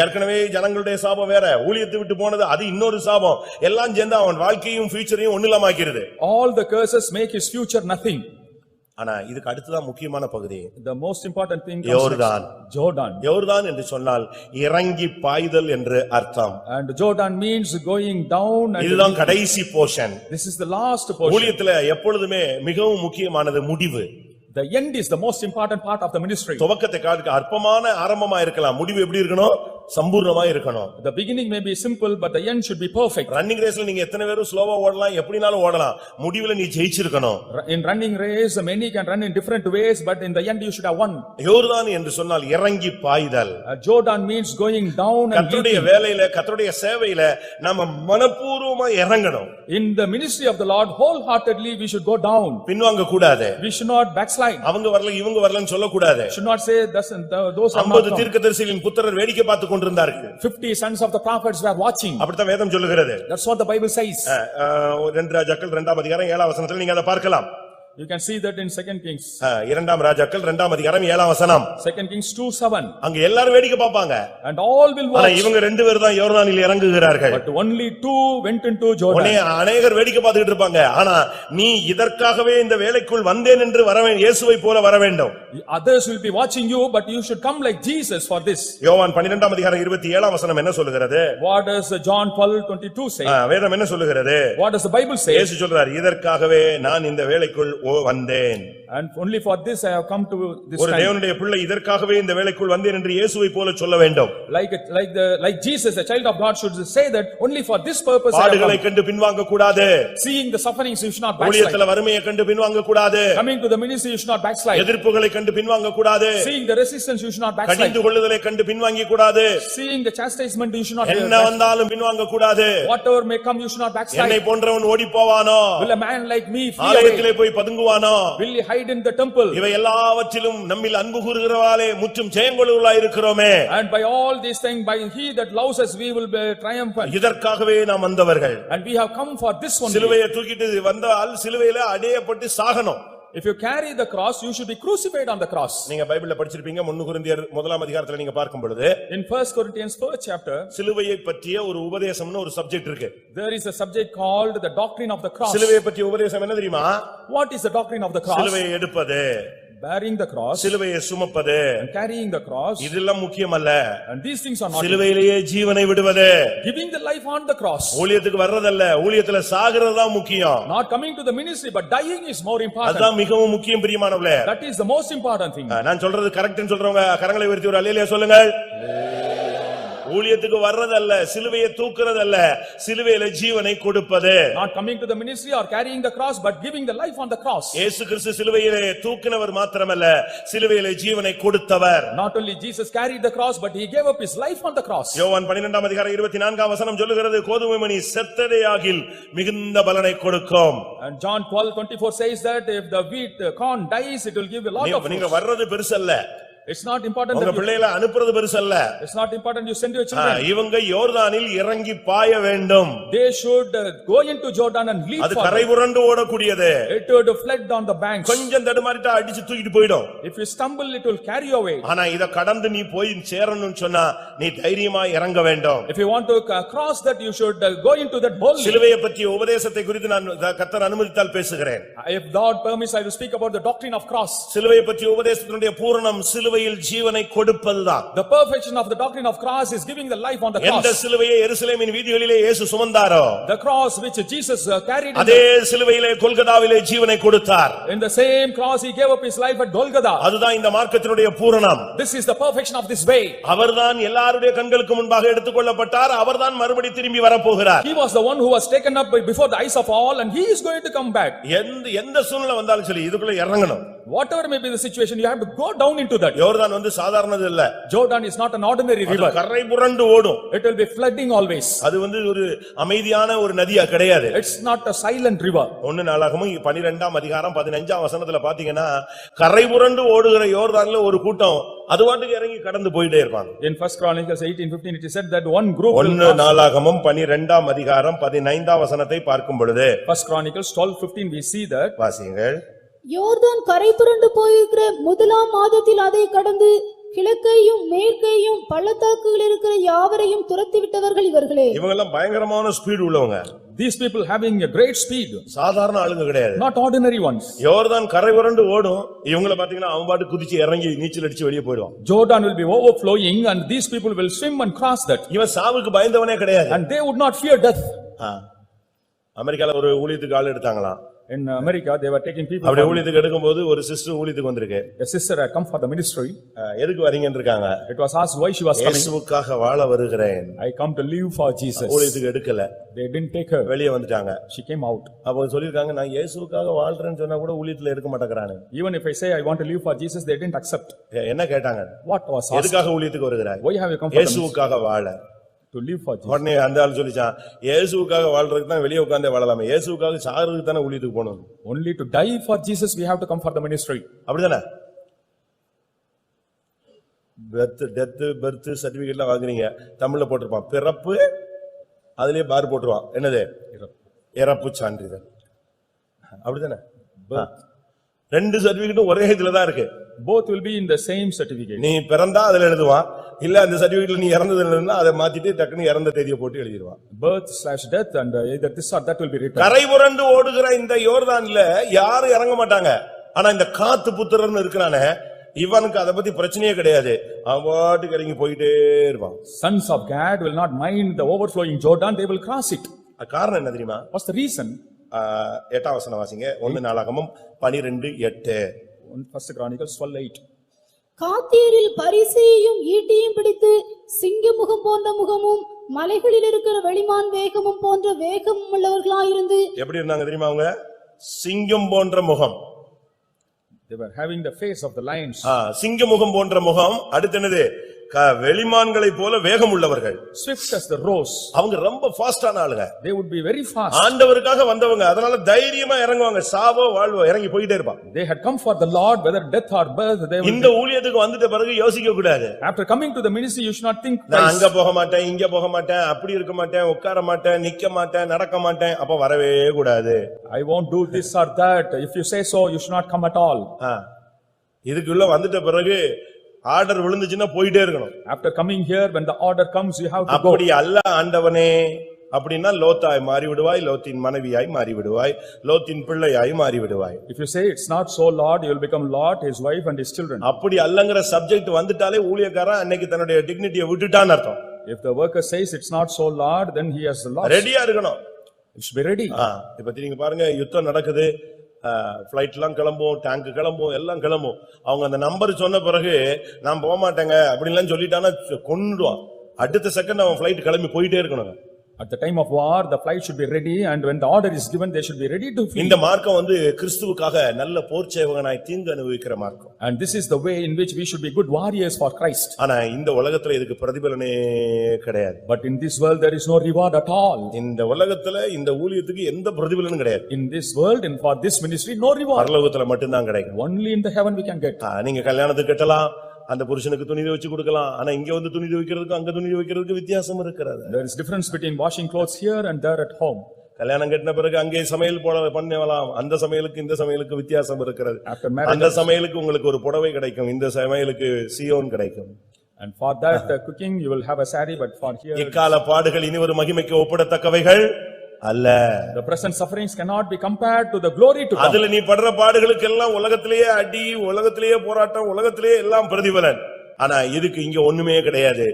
ஏற்கனவே ஜனங்களுடைய சாபம் வேற, ஊழியத்தை விட்டு போனது அது இன்னொரு சாபம். எல்லாம் சேர்ந்து அவன் வாழ்க்கையும் ஃபியூச்சரையும் ஒண்ணுலமாக்கிறது.
All the curses make his future nothing.
ஆனா இதுக்கு அடுத்ததான் முக்கியமான பகுதி.
The most important thing
யோர்தான்.
Jordan.
யோர்தான் என்று சொன்னால் இறங்கி பாய்தல் என்று அர்த்தம்.
And Jordan means going down. And
இதுதான் கடைசி portion.
this is the last portion.
ஊழியத்துல எப்பொழுதுமே மிகவும் முக்கியமானது முடிவு.
The end is the most important part of the ministry.
துவக்கத்தை காட்டுக்கு அற்பமான ஆரம்பமா இருக்கலாம், முடிவு எப்படி இருக்கணும்? சம்பூர்ணமா இருக்கணும்.
The beginning may be simple, but the end should be perfect.
Running ரேஸ்ல நீங்க எத்தனை பேரும் ஸ்லோவா ஓடலாம், எப்படினாலும் ஓடலாம், முடிவுல நீ ஜெயிச்சிருக்கணும்.
In running race, many can run in different ways, but in the end you should have won.
யோர்தான் என்று சொன்னால் இறங்கி பாய்தல்.
Jordan means going down and
கர்த்தருடைய
leaping.
வேலையில, கர்த்தருடைய சேவையில நாம மனப்பூர்வமா இறங்கணும்.
In the ministry of the Lord, wholeheartedly we should go down.
பின்வாங்க கூடாது.
We should not backslide.
அவங்க வரல இவங்க வரலன்னு சொல்ல கூடாது.
Should not say those are not
50
come.
தீர்க்கதரிசிகளின் புத்திரர் வேடிக்கை பார்த்து கொண்டிருந்தார்கள்.
50 sons of the prophets were watching.
அப்படித்தான் வேதம் சொல்லுகிறது.
That's what the Bible says.
2 ராஜாக்கள் 2ஆம் அதிகாரம் 7ஆம் வசனத்தில் நீங்க அதை பார்க்கலாம்.
You can see that in 2 Kings.
2 ராஜாக்கள் 2ஆம் அதிகாரம் 7ஆம் வசனம்.
2 Kings 2:7.
அங்க எல்லாரும் வேடிக்கை பார்ப்பாங்க.
And all will
ஆனா
watch.
இவங்க ரெண்டு பேர் தான் யோர்தானில் இறங்குகிறார்கள்.
But only 2 went into Jordan.
உடனே அநேகர் வேடிக்கை பார்த்துட்டு இருப்பாங்க. ஆனா நீ இதற்காகவே இந்த வேலைக்குள் வந்தேன் என்று வர வேண்டும், இயேசுவை போல வர வேண்டும்.
Others will be watching you, but you should come like Jesus for this.
யோவான் 12ஆம் அதிகாரம் 27ஆம் வசனம் என்ன சொல்லுகிறது?
What does John 12:22 say?
வேதம் என்ன சொல்லுகிறது?
What does the Bible say?
இயேசு சொல்றார், இதற்காகவே நான் இந்த வேலைக்குள் வந்தேன்.
And only for this I have come to this
ஒரு
time.
தேவனுடைய பிள்ளை இதற்காகவே இந்த வேலைக்குள் வந்தேன் என்று இயேசுவை போல சொல்ல வேண்டும்.
Like Jesus, a child of God should say that only for this purpose I have
பாடுகளை
come.
கண்டு பின்வாங்க கூடாது.
Seeing the sufferings, you should not backslide.
ஊழியத்துல வறுமையை கண்டு பின்வாங்க கூடாது.
Coming to the ministry, you should not backslide.
எதிர்ப்புகளை கண்டு பின்வாங்க கூடாது.
Seeing the resistance, you should not backslide.
கடிந்து கொள்ளுதலை கண்டு பின்வாங்கி கூடாது.
Seeing the chastisement, you should not
என்ன
backslide.
வந்தாலும் பின்வாங்க கூடாது.
Whatever may come, you should not
என்னை
backslide.
போன்றவன் ஓடி போவானோ?
Will a man like me flee away?
ஆலயத்திலே போய் பதுங்குவானோ?
Will he hide in the temple?
இவை எல்லாவற்றிலும் நம்மில் அன்பு கூறுகிறவாலே முற்றும் ஜெயங்கொள்ளுவர்களாய் இருக்கிறோமே.
And by all these things, by he that loves us, we will be triumphant.
இதற்காகவே நாம் வந்தவர்கள்.
And we have come for this one.
சிலுவையை தூக்கிட்டு வந்தால் சிலுவையில அடையப்பட்டு சாகணும்.
If you carry the cross, you should be crucified on the cross.
நீங்க பைபிள்ல படிச்சிருப்பீங்க, 1 கொரிந்தியர் 1ஆம் அதிகாரத்துல நீங்க பார்க்கும் பொழுது
In 1 Corinthians 1st chapter,
சிலுவையை பற்றிய ஒரு உபதேசம்னு ஒரு சப்ஜெக்ட் இருக்கு.
there is a subject called the doctrine of the cross.
சிலுவையை பற்றிய உபதேசம் என்ன தெரியுமா?
What is the doctrine of the cross?
சிலுவையை எடுப்பது,
Bearing the cross,
சிலுவையை சுமப்பது,
and carrying the cross,
இதெல்லாம் முக்கியமல்ல.
and these things are not.
சிலுவையிலேயே ஜீவனை விடுவது,
Giving the life on the cross.
ஊழியத்துக்கு வர்றதல்ல, ஊழியத்துல சாகிறது தான் முக்கியம்.
Not coming to the ministry, but dying is more important.
அதுதான் மிகவும் முக்கியம் பிரியமானவர்களே.
That is the most important thing.
நான் சொல்றது கரெக்ட்னு சொல்றவங்க கரங்களை உயர்த்தி ஒரு அல்லேலூயா சொல்லுங்கள். ஊழியத்துக்கு வர்றதல்ல, சிலுவையை தூக்குறதல்ல, சிலுவையில ஜீவனை கொடுப்பது.
Not coming to the ministry or carrying the cross, but giving the life on the cross.
இயேசு கிறிஸ்து சிலுவையிலே தூக்கினவர் மாத்திரமல்ல, சிலுவையிலே ஜீவனை கொடுத்தவர்.
Not only Jesus carried the cross, but he gave up his life on the cross.
யோவான் 12ஆம் அதிகாரம் 24ஆம் வசனம் சொல்லுகிறது, கோதுமை மணி செத்தடையாகில் மிகுந்த பலனை கொடுக்கும்.
And John 12:24 says that if the wheat corn dies, it will give a lot of
நீங்க
fruit.
வர்றது பெருசல்ல.
It's not important
உங்க
that you,
பிள்ளைகளை அனுப்புறது பெருசல்ல.
it's not important you send your children.
இவங்க யோர்தானில் இறங்கி பாய வேண்டும்.
They should go into Jordan and leap
அது
for
கரை புரண்டு ஓடக்கூடியது.
it would flood on the banks.
கொஞ்சம் தடுமாறிட்டா அடிச்சு தூக்கிட்டு போய்டும்.
If you stumble, it will carry you away.
ஆனா இத கடந்து நீ போய் சேரணும்னு சொன்னா நீ தைரியமா இறங்க வேண்டும்.
If you want to cross that, you should go into that boldly.
சிலுவையை பற்றிய உபதேசத்தை குறித்து நான் கர்த்தர் அனுமதித்தால் பேசுகிறேன்.
If God permits, I will speak about the doctrine of cross.
சிலுவையை பற்றிய உபதேசத்தினுடைய பூரணம் சிலுவையில் ஜீவனை கொடுப்பதுதான்.
The perfection of the doctrine of cross is giving the life on the cross.
எந்த சிலுவையை எருசலேமின் வீதிகளிலே இயேசு சுமந்தாரோ,
The cross which Jesus carried,
அதே சிலுவையிலே கொல்கதாவிலே ஜீவனை கொடுத்தார்.
in the same cross he gave up his life at Golgotha.
அதுதான் இந்த மார்க்கத்தினுடைய பூரணம்.
This is the perfection of this way.
அவர்தான் எல்லாருடைய கண்களுக்கு முன்பாக எடுத்துக்கொள்ளப்பட்டார். அவர்தான் மறுபடி திரும்பி வரப்போகிறார்.
He was the one who was taken up before the eyes of all, and he is going to come back.
எந்த சூழ்நிலை வந்தாலும் சரி இதுக்குள்ள இறங்கணும்.
Whatever may be the situation, you have to go down into that.
யோர்தான் சாதாரணது இல்ல.
Jordan is not an ordinary river.
கரை புரண்டு ஓடும்.
It will be flooding always.
அது ஒரு அமைதியான ஒரு நதியா கிடையாது.
It's not a silent river.
1 நாளாகமம் 12ஆம் அதிகாரம் 15ஆம் வசனத்துல பாத்தீங்கன்னா கரை புரண்டு ஓடுகிற யோர்தான்ல ஒரு கூட்டம் அது பாட்டுக்கு இறங்கி கடந்து போயிட்டே இருப்பாங்க.
In First Chronicles 18:15 it is said that one group
1 நாளாகமம் 12ஆம் அதிகாரம் 15ஆம் வசனத்தை பார்க்கும் பொழுது
First Chronicles 12:15 we see that
வாசியுங்கள்.
யோர்தான் கரை புரண்டு போயிருக்கிற முதலாம் மாதத்தில் அதை கடந்து கிழக்கையும் மேற்கையும் பள்ளத்தாக்குகள் இருக்கிற யாவரையும் துரத்தி விட்டவர்கள் இவர்களே.
இவங்க எல்லாம் பயங்கரமான ஸ்பீடு உள்ளவங்க.
these people having a great speed,
சாதாரண ஆளுங்க கிடையாது.
not ordinary ones.
யோர்தான் கரை புரண்டு ஓடும். இவங்கள பாத்தீங்கன்னா அவங்க பாட்டு குதிச்சு இறங்கி நீச்சல் அடிச்சு வெளியே போயிடுவான்.
Jordan will be overflowing and these people will swim and cross that.
இவன் சாவுக்கு பயந்தவனே கிடையாது.
And they would not fear death.
அமெரிக்கால ஒரு ஊழியத்துக்கு ஆள் எடுத்தாங்களாம்.
In America they were taking people.
அப்படி ஊழியத்துக்கு எடுக்கும்போது ஒரு சிஸ்டர் ஊழியத்துக்கு வந்திருக்கு.
A sister had come for the ministry.
எதுக்கு வரீங்கன்னு இருக்காங்க.
It was asked why she was coming.
இயேசுவுக்காக வாழ வருகிறேன்.
I come to live for Jesus.
ஊழியத்துக்கு எடுக்கல.
They didn't take her.
வெளியே வந்துட்டாங்க.
She came out.
அப்ப சொல்லிருக்காங்க நான் இயேசுவுக்காக வாழ்றேன்னு சொன்னா கூட ஊழியத்துல எடுக்க மாட்டேங்கறானே.
Even if I say I want to live for Jesus, they didn't accept.
என்ன கேட்டாங்க.
What was asked?
எதுக்காக ஊழியத்துக்கு வருகிறாய்.
Why have you come for
இயேசுவுக்காக வாழ.
to live for Jesus?
உடனே அந்த ஆள் சொல்லிச்சான் இயேசுவுக்காக வாழ்றதுக்கு தான் வெளியே உட்கார்ந்தே வாழலாமே. இயேசுவுக்காக சாகிறதுக்கு தானே ஊழியத்துக்கு போகணும்.
Only to die for Jesus we have to come for the ministry.
அப்படிதானே. பர்த் சர்டிபிகேட்லாம் வாங்குறீங்க. தமிழ்ல போட்டிருப்பான் பிறப்பு, அதுலயே பார் போட்டுருவான் என்னது இறப்பு சான்றிதழ். அப்படிதானே. ரெண்டு சர்டிபிகேட்டும் ஒரே இதுல தான் இருக்கு.
Both will be in the same certificate.
நீ பிறந்தா அதுல எழுதுவான், இல்ல அந்த சர்டிபிகேட்ல நீ இறந்ததுன்னா அதை மாத்திட்டு டக்குன்னு இறந்த தேதியை போட்டு எழுதிடுவான்.
Birth/death and either this or that will be written.
கரை புரண்டு ஓடுகிற இந்த யோர்தான்ல யாரும் இறங்க மாட்டாங்க. ஆனா இந்த காத்து புத்திரன்னு இருக்கிறானே இவனுக்கு அதை பத்தி பிரச்சனையே கிடையாது. அவன் பாட்டுக்கு இறங்கி போயிட்டே இருப்பான்.
Sons of Gad will not mind the overflowing Jordan, they will cross it.
காரணம் என்ன தெரியுமா?
What's the reason?
8ஆம் வசனம் வாசிங்க. 1 நாளாகமம் 12:8.
First Chronicles 12:8.
காத்தீரில் பரிசையையும் ஈட்டியும் பிடித்து சிங்க முகம் போன்ற முகமும் மலைகளில் இருக்கிற வெளிமான் வேகமும் போன்ற வேகமும் உள்ளவர்களாயிருந்து
எப்படி இருந்தாங்க தெரியுமா? அவங்க சிங்கம் போன்ற முகம்.
They were having the face of the lions.
சிங்க முகம் போன்ற முகம். அடுத்து என்னது? வெளிமான்களை போல வேகம் உள்ளவர்கள்.
Swift as the rose.
அவங்க ரொம்ப ஃபாஸ்டான ஆளுங்க.
They would be very fast.
ஆண்டவருக்காக வந்தவங்க. அதனால தைரியமா இறங்குவாங்க. சாவோ வாழ்வோ இறங்கி போயிட்டே இருப்பாங்க.
They had come for the Lord, whether death or birth. They
இந்த ஊழியத்துக்கு வந்துட்ட பிறகு யோசிக்க கூடாது.
After coming to the ministry you should not think
நான் அங்க போக மாட்டேன், இங்க போக மாட்டேன், அப்படி இருக்க மாட்டேன், உட்கார மாட்டேன், நிக்க மாட்டேன், நடக்க மாட்டேன். அப்ப வரவே கூடாது.
I won't do this or that. If you say so, you should not come at all.
இதுக்குள்ள வந்துட்ட பிறகு ஆர்டர் விழுந்துச்சுன்னா போயிட்டே இருக்கணும்.
After coming here, when the order comes, you have to go.
அப்படி அல்ல ஆண்டவனே அப்படின்னா லோத்தாய் மாறி விடுவாய், லோத்தின் மனைவியாய் மாறி விடுவாய், லோத்தின் பிள்ளையாய் மாறி விடுவாய்.
If you say it's not so, Lord, you will become Lot, his wife and his children.
அப்படி அல்லங்கற சப்ஜெக்ட் வந்துட்டாலே ஊழியக்காரன் அன்னைக்கு தன்னுடைய டிக்னிட்டியை விட்டுட்டான்னு அர்த்தம்.
If the worker says it's not so, Lord, then he has lost.
ரெடியா இருக்கணும்.
You should be ready.
இப்ப நீங்க பாருங்க, யுத்தம் நடக்குது, பிளைட் எல்லாம் கிளம்பும், டேங்க் கிளம்பும், எல்லாம் கிளம்பும். அவங்க அந்த நம்பர் சொன்ன பிறகு நான் போக மாட்டேங்க அப்படின்லாம் சொல்லிட்டானா கொன்னுடுவான். அடுத்த செகண்ட் அவன் பிளைட் கிளம்பி போயிட்டே இருக்கணும்.
At the time of war, the flight should be ready, and when the order is given, they should be ready to flee.
இந்த மார்க்கம் கிறிஸ்துவுக்காக நல்ல போர்ச்சேவகனாய் தீங்கு அனுபவிக்கிற மார்க்கம்.
And this is the way in which we should be good warriors for Christ.
ஆனா இந்த உலகத்துல இதுக்கு பிரதிபலனே கிடையாது.
But in this world there is no reward at all.
இந்த உலகத்துல இந்த ஊழியத்துக்கு எந்த பிரதிபலனும் கிடையாது.
In this world and for this ministry no reward.
பரலோகத்துல மட்டும்தான் கிடைக்கும்.
Only in the heaven we can get.
நீங்க கல்யாணத்துக்கு கட்டலாம், அந்த புருஷனுக்கு துணி துவைச்சு கொடுக்கலாம். ஆனா இங்க வந்து துணி துவைக்கிறதுக்கு அங்க துணி துவைக்கிறதுக்கு வித்தியாசம் இருக்கிறது.
There is difference between washing clothes here and there at home.
கல்யாணம் கட்டின பிறகு அங்கே சமையல் பண்ணலாம். அந்த சமையலுக்கு இந்த சமையலுக்கு வித்தியாசம் இருக்கிறது.
After marriage,
அந்த சமையலுக்கு உங்களுக்கு ஒரு புடவை கிடைக்கும், இந்த சமையலுக்கு சியோன் கிடைக்கும்.
and for that cooking you will have a saree, but for here
இக்கால பாடுகள் இனி ஒரு மகிமைக்கு ஒப்பிடத்தக்கவைகள் அல்ல.
the present sufferings cannot be compared to the glory to come.
அதுல நீ படுற பாடுகளுக்கு எல்லாம் உலகத்திலேயே அடி, உலகத்திலேயே போராட்டம், உலகத்திலேயே எல்லாம் பிரதிபலன். ஆனா இதுக்கு இங்க ஒண்ணுமே கிடையாது.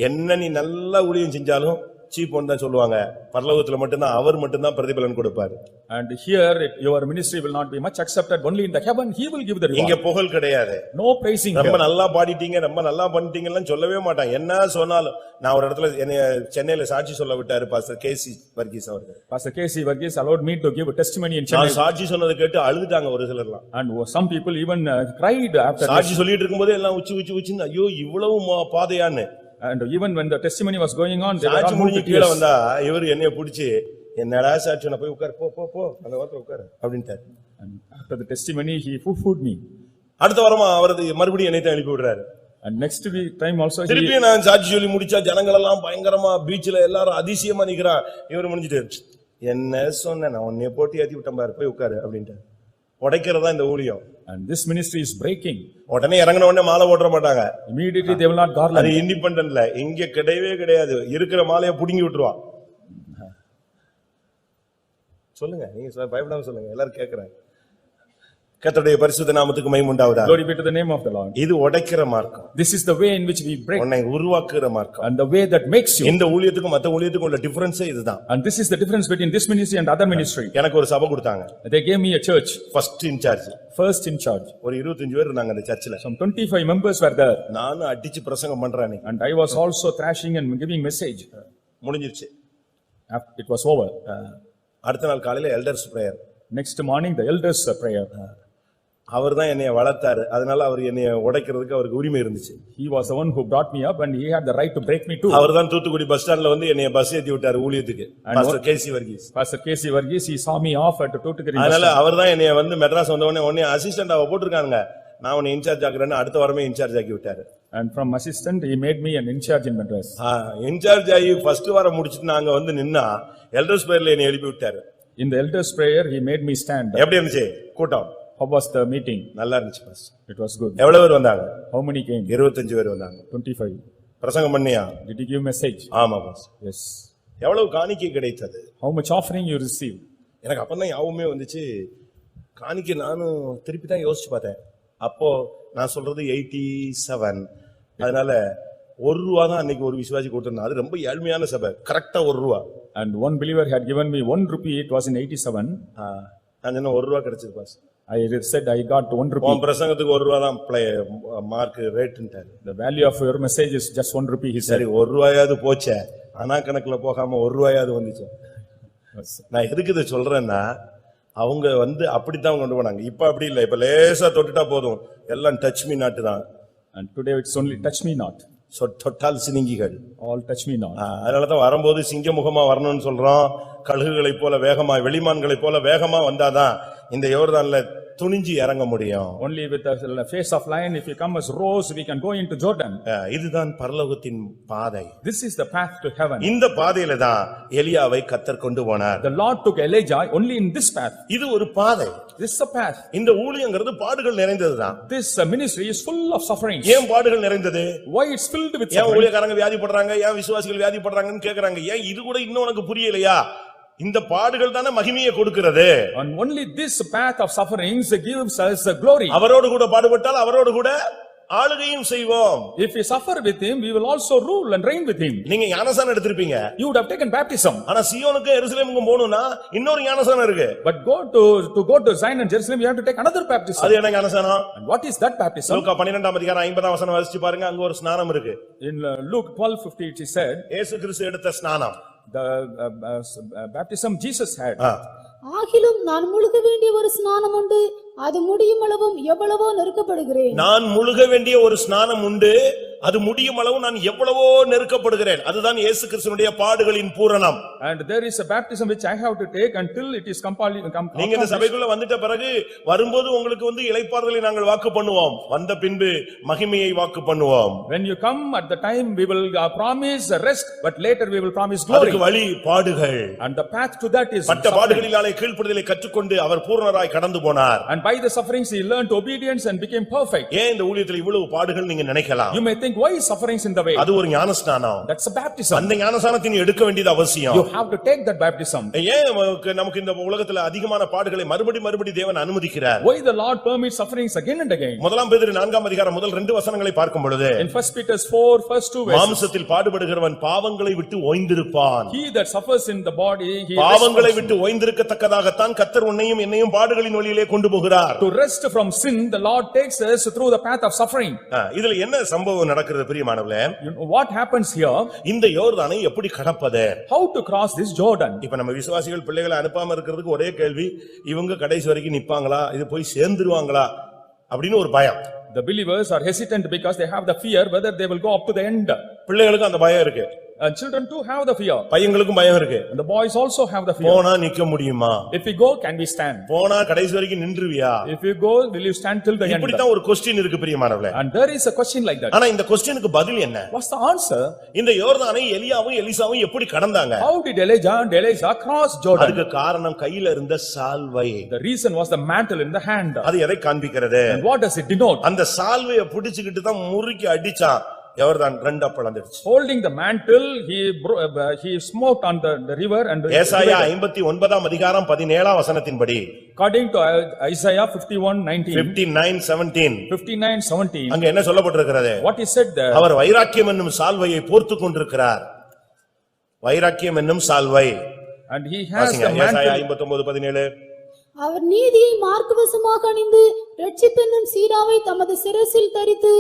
என்ன நீ நல்லா ஊழியம் செஞ்சாலும் சீப் ஒன்னு தான் சொல்லுவாங்க. பரலோகத்துல மட்டும்தான் அவர் மட்டும்தான் பிரதிபலன் கொடுப்பாரு.
And here your ministry will not be much accepted. Only in the heaven he will give the reward.
இங்க புகழ் கிடையாது.
No praising
ரொம்ப
here.
நல்லா பாடிட்டீங்க, ரொம்ப நல்லா பண்ணிட்டீங்கன்னு சொல்லவே மாட்டான். என்ன சொன்னாலும் நான் ஒரு இடத்துல என்னைய சென்னையில சாட்சி சொல்ல விட்டாரு பாஸ்டர் கேசி வர்கீஸ் அவர்கள்.
Pastor K.C. Varghese allowed me to give a testimony in
நான்
Chennai.
சாட்சி சொன்னதை கேட்டு அழுதுட்டாங்க ஒரு சிலர்லாம்.
And some people even cried after
சாட்சி சொல்லிட்டு இருக்கும்போது எல்லாம் உச்சி ஐயோ இவ்வளவு பாதையான்னு.
and even when the testimony was going on they were
சாட்சி
all moved
முடிஞ்சு
to
கீழே
tears.
வந்தா இவர் என்னைய பிடிச்சி என்னடா சாட்சி நான் போய் உட்கார் போ போ போ அந்த வாரத்துல உட்காரு அப்படின்ட்டாரு.
And after the testimony he poo-pooed me.
அடுத்த வாரமா அவரது மறுபடியும் என்னை தான் எழுப்பி விடுறாரு.
And next week time also he
திருப்பி நான் சாட்சி சொல்லி முடிச்சா ஜனங்கள் எல்லாம் பயங்கரமா பீச்ல எல்லாரும் அதிசயமா நிக்கிறா. இவர் முடிஞ்சிட்டு என்ன சொன்ன நான் உன்னைய போட்டி ஏத்தி விட்டேன் பாரு போய் உட்காரு அப்படின்ட்டாரு. உடைக்கிறதா இந்த ஊழியம்.
and this ministry is breaking.
உடனே இறங்கின உடனே மாலை போட மாட்டாங்க.
Immediately they will not
அது
garland.
இண்டிபெண்டன்ட்ல இங்க கிடையவே கிடையாது. இருக்கிற மாலையை புடுங்கி விட்டுருவான். சொல்லுங்க நீங்க பயப்படாம சொல்லுங்க, எல்லாரும் கேக்குறாங்க. கர்த்தருடைய பரிசுத்த நாமத்துக்கு மகிமை உண்டாவதாக.
Glory be to the name of the Lord.
இது உடைக்கிற மார்க்கம்.
This is the way in which we break
உன்னை உருவாக்குற மார்க்கம்.
and the way that makes you.
இந்த ஊழியத்துக்கும் மத்த ஊழியத்துக்கும் உள்ள டிஃபரன்ஸே இதுதான்.
And this is the difference between this ministry and other ministry.
எனக்கு ஒரு சபை கொடுத்தாங்க.
They gave me a church,
first in charge.
first in charge.
ஒரு 25 பேர் இருந்தாங்க அந்த சர்ச்சில்.
Some 25 members were there.
நானும் அடிச்சு பிரசங்கம் பண்றேன்.
And I was also thrashing and giving message.
முடிஞ்சிருச்சு.
It was over.
அடுத்த நாள் காலையில elders prayer.
Next morning the elders prayer.
அவர்தான் என்னைய வளர்த்தாரு. அதனால அவர் என்னைய உடைக்கிறதுக்கு அவருக்கு உரிமை இருந்துச்சு.
He was the one who brought me up and he had the right to break me too.
அவர்தான் தூத்துக்குடி பஸ் ஸ்டாண்ட்ல வந்து என்னைய பஸ் ஏத்தி விட்டாரு ஊழியத்துக்கு. Pastor KC Varghese.
Pastor K.C. Varghese, he saw me off at Toothukudi.
அதனால அவர்தான் என்னைய வந்து மெட்ராஸ் வந்த உடனே அசிஸ்டன்ட் அவ போட்டுருக்காங்க. நான் உன்னை இன்சார்ஜ் ஆக்குறேன்னு அடுத்த வாரமே இன்சார்ஜ் ஆக்கி விட்டாரு.
And from assistant he made me an in charge in Madras.
In charge ஆகி ஃபர்ஸ்ட் வாரம் முடிச்சிட்டு நாங்க வந்து நின்னா எல்டர்ஸ் பிரேயர்ல என்னை எழுப்பி விட்டாரு.
In the elders prayer he made me stand.
எப்படி இருந்துச்சு கூட்டம்?
How was the meeting?
நல்லா இருந்துச்சு பாஸ்.
It was good.
எவ்வளவு பேர் வந்தாங்க?
How many came?
25 பேர் வந்தாங்க.
25.
பிரசங்கம் பண்ணியா?
Did you give message?
ஆமா பாஸ்.
Yes.
எவ்வளவு காணிக்கை கிடைத்தது?
How much offering you received?
எனக்கு அப்பதான் யாவுமே வந்துச்சு. காணிக்கை நானும் திருப்பி தான் யோசிச்சு பார்த்தேன். அப்போ நான் சொல்றது 87. அதனால ₹1 தான் அன்னைக்கு ஒரு விசுவாசி கொடுத்திருந்தேன். அது ரொம்ப ஏழ்மையான சபை. கரெக்டா ₹1.
And one believer had given me ₹1. It was in 87.
நான் என்ன ₹1 கிடைச்சது boss.
I said I got ₹1.
உன் பிரசங்கத்துக்கு ₹1 தான் மார்க் ரேட்ன்றாரு.
The value of your message is just ₹1, he said.
சரி ₹1 போச்சே. ஆனா கணக்குல போகாம ₹1 வந்துச்சு. நான் எதுக்கு இதை சொல்றேன்னா அவங்க வந்து அப்படித்தான் கொண்டு போனாங்க. இப்ப அப்படி இல்லை. இப்ப லேசா தொட்டுட்டா போதும் எல்லாம் டச் மீ நாட்டு தான்.
And today it's only touch me not.
தொட்டால் சினிங்கிகள்.
All touch me not.
அதனாலதான் வரும்போது சிங்கமுகமா வரணும்னு சொல்றோம். கழுகுகளைப் போல வேகமா, வெளிமான்களைப் போல வேகமா வந்தாதான் இந்த யோர்தான்ல துணிஞ்சு இறங்க முடியும்.
Only with the face of lion, if you come as rose, we can go into Jordan.
இதுதான் பரலோகத்தின் பாதை.
This is the path to heaven.
இந்த பாதையில தான் எலியாவை கர்த்தர் கொண்டு போனார்.
The Lord took Elijah only in this path.
இது ஒரு பாதை.
This is a path.
இந்த ஊழியங்கிறது பாடுகள் நிறைந்ததுதான்.
This ministry is full of sufferings.
ஏன் பாடுகள் நிறைந்தது?
Why it's filled with
ஏன்
suffering?
ஊழியக்காரங்க வியாதிப்படுறாங்க, ஏன் விசுவாசிகள் வியாதிப்படுறாங்கன்னு கேக்குறாங்க. ஏன் இது கூட இன்னும் உனக்கு புரியலையா? இந்த பாடுகள் தானே மகிமையை கொடுக்கிறது.
And only this path of sufferings gives us the glory.
அவரோடு கூட பாடுபட்டால் அவரோடு கூட ஆளுகையும் செய்வோம்.
If we suffer with him, we will also rule and reign with him.
நீங்க ஞானஸ்நானம் எடுத்திருப்பீங்க.
You would have taken baptism.
ஆனா சீயோனுக்கு எருசலேமுக்கும் போணும்னா இன்னொரு ஞானஸ்நானம் இருக்கு.
But go to Zion and Jerusalem, you have to take another baptism.
அது என்ன ஞானஸ்நானம்?
And what is that baptism?
லூக்கா 12:50 வாசிச்சு பாருங்க. அங்க ஒரு ஸ்நானம் இருக்கு.
In Luke 12:50 it is said,
இயேசு கிறிஸ்து எடுத்த ஸ்நானம்.
the baptism Jesus had.
ஆகிலும் நான் முழுக வேண்டிய ஒரு ஸ்நானம் உண்டு, அது முடியும் அளவும் எவ்வளவோ நெருக்கப்படுகிறேன்.
நான் முழுக வேண்டிய ஒரு ஸ்நானம் உண்டு, அது முடியும் அளவு நான் எவ்வளவோ நெருக்கப்படுகிறேன். அதுதான் இயேசு கிறிஸ்துவினுடைய பாடுகளின் பூரணம்.
And there is a baptism which I have to take until it is
நீங்க இந்த சபைக்குள்ள வந்துட்ட பிறகு வரும்போது உங்களுக்கு இளைப்பாறுதலை நாங்கள் வாக்கு பண்ணுவோம், வந்த பின்பு மகிமையை வாக்கு பண்ணுவோம்.
When you come at the time we will promise rest, but later we will promise glory.
அதுக்கு வழி பாடுகள்.
And the path to that is
பட்ட பாடுகளினாலே கீழ்ப்படிதலை கற்றுக்கொண்டு அவர் பூரணராய் கடந்து போனார்.
And by the sufferings he learned obedience and became perfect.
ஏன் இந்த ஊழியத்தில் இவ்வளவு பாடுகள் நீங்க நினைக்கலாம்?
You may think why is sufferings in the way?
அது ஒரு ஞானஸ்நானம்.
That's a baptism.
அந்த ஞானஸ்நானத்தை நீ எடுக்க வேண்டியது அவசியம்.
You have to take that baptism.
ஏன் நமக்கு இந்த உலகத்துல அதிகமான பாடுகளை மறுபடி தேவன் அனுமதிக்கிறார்?
Why the Lord permits sufferings again and again?
முதலாம் பேதுரு 4ஆம் அதிகாரம் முதல் 2 வசனங்களை பார்க்கும் பொழுது
In 1 Peter 4 first 2 verses,
மாம்சத்தில் பாடுபடுகிறவன் பாவங்களை விட்டு ஓய்ந்திருப்பான்.
he that suffers in the body he
பாவங்களை விட்டு ஓய்ந்திருக்கத்தக்கதாகத்தான் கர்த்தர் உன்னையும் என்னையும் பாடுகளின் வழியிலே கொண்டு போகிறார்.
to rest from sin the Lord takes us through the path of suffering.
இதுல என்ன சம்பவம் நடக்கிறது பிரியமானவர்களே?
You know what happens here?
இந்த யோர்தானை எப்படி கடப்பது?
How to cross this Jordan?
இப்ப நம்ம விசுவாசிகள் பிள்ளைகளை அனுப்பாம இருக்கிறதுக்கு ஒரே கேள்வி, இவங்க கடைசி வரைக்கும் நிப்பாங்களா, இது போய் சேர்ந்துருவாங்களா அப்படின்னு ஒரு பயம்.
The believers are hesitant because they have the fear whether they will go up to the end.
பிள்ளைகளுக்கு அந்த பயம் இருக்கு.
Children too have the fear.
பையங்களுக்கும் பயம் இருக்கு.
And the boys also have the fear.
போனா நிக்க முடியுமா?
If we go, can we stand?
போனா கடைசி வரைக்கும் நின்றுவியா?
If you go, will you stand till the end?
இப்படி தான் ஒரு क्वेश्चन இருக்கு பிரியமானவர்களே.
And there is a question like that.
ஆனா இந்த क्वेश्चनக்கு பதில் என்ன?
What's the answer?
இந்த யோர்தானை எலியாவும் எலிசாவும் எப்படி கடந்தாங்க?
How did Elijah and Elisha cross Jordan?
அதுக்கு காரணம் கையில இருந்த சால்வை.
The reason was the mantle in the hand.
அது எதை காண்பிக்கிறது?
And what does it denote?
அந்த சால்வையை பிடிச்சிக்கிட்டு தான் முறுக்கி அடிச்சான். யோர்தான் ரெண்டா பிளந்துடுச்சு.
Holding the mantle, he smote on the river and
ஏசாயா 59ஆம் அதிகாரம் 17ஆம் வசனத்தின்படி
according to Isaiah 51:19
59:17
59:17
அங்க என்ன சொல்லப்பட்டிருக்கிறது?
what is said there?
அவர் வைராக்கியம் என்னும் சால்வையை போர்த்துக் கொண்டிருக்கிறார். வைராக்கியம் என்னும் சால்வை.
And he has the
ஏசாயா
mantle.
59:17
அவர் நீதியை மார்க்கவசமாக அணிந்து ரட்சிப்பு என்னும் சீராவை தமது சிரசில் தரித்து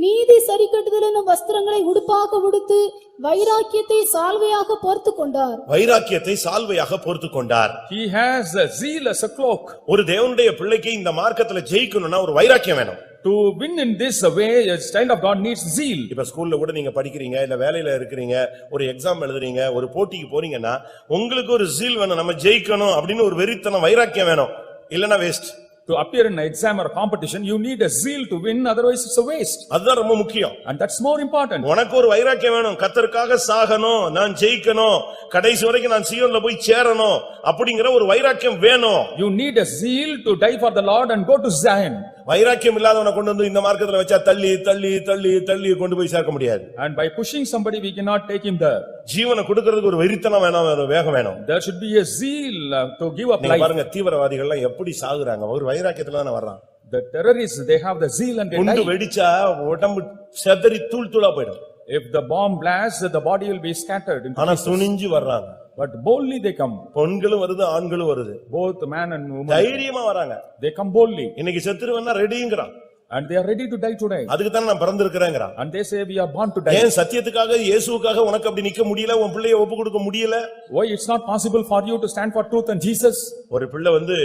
நீதி சரிக்கட்டுதல் என்னும் வஸ்திரங்களை உடுப்பாக உடுத்து வைராக்கியத்தை சால்வையாக போர்த்துக் கொண்டார்.
வைராக்கியத்தை சால்வையாக போர்த்துக் கொண்டார்.
He has a zeal as a cloak.
ஒரு தேவனுடைய பிள்ளைக்கு இந்த மார்க்கத்துல ஜெயிக்கணும்னா ஒரு வைராக்கியம் வேணும்.
To win in this way, a child of God needs zeal.
இப்ப ஸ்கூல்ல கூட நீங்க படிக்கிறீங்க, இல்ல வேலையில இருக்கிறீங்க, ஒரு எக்ஸாம் எழுதுறீங்க, ஒரு போட்டிக்கு போறீங்கன்னா உங்களுக்கு ஒரு zeal வேணும். நம்ம ஜெயிக்கணும் அப்படின்னு ஒரு வெறித்தனம் வைராக்கியம் வேணும். இல்லனா waste.
To appear in an exam or a competition, you need a zeal to win, otherwise it's a waste.
அதுதான் ரொம்ப முக்கியம்.
And that's more important.
உனக்கு ஒரு வைராக்கியம் வேணும். கர்த்தருக்காக சாகணும், நான் ஜெயிக்கணும், கடைசி வரைக்கும் நான் சீயோன்ல போய் சேரணும் அப்படிங்கிற ஒரு வைராக்கியம் வேணும்.
You need a zeal to die for the Lord and go to Zion.
வைராக்கியம் இல்லாதவனை கொண்டு வந்து இந்த மார்க்கத்துல வச்சா தள்ளி தள்ளி தள்ளி தள்ளி கொண்டு போய் சேர்க்க முடியாது.
And by pushing somebody we cannot take him there.
ஜீவனை கொடுக்கிறதுக்கு ஒரு வெறித்தனம் வேணும், ஒரு வேகம் வேணும்.
There should be a zeal to give up
நீங்க
life.
பாருங்க தீவிரவாதிகள் எல்லாம் எப்படி சாகுறாங்க, ஒரு வைராக்கியத்துல தான வர்றாங்க.
The terrorists, they have the zeal and they
குண்டு
die.
வெடிச்சா உடம்பு செதறி தூள் தூளா போயிடும்.
If the bomb blasts, the body will be scattered into
ஆனா
pieces.
துணிஞ்சு வர்றாங்க.
But boldly they come.
பெண்களும் வருது, ஆண்களும் வருது.
Both man and woman.
தைரியமா வராங்க.
They come boldly.
இன்னைக்கு செத்துருவேன்னா ரெடிங்கறான்.
And they are ready to die today.
அதுக்கு தான் நான் பிறந்திருக்கிறேங்கறான்.
And they say we are born to die.
ஏன் சத்தியத்துக்காக இயேசுவுக்காக உனக்கு அப்படி நிக்க முடியல, உன் பிள்ளையை ஒப்பு கொடுக்க முடியல?
Why it's not possible for you to stand for truth and Jesus?
ஒரு பிள்ளை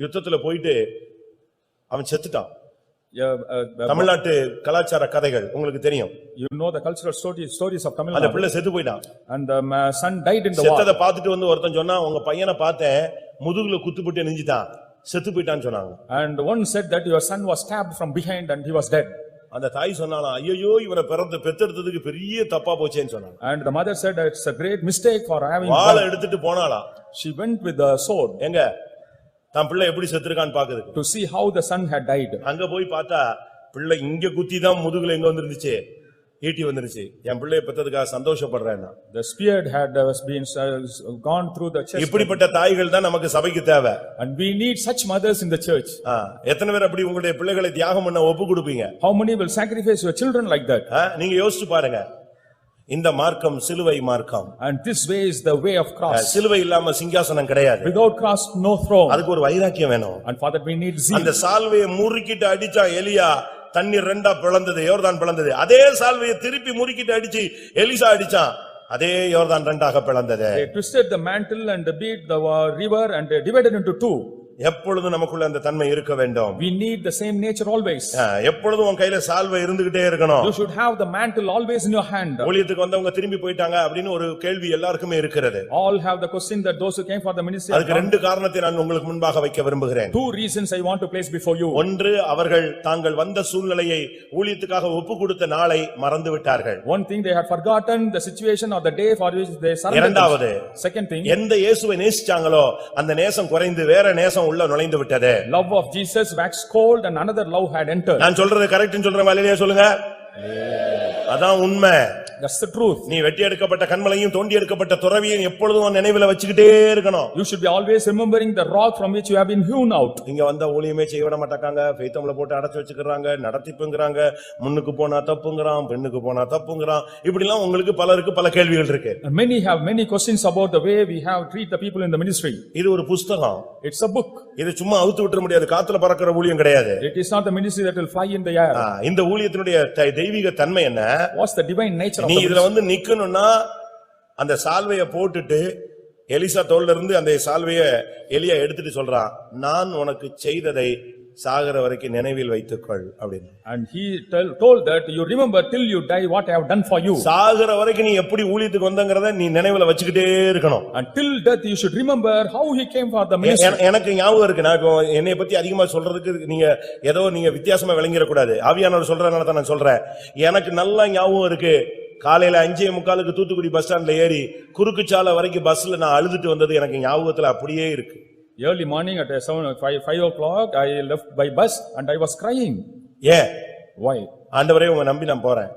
யுத்தத்துல போயிட்டு அவன் செத்துட்டான். தமிழ்நாட்டு கலாச்சார கதைகள் உங்களுக்கு தெரியும்.
You know the cultural stories of Tamil
அந்த
Nadu.
பிள்ளை செத்து போயிட்டான்.
And the son died in the war.
செத்தத பார்த்துட்டு ஒருத்தன் சொன்னா, உங்க பையனை பார்த்தேன் முதுகுல குத்துப்பட்டு நெஞ்சிட்டான், செத்து போயிட்டான்னு சொன்னாங்க.
And one said that your son was stabbed from behind and he was dead.
அந்த தாய் சொன்னாலாம், ஐயோ இவனை பெத்தெடுத்ததுக்கு பெரிய தப்பா போச்சேன்னு சொன்னாங்க.
And the mother said it's a great mistake for having.
வாளை எடுத்துட்டு போனாலாம்.
She went with the sword.
எங்க தன் பிள்ளை எப்படி செத்துருக்கான்னு பாக்குறதுக்கு.
To see how the son had died.
அங்க போய் பார்த்தா பிள்ளை இங்க குத்தி தான் முதுகுல எங்க வந்துருந்துச்சு, ஈட்டி வந்துருச்சு. என் பிள்ளையை பெத்ததுக்காக சந்தோஷப்படுறேன்.
The spear had been gone through the chest.
இப்படிப்பட்ட தாய்கள் தான் நமக்கு சபைக்கு தேவை.
And we need such mothers in the church.
எத்தனை பேர் அப்படி உங்களுடைய பிள்ளைகளை தியாகம் பண்ண ஒப்பு கொடுப்பீங்க?
How many will sacrifice your children like that?
நீங்க யோசிச்சு பாருங்க. இந்த மார்க்கம் சிலுவை மார்க்கம்.
And this way is the way of cross.
சிலுவை இல்லாம சிங்காசனம் கிடையாது.
Without cross no throne.
அதுக்கு ஒரு வைராக்கியம் வேணும்.
And for that we need zeal.
அந்த சால்வையை முறுக்கிட்டு அடிச்சா எலியா, தண்ணீர் ரெண்டா பிளந்தது, யோர்தான் பிளந்தது. அதே சால்வையை திருப்பி முறுக்கிட்டு அடிச்சு எலிசா அடிச்சான், அதே யோர்தான் ரெண்டாக பிளந்தது.
They twisted the mantle and beat the river and they divided into two.
எப்பொழுதும் நமக்குள்ள அந்த தன்மை இருக்க வேண்டும்.
We need the same nature always.
எப்பொழுதும் உன் கையில சால்வை இருந்துகிட்டே இருக்கணும்.
You should have the mantle always in your hand.
ஊழியத்துக்கு வந்தவங்க திரும்பி போயிட்டாங்க அப்படின்னு ஒரு கேள்வி எல்லாருக்குமே இருக்கிறது.
All have the question that those who came for the ministry.
அதுக்கு ரெண்டு காரணத்தை நான் உங்களுக்கு முன்பாக வைக்க விரும்புகிறேன்.
Two reasons I want to place before you.
ஒன்று, அவர்கள் தாங்கள் வந்த சூழ்நிலையை ஊழியத்துக்காக ஒப்பு கொடுத்த நாளை மறந்து விட்டார்கள்.
One thing, they had forgotten the situation or the day for which they surrendered.
இரண்டாவது,
Second thing,
எந்த இயேசுவை நேசிச்சாங்களோ அந்த நேசம் குறைந்து வேற நேசம் உள்ள நுழைந்து விட்டது.
love of Jesus waxed cold and another love had entered.
நான் சொல்றது கரெக்ட்னு சொல்றேன், அல்லேலூயா சொல்லுங்க. அதான் உண்மை.
That's the truth.
நீ வெட்டி எடுக்கப்பட்ட கண்மலையும் தோண்டி எடுக்கப்பட்ட துறவியும் எப்பொழுதும் நினைவுல வச்சுக்கிட்டே இருக்கணும்.
You should be always remembering the rock from which you have been hewn out.
இங்க வந்த ஊழியமே செய்ய விட மாட்டாங்க, பெய்தம்ல போட்டு அடைச்சு வச்சுக்கிறாங்க, நடத்திப்புங்கறாங்க, முன்னுக்கு போனா தப்புங்கறான், பெண்ணுக்கு போனா தப்புங்கறான், இப்படிலாம் உங்களுக்கு பலருக்கு பல கேள்விகள் இருக்கு.
And many have many questions about the way we have treat the people in the ministry.
இது ஒரு புத்தகம்.
It's a book.
இது சும்மா அவுத்து விட்டுற முடியாது, காத்துல பறக்கிற ஊழியம் கிடையாது.
It is not the ministry that will fly in the air.
இந்த ஊழியத்தினுடைய தெய்வீக தன்மை என்ன?
What's the divine nature of
நீ
the
இதுல வந்து நிக்கணும்னா அந்த சால்வைய போட்டுட்டு எலிசா தோல்ல இருந்து அந்த சால்வைய எலியா எடுத்துட்டு சொல்றான், நான் உனக்கு செய்ததை சாகர வரைக்கும் நினைவில் வைத்துக்கொள் அப்படின்னு.
And he told that you remember till you die what I have done for you.
சாகர வரைக்கும் நீ எப்படி ஊழியத்துக்கு வந்தங்கறத நீ நினைவுல வச்சுக்கிட்டே இருக்கணும்.
Until death you should remember how he came for the ministry.
எனக்கு ஞாபகம் இருக்கு, நான் இப்போ என்னைய பத்தி அதிகமா சொல்றதுக்கு நீங்க வித்தியாசமா விளங்கிட கூடாது. ஆவியானவர் சொல்றதுனால தான் நான் சொல்றேன். எனக்கு நல்ல ஞாபகம் இருக்கு, காலையில 5:45 தூத்துக்குடி பஸ் ஸ்டாண்ட்ல ஏறி குறுக்குச்சாலை வரைக்கும் பஸ்ல நான் அழுதுட்டு வந்தது எனக்கு ஞாபகத்துல அப்படியே இருக்கு.
Early morning at 5 o'clock I left by bus and I was crying.
ஏன்?
Why?
ஆண்டவரே உம்மை நம்பி நான் போறேன்.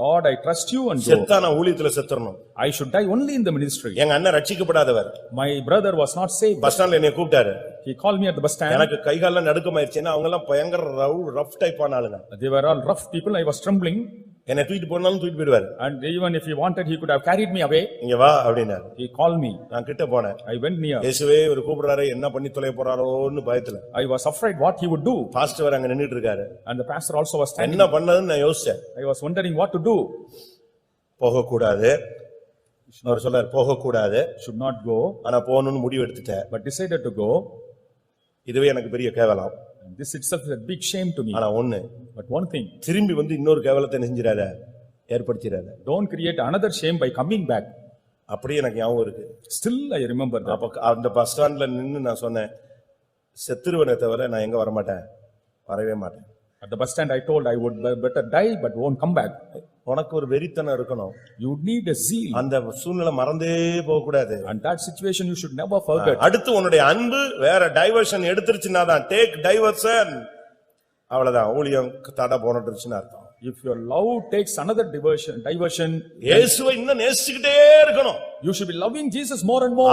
Lord, I trust you and go.
செத்தா நான் ஊழியத்துல செத்துறணும்.
I should die only in the ministry.
எங்க அண்ணன் ரட்சிக்கப்படாதவர்.
My brother was not saved.
Bus ஸ்டாண்ட்ல என்னைய கூப்பிட்டாரு.
He called me at the bus stand.
எனக்கு கை கால்லாம் நடுக்கமாயிருச்சுன்னா அவங்க எல்லாம் பயங்கர ரஃப் டைப் ஆனாலுங்க.
They were all rough people. I was trembling.
என்னை தூக்கிட்டு போனாலும் தூக்கிட்டு போயிடுவாரு.
And even if he wanted, he could have carried me away.
இங்க வா அப்படின்னாரு.
He called me.
நான் கிட்ட போனேன்.
I went near.
இயேசுவே ஒரு கூப்பிடுறாரு, என்ன பண்ணி தொலைய போறாரோன்னு பயத்துல.
I was afraid what he would do.
Pastor அங்க நின்னுட்டு இருக்காரு.
And the pastor also was standing.
என்ன பண்ணதுன்னு நான் யோசிச்சேன்.
I was wondering what to do.
போக கூடாது. அவர் சொல்றாரு போக கூடாது.
Should not go.
ஆனா போகணும்னு முடிவு எடுத்துட்டேன்.
But decided to go.
இதுவே எனக்கு பெரிய கேவலம்.
And this itself is a big shame to me.
ஆனா ஒண்ணு.
But one thing.
திரும்பி வந்து இன்னொரு கேவலத்தை செஞ்சிராத, ஏற்படுத்திராத.
Don't create another shame by coming back.
அப்படியே எனக்கு ஞாபகம் இருக்கு.
Still I remember that.
அப்ப அந்த பஸ் ஸ்டாண்ட்ல நின்னு நான் சொன்னேன், செத்துருவனே தவிர நான் எங்க வர மாட்டேன், வரவே மாட்டேன்.
At the bus stand I told I would better die but won't come back.
உனக்கு ஒரு வெறித்தனம் இருக்கணும்.
You need a zeal.
அந்த சூழ்நிலை மறந்தே போக கூடாது.
And that situation you should never forget.
அடுத்து உன்னுடைய அன்பு வேற டைவர்ஷன் எடுத்துருச்சுன்னா தான், டேக் டைவர்ஷன், அவ்வளவுதான் ஊழியம் தடை போனட்டுருச்சுன்னு அர்த்தம்.
If your love takes another diversion,
இயேசுவை இன்னும் நேசிச்சுக்கிட்டே இருக்கணும்.
you should be loving Jesus more and more.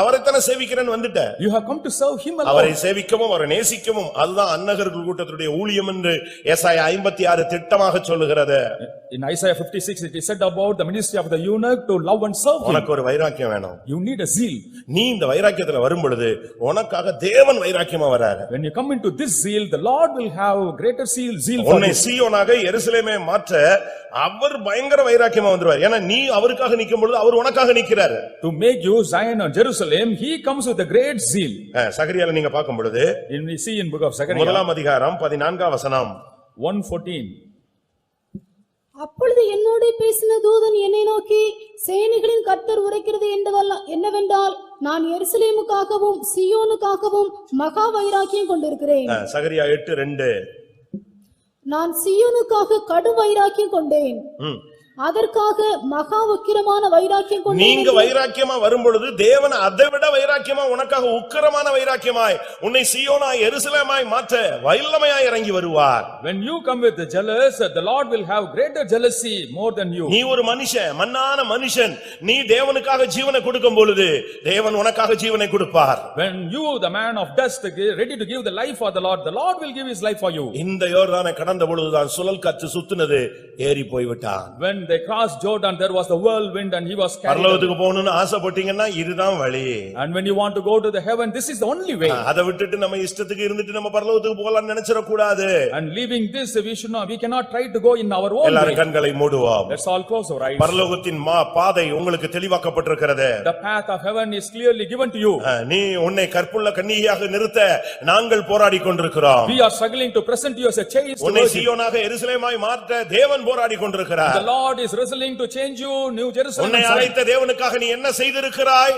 அவரைத்தானே சேவிக்கிறேன்னு வந்துட்ட.
You have come to serve him alone.
அவரை சேவிக்கவும் அவரை நேசிக்கவும் அதுதான் அன்னகர்கள் கூட்டத்துடைய ஊழியம் என்று ஏசாயா 56 திட்டமாக சொல்லுகிறது.
In Isaiah 56 it is said about the ministry of the eunuch to love and serve him.
உனக்கு ஒரு வைராக்கியம் வேணும்.
You need a zeal.
நீ இந்த வைராக்கியத்துல வரும் பொழுது உனக்காக தேவன் வைராக்கியமா வராரு.
When you come into this zeal, the Lord will have greater zeal for
உன்னை
you.
சீயோனாக எருசலேமை மாற்ற அவர் பயங்கர வைராக்கியமா வந்துருவார். ஏன்னா நீ அவருக்காக நிக்கும் பொழுது அவர் உனக்காக நிக்கிறாரு.
To make you Zion or Jerusalem, he comes with a great zeal.
சகரியால நீங்க பார்க்கும் பொழுது
We see in book of Zechariah
1 அதிகாரம் 14 வசனம்
1:14.
அப்பொழுது என்னோடு பேசின தூதன் என்னை நோக்கி, சேனைகளின் கர்த்தர் உரைக்கிறது என்னவென்றால், நான் எருசலேமுக்காகவும் சீயோனுக்காகவும் மகா வைராக்கியம் கொண்டிருக்கிறேன்.
சகரியா 8:2.
நான் சீயோனுக்காக கடும் வைராக்கியம் கொண்டேன், அதற்காக மகா உக்கிரமான வைராக்கியம் கொண்டேன்.
நீங்க வைராக்கியமா வரும் பொழுது தேவன் அதை விட வைராக்கியமா உனக்காக உக்கிரமான வைராக்கியமாய் உன்னை சீயோனாய் எருசலேமாய் மாற்ற வல்லமையாய் இறங்கி வருவார்.
When you come with the jealous, the Lord will have greater jealousy more than you.
நீ ஒரு மனுஷன், மண்ணான மனுஷன், நீ தேவனுக்காக ஜீவனை கொடுக்கும் பொழுது தேவன் உனக்காக ஜீவனை கொடுப்பார்.
When you, the man of dust, ready to give the life for the Lord will give his life for you.
இந்த யோர்தானை கடந்த பொழுதுதான் சுழல் காற்று சுத்துனது, ஏறி போய்விட்டான்.
When they crossed Jordan, there was the whirlwind and he was carried away.
பரலோகத்துக்கு போகணும்னு ஆசைப்பட்டீங்கன்னா இதுதான் வழி.
And when you want to go to the heaven, this is the only way.
அதை விட்டுட்டு நம்ம இஷ்டத்துக்கு இருந்துட்டு நம்ம பரலோகத்துக்கு போகலாம்னு நினைச்சிட கூடாது.
And leaving this, we cannot try to go in our own
எல்லாரும்
way.
கண்களை மூடுவோம்.
Let's all close our eyes.
பரலோகத்தின் பாதை உங்களுக்கு தெளிவாக்கப்பட்டிருக்கிறது.
The path of heaven is clearly given to you.
நீ உன்னை கற்புள்ள கன்னிகையாக நிறுத்த நாங்கள் போராடி கொண்டிருக்கிறோம்.
We are struggling to present you as a chaste
உன்னை
virgin.
சீயோனாக எருசலேமாய் மாற்ற தேவன் போராடி கொண்டிருக்கிறார்.
The Lord is wrestling to change you, New Jerusalem.
உன்னை அழைத்த தேவனுக்காக நீ என்ன செய்திருக்கிறாய்?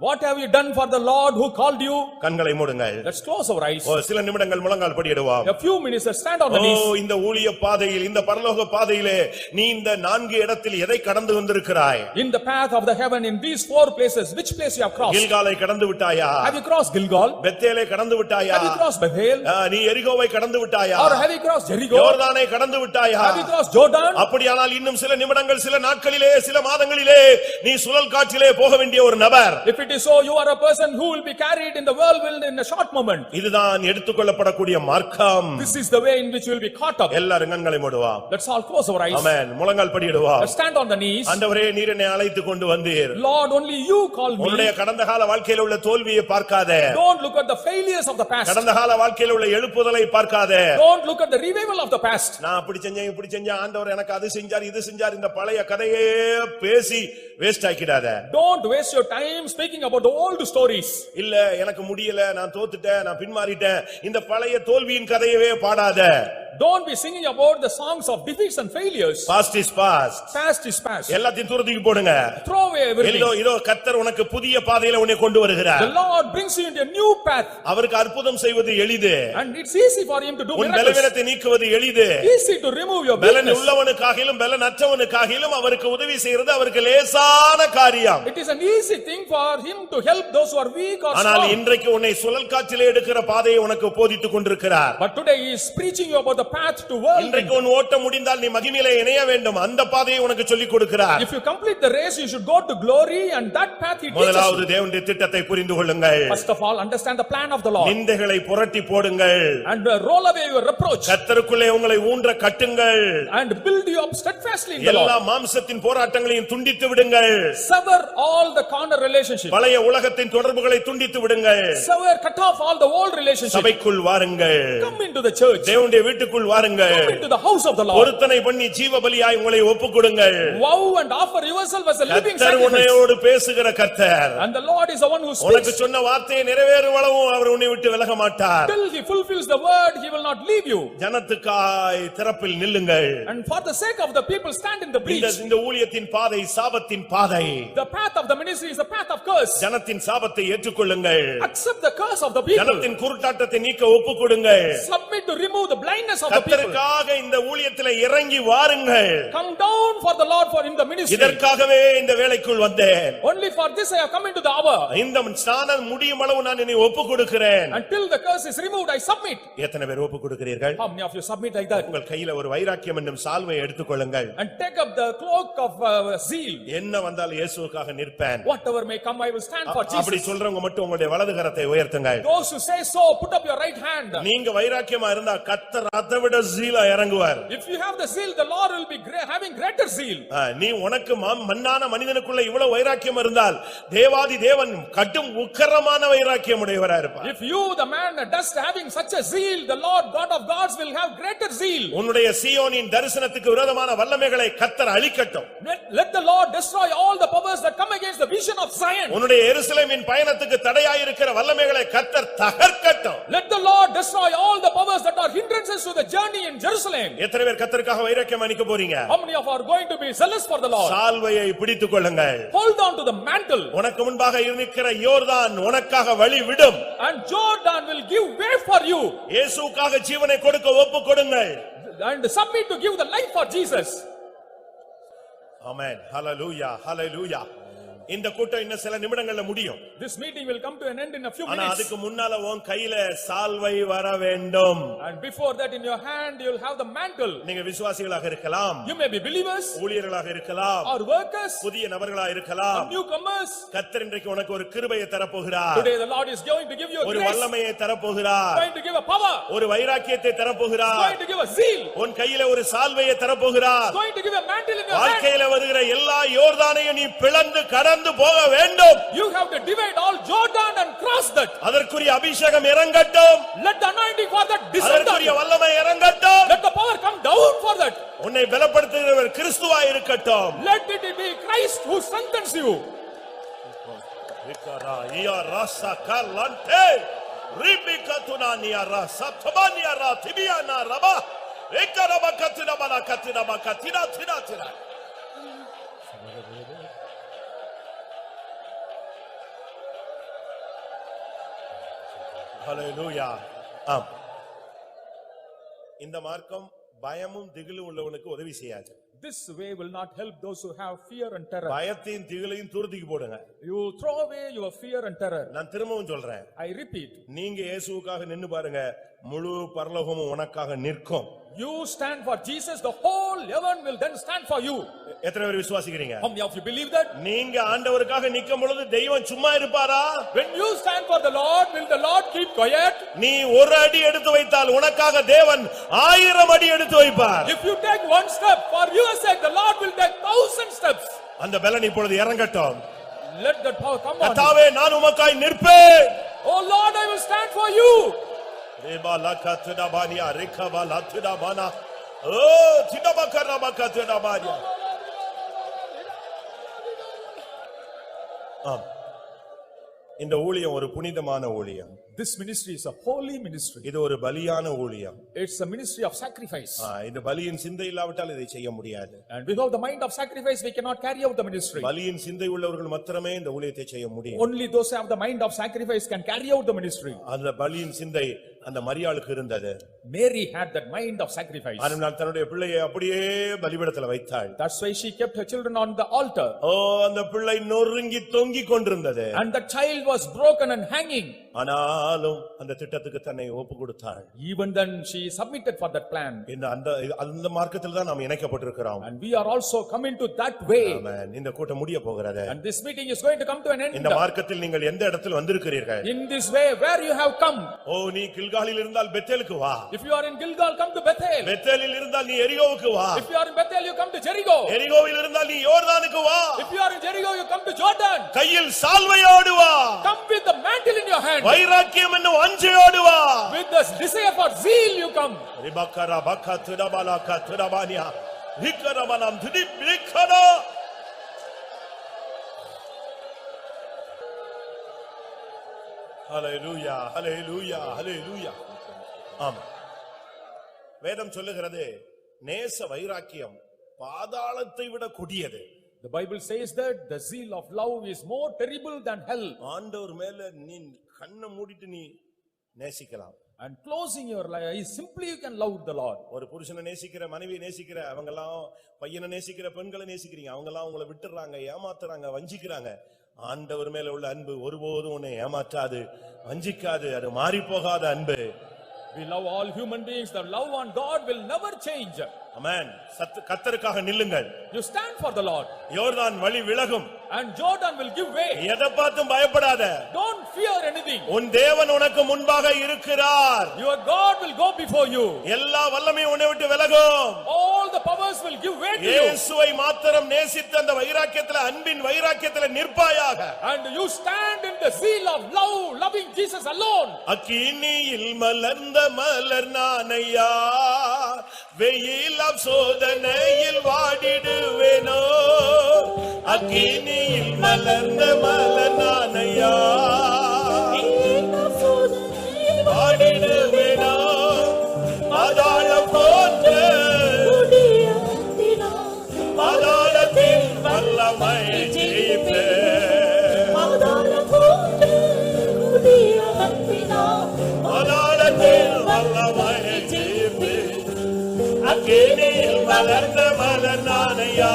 What have you done for the Lord who called you?
கண்களை மூடுங்கள்.
Let's close our eyes.
சில நிமிடங்கள் முழங்கால் படியிடுவோம்.
A few minutes, let's stand on the knees.
இந்த ஊழிய பாதையில் இந்த பரலோக பாதையிலே நீ இந்த 4 இடத்தில் எதை கடந்து வந்திருக்கிறாய்?
In the path of the heaven, in these 4 places, which place you have crossed?
கில்காலை கடந்து விட்டாயா?
Have you crossed Gilgal?
பெத்தேலை கடந்து விட்டாயா?
Have you crossed Bethel?
நீ எரிகோவை கடந்து விட்டாயா?
Or have you crossed Jericho?
யோர்தானை கடந்து விட்டாயா?
Have you crossed Jordan?
அப்படியானால் இன்னும் சில நிமிடங்கள், சில நாட்களிலே, சில மாதங்களிலே நீ சுழல் காற்றிலே போக வேண்டிய ஒரு நபர்.
If it is so, you are a person who will be carried in the whirlwind in a short moment.
இதுதான் எடுத்துக்கொள்ளப்படக்கூடிய மார்க்கம்.
This is the way in which you will be caught up.
எல்லாரும் கண்களை மூடுவோம்.
Let's all close our eyes.
ஆமென். முழங்கால் படியிடுவோம்.
Let's stand on the knees.
ஆண்டவரே, நீர் என்னை அழைத்து கொண்டு வந்தீர்.
Lord, only you called me.
உன்னுடைய கடந்த கால வாழ்க்கையில உள்ள தோல்வியை பார்க்காதே.
Don't look at the failures of the past.
கடந்த கால வாழ்க்கையில உள்ள எழுப்புதலை பார்க்காதே.
Don't look at the revival of the past.
நான் அப்படி செஞ்சேன், இப்படி செஞ்சேன், ஆண்டவர் எனக்கு அது செஞ்சார், இது செஞ்சார், இந்த பழைய கதையே பேசி waste ஆக்கிடாத.
Don't waste your time speaking about the old stories.
இல்ல எனக்கு முடியல, நான் தோத்துட்டேன், நான் பின்மாறிட்டேன், இந்த பழைய தோல்வியின் கதையவே பாடாத.
Don't be singing about the songs of defeats and failures.
Past is past.
Past is past.
எல்லாத்தையும் தூரத்துக்கு போடுங்க.
Throw away everything.
இதோ கர்த்தர் உனக்கு புதிய பாதையில உன்னை கொண்டு வருகிறார்.
The Lord brings you into a new path.
அவருக்கு அற்புதம் செய்வது எளிது.
And it's easy for him to do
உன்
miracles.
பலவீனத்தை நீக்குவது எளிது.
Easy to remove your
பலன்
weakness.
உள்ளவனுக்காகிலும் பலனற்றவனுக்காகிலும் அவருக்கு உதவி செய்யறது அவருக்கு லேசான காரியம்.
It is an easy thing for him to help those who are weak or
ஆனால்
strong.
இன்றைக்கு உன்னை சுழல் காற்றிலே எடுக்கிற பாதையை உனக்கு போதித்துக் கொண்டிருக்கிறார்.
But today he is preaching you about the path to world.
இன்றைக்கு உன் ஓட்டம் முடிந்தால் நீ மகிமையிலே இணைய வேண்டும், அந்த பாதையை உனக்கு சொல்லிக் கொடுக்கிறார்.
If you complete the race, you should go to glory, and that path he teaches
முதலாவது
you.
தேவனுடைய திட்டத்தை புரிந்து கொள்ளுங்கள்.
First of all, understand the plan of the Lord.
நிந்தைகளை புரட்டி போடுங்கள்.
And roll away your reproach.
கர்த்தருக்குள்ளே உங்களை ஊன்ற கட்டுங்கள்.
And build you up steadfastly in the
எல்லா
Lord.
மாம்சத்தின் போராட்டங்களையும் துண்டித்து விடுங்கள்.
Sever all the carnal relationships.
பழைய உலகத்தின் தொடர்புகளை துண்டித்து விடுங்கள்.
Sever, cut off all the old relationships.
சபைக்குள் வாருங்கள்.
Come into the church.
தேவனுடைய வீட்டுக்குள் வாருங்கள்.
Come into the house of the Lord.
பொருத்தனை பண்ணி ஜீவபலியாய் உங்களை ஒப்புக்கொடுங்கள்.
Vow and offer yourself as a living
கர்த்தர்
sacrifice.
உன்னையோடு பேசுகிற கர்த்தர்.
And the Lord is the one who
உனக்கு
speaks.
சொன்ன வார்த்தையை நிறைவேறுவளவும் அவர் உன்னை விட்டு விலக மாட்டார்.
Till he fulfills the word, he will not leave you.
ஜனத்துக்காய் திறப்பில் நில்லுங்கள்.
And for the sake of the people, stand in the breach.
இந்த ஊழியத்தின் பாதை சாபத்தின் பாதை.
The path of the ministry is the path of curse.
ஜனத்தின் சாபத்தை ஏற்றுக்கொள்ளுங்கள்.
Accept the curse of the people.
ஜனத்தின் குருட்டாட்டத்தை நீக்க ஒப்புக்கொடுங்கள்.
Submit to remove the blindness of the people.
கர்த்தருக்காக இந்த ஊழியத்திலே இறங்கி வாருங்கள்.
Come down for the Lord for in the ministry.
இதற்காகவே இந்த வேளைக்குள் வந்தேன்.
Only for this I have come into the hour.
இந்த ஸ்நானம் முடியும் அளவு நான் என்னை ஒப்புக்கொடுக்கிறேன்.
Until the curse is removed, I submit.
எத்தனை பேர் ஒப்புக்கொடுக்கிறீர்கள்?
How many of you submit like that?
உங்கள் கையில ஒரு வைராக்கியம் என்னும் சால்வையை எடுத்துக்கொள்ளுங்கள்.
And take up the cloak of zeal.
என்ன வந்தாலும் இயேசுவுக்காக நிற்பேன்.
Whatever may come, I will stand for
அப்படி
Jesus.
சொல்றவங்க மட்டும் உங்களுடைய வலது கரத்தை உயர்த்துங்கள்.
Those who say so, put up your right hand.
நீங்க வைராக்கியமா இருந்தா கர்த்தர் அதை விட ஜீலா இறங்குவார்.
If you have the zeal, the Lord will be having greater zeal.
நீ உனக்கு மண்ணான மனிதனுக்குள்ள இவ்வளவு வைராக்கியம் இருந்தால் தேவாதி தேவன் கடும் உக்கிரமான வைராக்கியம் உடையவரா இருப்பார்.
If you, the man, dust having such a zeal, the Lord God of gods will have greater zeal.
உன்னுடைய சீயோனின் தரிசனத்துக்கு விரோதமான வல்லமைகளை கர்த்தர் அழிக்கட்டும்.
Let the Lord destroy all the powers that come against the vision of Zion.
உன்னுடைய எருசலேமின் பயணத்துக்கு தடையாய் இருக்கிற வல்லமைகளை கர்த்தர் தகர்க்கட்டும்.
Let the Lord destroy all the powers that are hindrances to the journey in Jerusalem.
எத்தனை பேர் கர்த்தருக்காக வைராக்கியம் அணிக்க போறீங்க?
How many of you are going to be zealous for the Lord?
சால்வையை பிடித்துக் கொள்ளுங்கள்.
Hold on to the mantle.
உனக்கு முன்பாக இருக்கிற யோர்தான் உனக்காக வழி விடும்.
And Jordan will give way for you.
இயேசுவுக்காக ஜீவனை கொடுக்க ஒப்புக்கொடுங்கள்.
And submit to give the life for Jesus.
ஆமென். ஹalleluya, ஹalleluya. இந்த கூட்டம் இன்னும் சில நிமிடங்கள்ல முடியும்.
This meeting will come to an end in a few
ஆனா
minutes.
அதுக்கு முன்னால உன் கையில சால்வை வர வேண்டும்.
And before that in your hand you will have the mantle.
நீங்க விசுவாசிகளாக இருக்கலாம்,
You may be believers
ஊழியர்களாக இருக்கலாம்,
or workers
புதிய நபர்களாக இருக்கலாம்.
or newcomers.
கர்த்தர் இன்றைக்கு உனக்கு ஒரு கிருபையை தரப்போகிறார்,
Today the Lord is going to give you a
ஒரு
grace,
வல்லமையை தரப்போகிறார்,
going to give a power,
ஒரு வைராக்கியத்தை தரப்போகிறார்,
going to give a zeal,
உன் கையில ஒரு சால்வையை தரப்போகிறார்.
going to give a mantle in your hand.
வாழ்க்கையில வருகிற எல்லா யோர்தானையும் நீ பிளந்து கடந்து போக வேண்டும்.
You have to divide all Jordan and cross that.
அதற்குரிய அபிஷேகம் இறங்கட்டும்,
Let the anointing for that descend.
அதற்குரிய வல்லமை இறங்கட்டும்.
Let the power come down for that.
உன்னை பலப்படுத்துகிறவர் கிறிஸ்துவாய் இருக்கட்டும்.
Let it be Christ who strengthens you.
விக்கரா இயா ராசா கலண்டே ரிபிகதுனா நியா ராசா தபானியா ரா திபியானா ரபா ஏக்கரப கத்தினா பல கத்தினா பகத்தினா தினா தினா. ஹalleluya. ஆம், இந்த மார்க்கம் பயமும் திகிலும் உள்ளவனுக்கு உதவி செய்யாது.
This way will not help those who have fear and terror.
பயத்தையும் திகிலையும் தூரத்துக்கு போடுங்க.
You throw away your fear and terror.
நான் திரும்பவும் சொல்றேன்,
I repeat,
நீங்க இயேசுவுக்காக நின்னு பாருங்க, முழு பரலோகமும் உனக்காக நிற்கும்.
you stand for Jesus, the whole heaven will then stand for you.
எத்தனை பேர் விசுவாசிக்கிறீங்க?
How many of you believe that?
நீங்க ஆண்டவருக்காக நிக்கும் பொழுது தெய்வம் சும்மா இருப்பாரா?
When you stand for the Lord, will the Lord keep quiet?
நீ ஒரு அடி எடுத்து வைத்தால் உனக்காக தேவன் 1000 அடி எடுத்து வைப்பார்.
If you take one step, for your sake, the Lord will take 1000 steps.
அந்த பலன் இப்பொழுது இறங்கட்டும்.
Let that power come on.
கர்த்தாவே, நான் உமக்காய் நிற்பேன்.
Oh Lord, I will stand for you.
Tebah லகத்னா Bania ரிகபா லத்னா பானா ஓ திடபகரா பகத்னா பானியா. ஆம், இந்த ஊழியம் ஒரு புனிதமான ஊழியம்.
This ministry is a holy ministry.
இது ஒரு பலியான ஊழியம்.
It's a ministry of sacrifice.
இந்த பலியின் சிந்தை இல்லாவிட்டால் இதை செய்ய முடியாது.
And without the mind of sacrifice, we cannot carry out the ministry.
பலியின் சிந்தை உள்ளவர்கள் மாத்திரமே இந்த ஊழியத்தை செய்ய முடியும்.
Only those who have the mind of sacrifice can carry out the ministry.
அந்த பலியின் சிந்தை அந்த மரியாளுக்கு இருந்தது.
Mary had that mind of sacrifice.
அதனால் தன்னுடைய பிள்ளையை அப்படியே பலிபீடத்தில் வைத்தாள்.
That's why she kept her children on the altar.
அந்த பிள்ளை நொறுங்கி தொங்கிக் கொண்டிருந்தது.
And the child was broken and hanging.
ஆனாலும் அந்த திட்டத்துக்கு தன்னை ஒப்பு கொடுத்தாள்.
Even then she submitted for that plan.
அந்த மார்க்கத்தில் தான் நாம் இணைக்கப்பட்டிருக்கிறோம்.
And we are also come into that way.
ஆமென். இந்த கூட்டம் முடிய போகிறது.
And this meeting is going to come to an end.
இந்த மார்க்கத்தில் நீங்கள் எந்த இடத்தில் வந்திருக்கிறீர்கள்?
In this way, where you have come.
நீ கில்காலில் இருந்தால் பெத்தேலுக்கு வா.
If you are in Gilgal, come to Bethel.
பெத்தேலில் இருந்தால் நீ எரிகோவுக்கு வா.
If you are in Bethel, you come to Jericho.
எரிகோவில் இருந்தால் நீ யோர்தானுக்கு வா.
If you are in Jericho, you come to Jordan.
கையில் சால்வையோடு வா.
Come with the mantle in your hand.
வைராக்கியம் என்னும் அஞ்சையோடு வா.
With the desire for zeal you come.
ரிபக்கரா பக்கத்துடா பலகா துடபானியா ஹிக்கரமனம் திடிபிக்கரா. ஹalleluya ஹalleluya ஹalleluya. ஆமென். வேதம் சொல்லுகிறது நேச வைராக்கியம் பாதாளத்தை விட கொடியது.
The Bible says that the zeal of love is more terrible than hell.
ஆண்டவர் மேல நீ கண்ணை மூடிட்டு நீ நேசிக்கலாம்.
And closing your eyes, simply you can love the Lord.
ஒரு புருஷனை நேசிக்கிற, மனைவியை நேசிக்கிற, அவங்க எல்லாம் பையனை நேசிக்கிற, பெண்களை நேசிக்கிறீங்க, அவங்க எல்லாம் உங்களை விட்டுறாங்க, ஏமாத்துறாங்க, வஞ்சிக்கிறாங்க. ஆண்டவர் மேல உள்ள அன்பு ஒருபோதும் உன்னை ஏமாற்றாது, வஞ்சிக்காது, அது மாறி போகாத அன்பு.
We love all human beings. The love on God will never change.
ஆமென். கர்த்தருக்காக நில்லுங்கள்.
You stand for the Lord.
யோர்தான் வழி விலகும்.
And Jordan will give way.
எதை பார்த்தும் பயப்படாத.
Don't fear anything.
உன் தேவன் உனக்கு முன்பாக இருக்கிறார்.
Your God will go before you.
எல்லா வல்லமையும் உன்னை விட்டு விலகும்.
All the powers will give way to you.
இயேசுவை மாத்திரம் நேசித்த அந்த வைராக்கியத்திலே, அன்பின் வைராக்கியத்திலே நிற்பாயாக.
And you stand in the zeal of love, loving Jesus alone.
அக்கினியில் மலர்ந்த மலர் நானையா, வெயில் சோதனையில் வாடிடுவேனோ. அக்கினியில் மலர்ந்த மலர் நானையா, வாடிடுவேனோ. பாதாளம் போன்ற பாதாளத்தில் வல்லமை ஜெயிப்பேன். பாதாளத்தில் வல்லமை ஜெயிப்பேன். அக்கினியில் மலர்ந்த மலர் நானையா,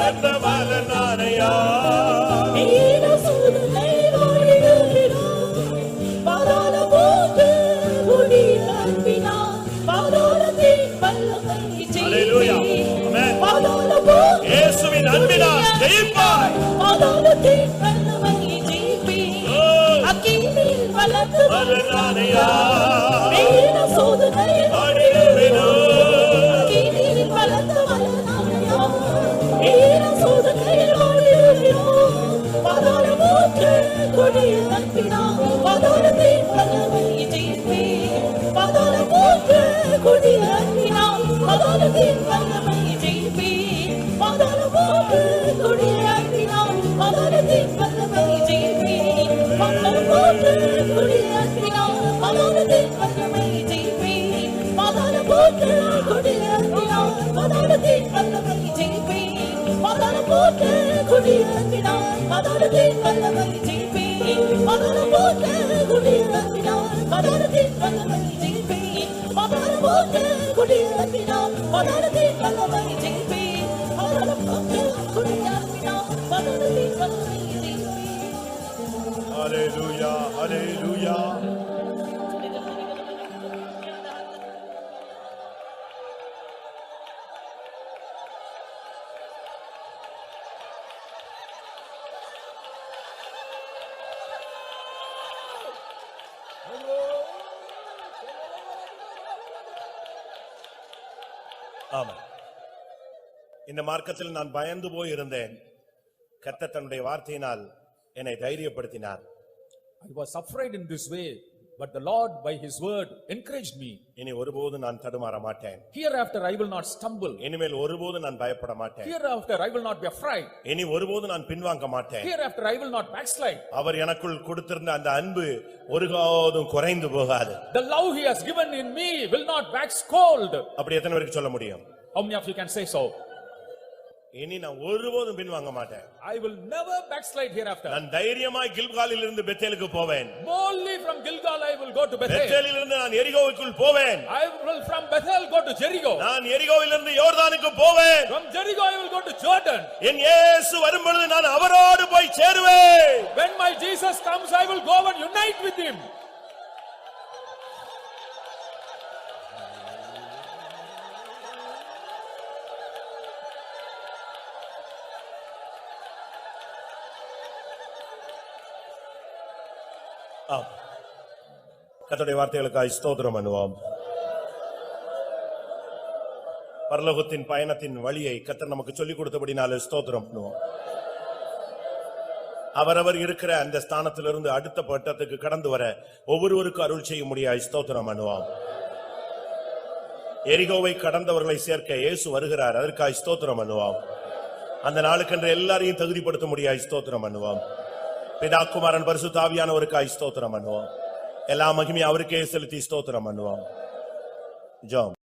வந்த பலனானையா
ஈர சூதனை ஓடிடுகிறார் பாதாள போட்டு குடியிறங்கினார் பாதாளத்தின் வல்லமை
Hallelujah.
ஜெயிப்பீர்
Amen.
பாதாள போட்டு
இயேசுவின் அன்பினால் ஜெயிப்பாய்.
பாதாளத்தின் வல்லமை ஜெயிப்பீர் அக்கினியில் வளர்ந்து
பலனானையா
ஈர சூதனை
ஓடிடுகிறோம்.
அக்கினியில் வளர்ந்து வல்லமையா ஈர சூதனை ஓடிடுகிறோம் பாதாள போட்டு குடியிறங்கினார் பாதாளத்தின் வல்லமை ஜெயிப்பீர் பாதாள போட்டு குடியிறங்கினார் பாதாளத்தின் வல்லமை ஜெயிப்பீர் பாதாள போட்டு குடியிறங்கினார் பாதாளத்தின் வல்லமை ஜெயிப்பீர் பாதாள போட்டு குடியிறங்கினார் பாதாளத்தின் வல்லமை ஜெயிப்பீர் பாதாள போட்டு குடியிறங்கினார் பாதாளத்தின் வல்லமை ஜெயிப்பீர் பாதாள போட்டு குடியிறங்கினார் பாதாளத்தின் வல்லமை ஜெயிப்பீர் பாதாள போட்டு குடியிறங்கினார் பாதாளத்தின் வல்லமை ஜெயிப்பீர் பாதாள போட்டு குடியிறங்கினார் பாதாளத்தின் வல்லமை ஜெயிப்பீர் பாதாள போட்டு குடியிறங்கினார் பாதாளத்தின் வல்லமை ஜெயிப்பீர்.
Hallelujah, hallelujah. ஆமா, இந்த மார்க்கத்தில் நான் பயந்து போய் இருந்தேன். கர்த்தர் தன்னுடைய வார்த்தையினால் என்னை தைரியப்படுத்தினார்.
I was afraid in this way, but the Lord by his word encouraged me.
இனி ஒருபோதும் நான் தடுமாற மாட்டேன்.
Hereafter I will not stumble.
இனிமேல் ஒருபோதும் நான் பயப்பட மாட்டேன்.
Hereafter I will not be afraid.
இனி ஒருபோதும் நான் பின்வாங்க மாட்டேன்.
Hereafter I will not backslide.
அவர் எனக்குள் கொடுத்திருந்த அந்த அன்பு ஒருகாதும் குறைந்து போகாது.
The love he has given in me will not wax cold.
அப்படி எத்தனை பேருக்கு சொல்ல முடியும்?
How many of you can say so?
இனி நான் ஒருபோதும் பின்வாங்க மாட்டேன்.
I will never backslide hereafter.
நான் தைரியமாய் கில்காலில் இருந்து பெத்தேலுக்கு போவேன்.
Boldly from Gilgal I will go to Bethel.
பெத்தேலில் இருந்து நான் எரிகோவுக்குள் போவேன்.
I will from Bethel go to Jericho.
நான் எரிகோவில் இருந்து யோர்தானுக்கு போவேன்.
From Jericho I will go to Jordan.
என் இயேசு வரும்பொழுது நான் அவரோடு போய் சேருவேன்.
When my Jesus comes I will go and unite with him.
கர்த்தருடைய வார்த்தைகளுக்காய் ஸ்தோத்திரம் பண்ணுவோம். பரலோகத்தின் பயணத்தின் வழியை கர்த்தர் நமக்கு சொல்லிக் கொடுத்தபடினால ஸ்தோத்திரம் பண்ணுவோம். அவரவர் இருக்கிற அந்த ஸ்தானத்திலிருந்து அடுத்த பட்டத்துக்கு கடந்து வர ஒவ்வொருவருக்கும் அருள் செய்ய முடியாய் ஸ்தோத்திரம் பண்ணுவோம். எரிகோவை கடந்தவர்களை சேர்க்க இயேசு வருகிறார், அதற்காய் ஸ்தோத்திரம் பண்ணுவோம். அந்த நாளுக்கென்று எல்லாரையும் தகுதிப்படுத்த முடியாய் ஸ்தோத்திரம் பண்ணுவோம். பிதா குமாரன் பரிசுத்த ஆவியானவருக்காய் ஸ்தோத்திரம் பண்ணுவோம். எல்லா மகிமையும் அவருக்கே செலுத்தி ஸ்தோத்திரம் பண்ணுவோம். ஜெபம்.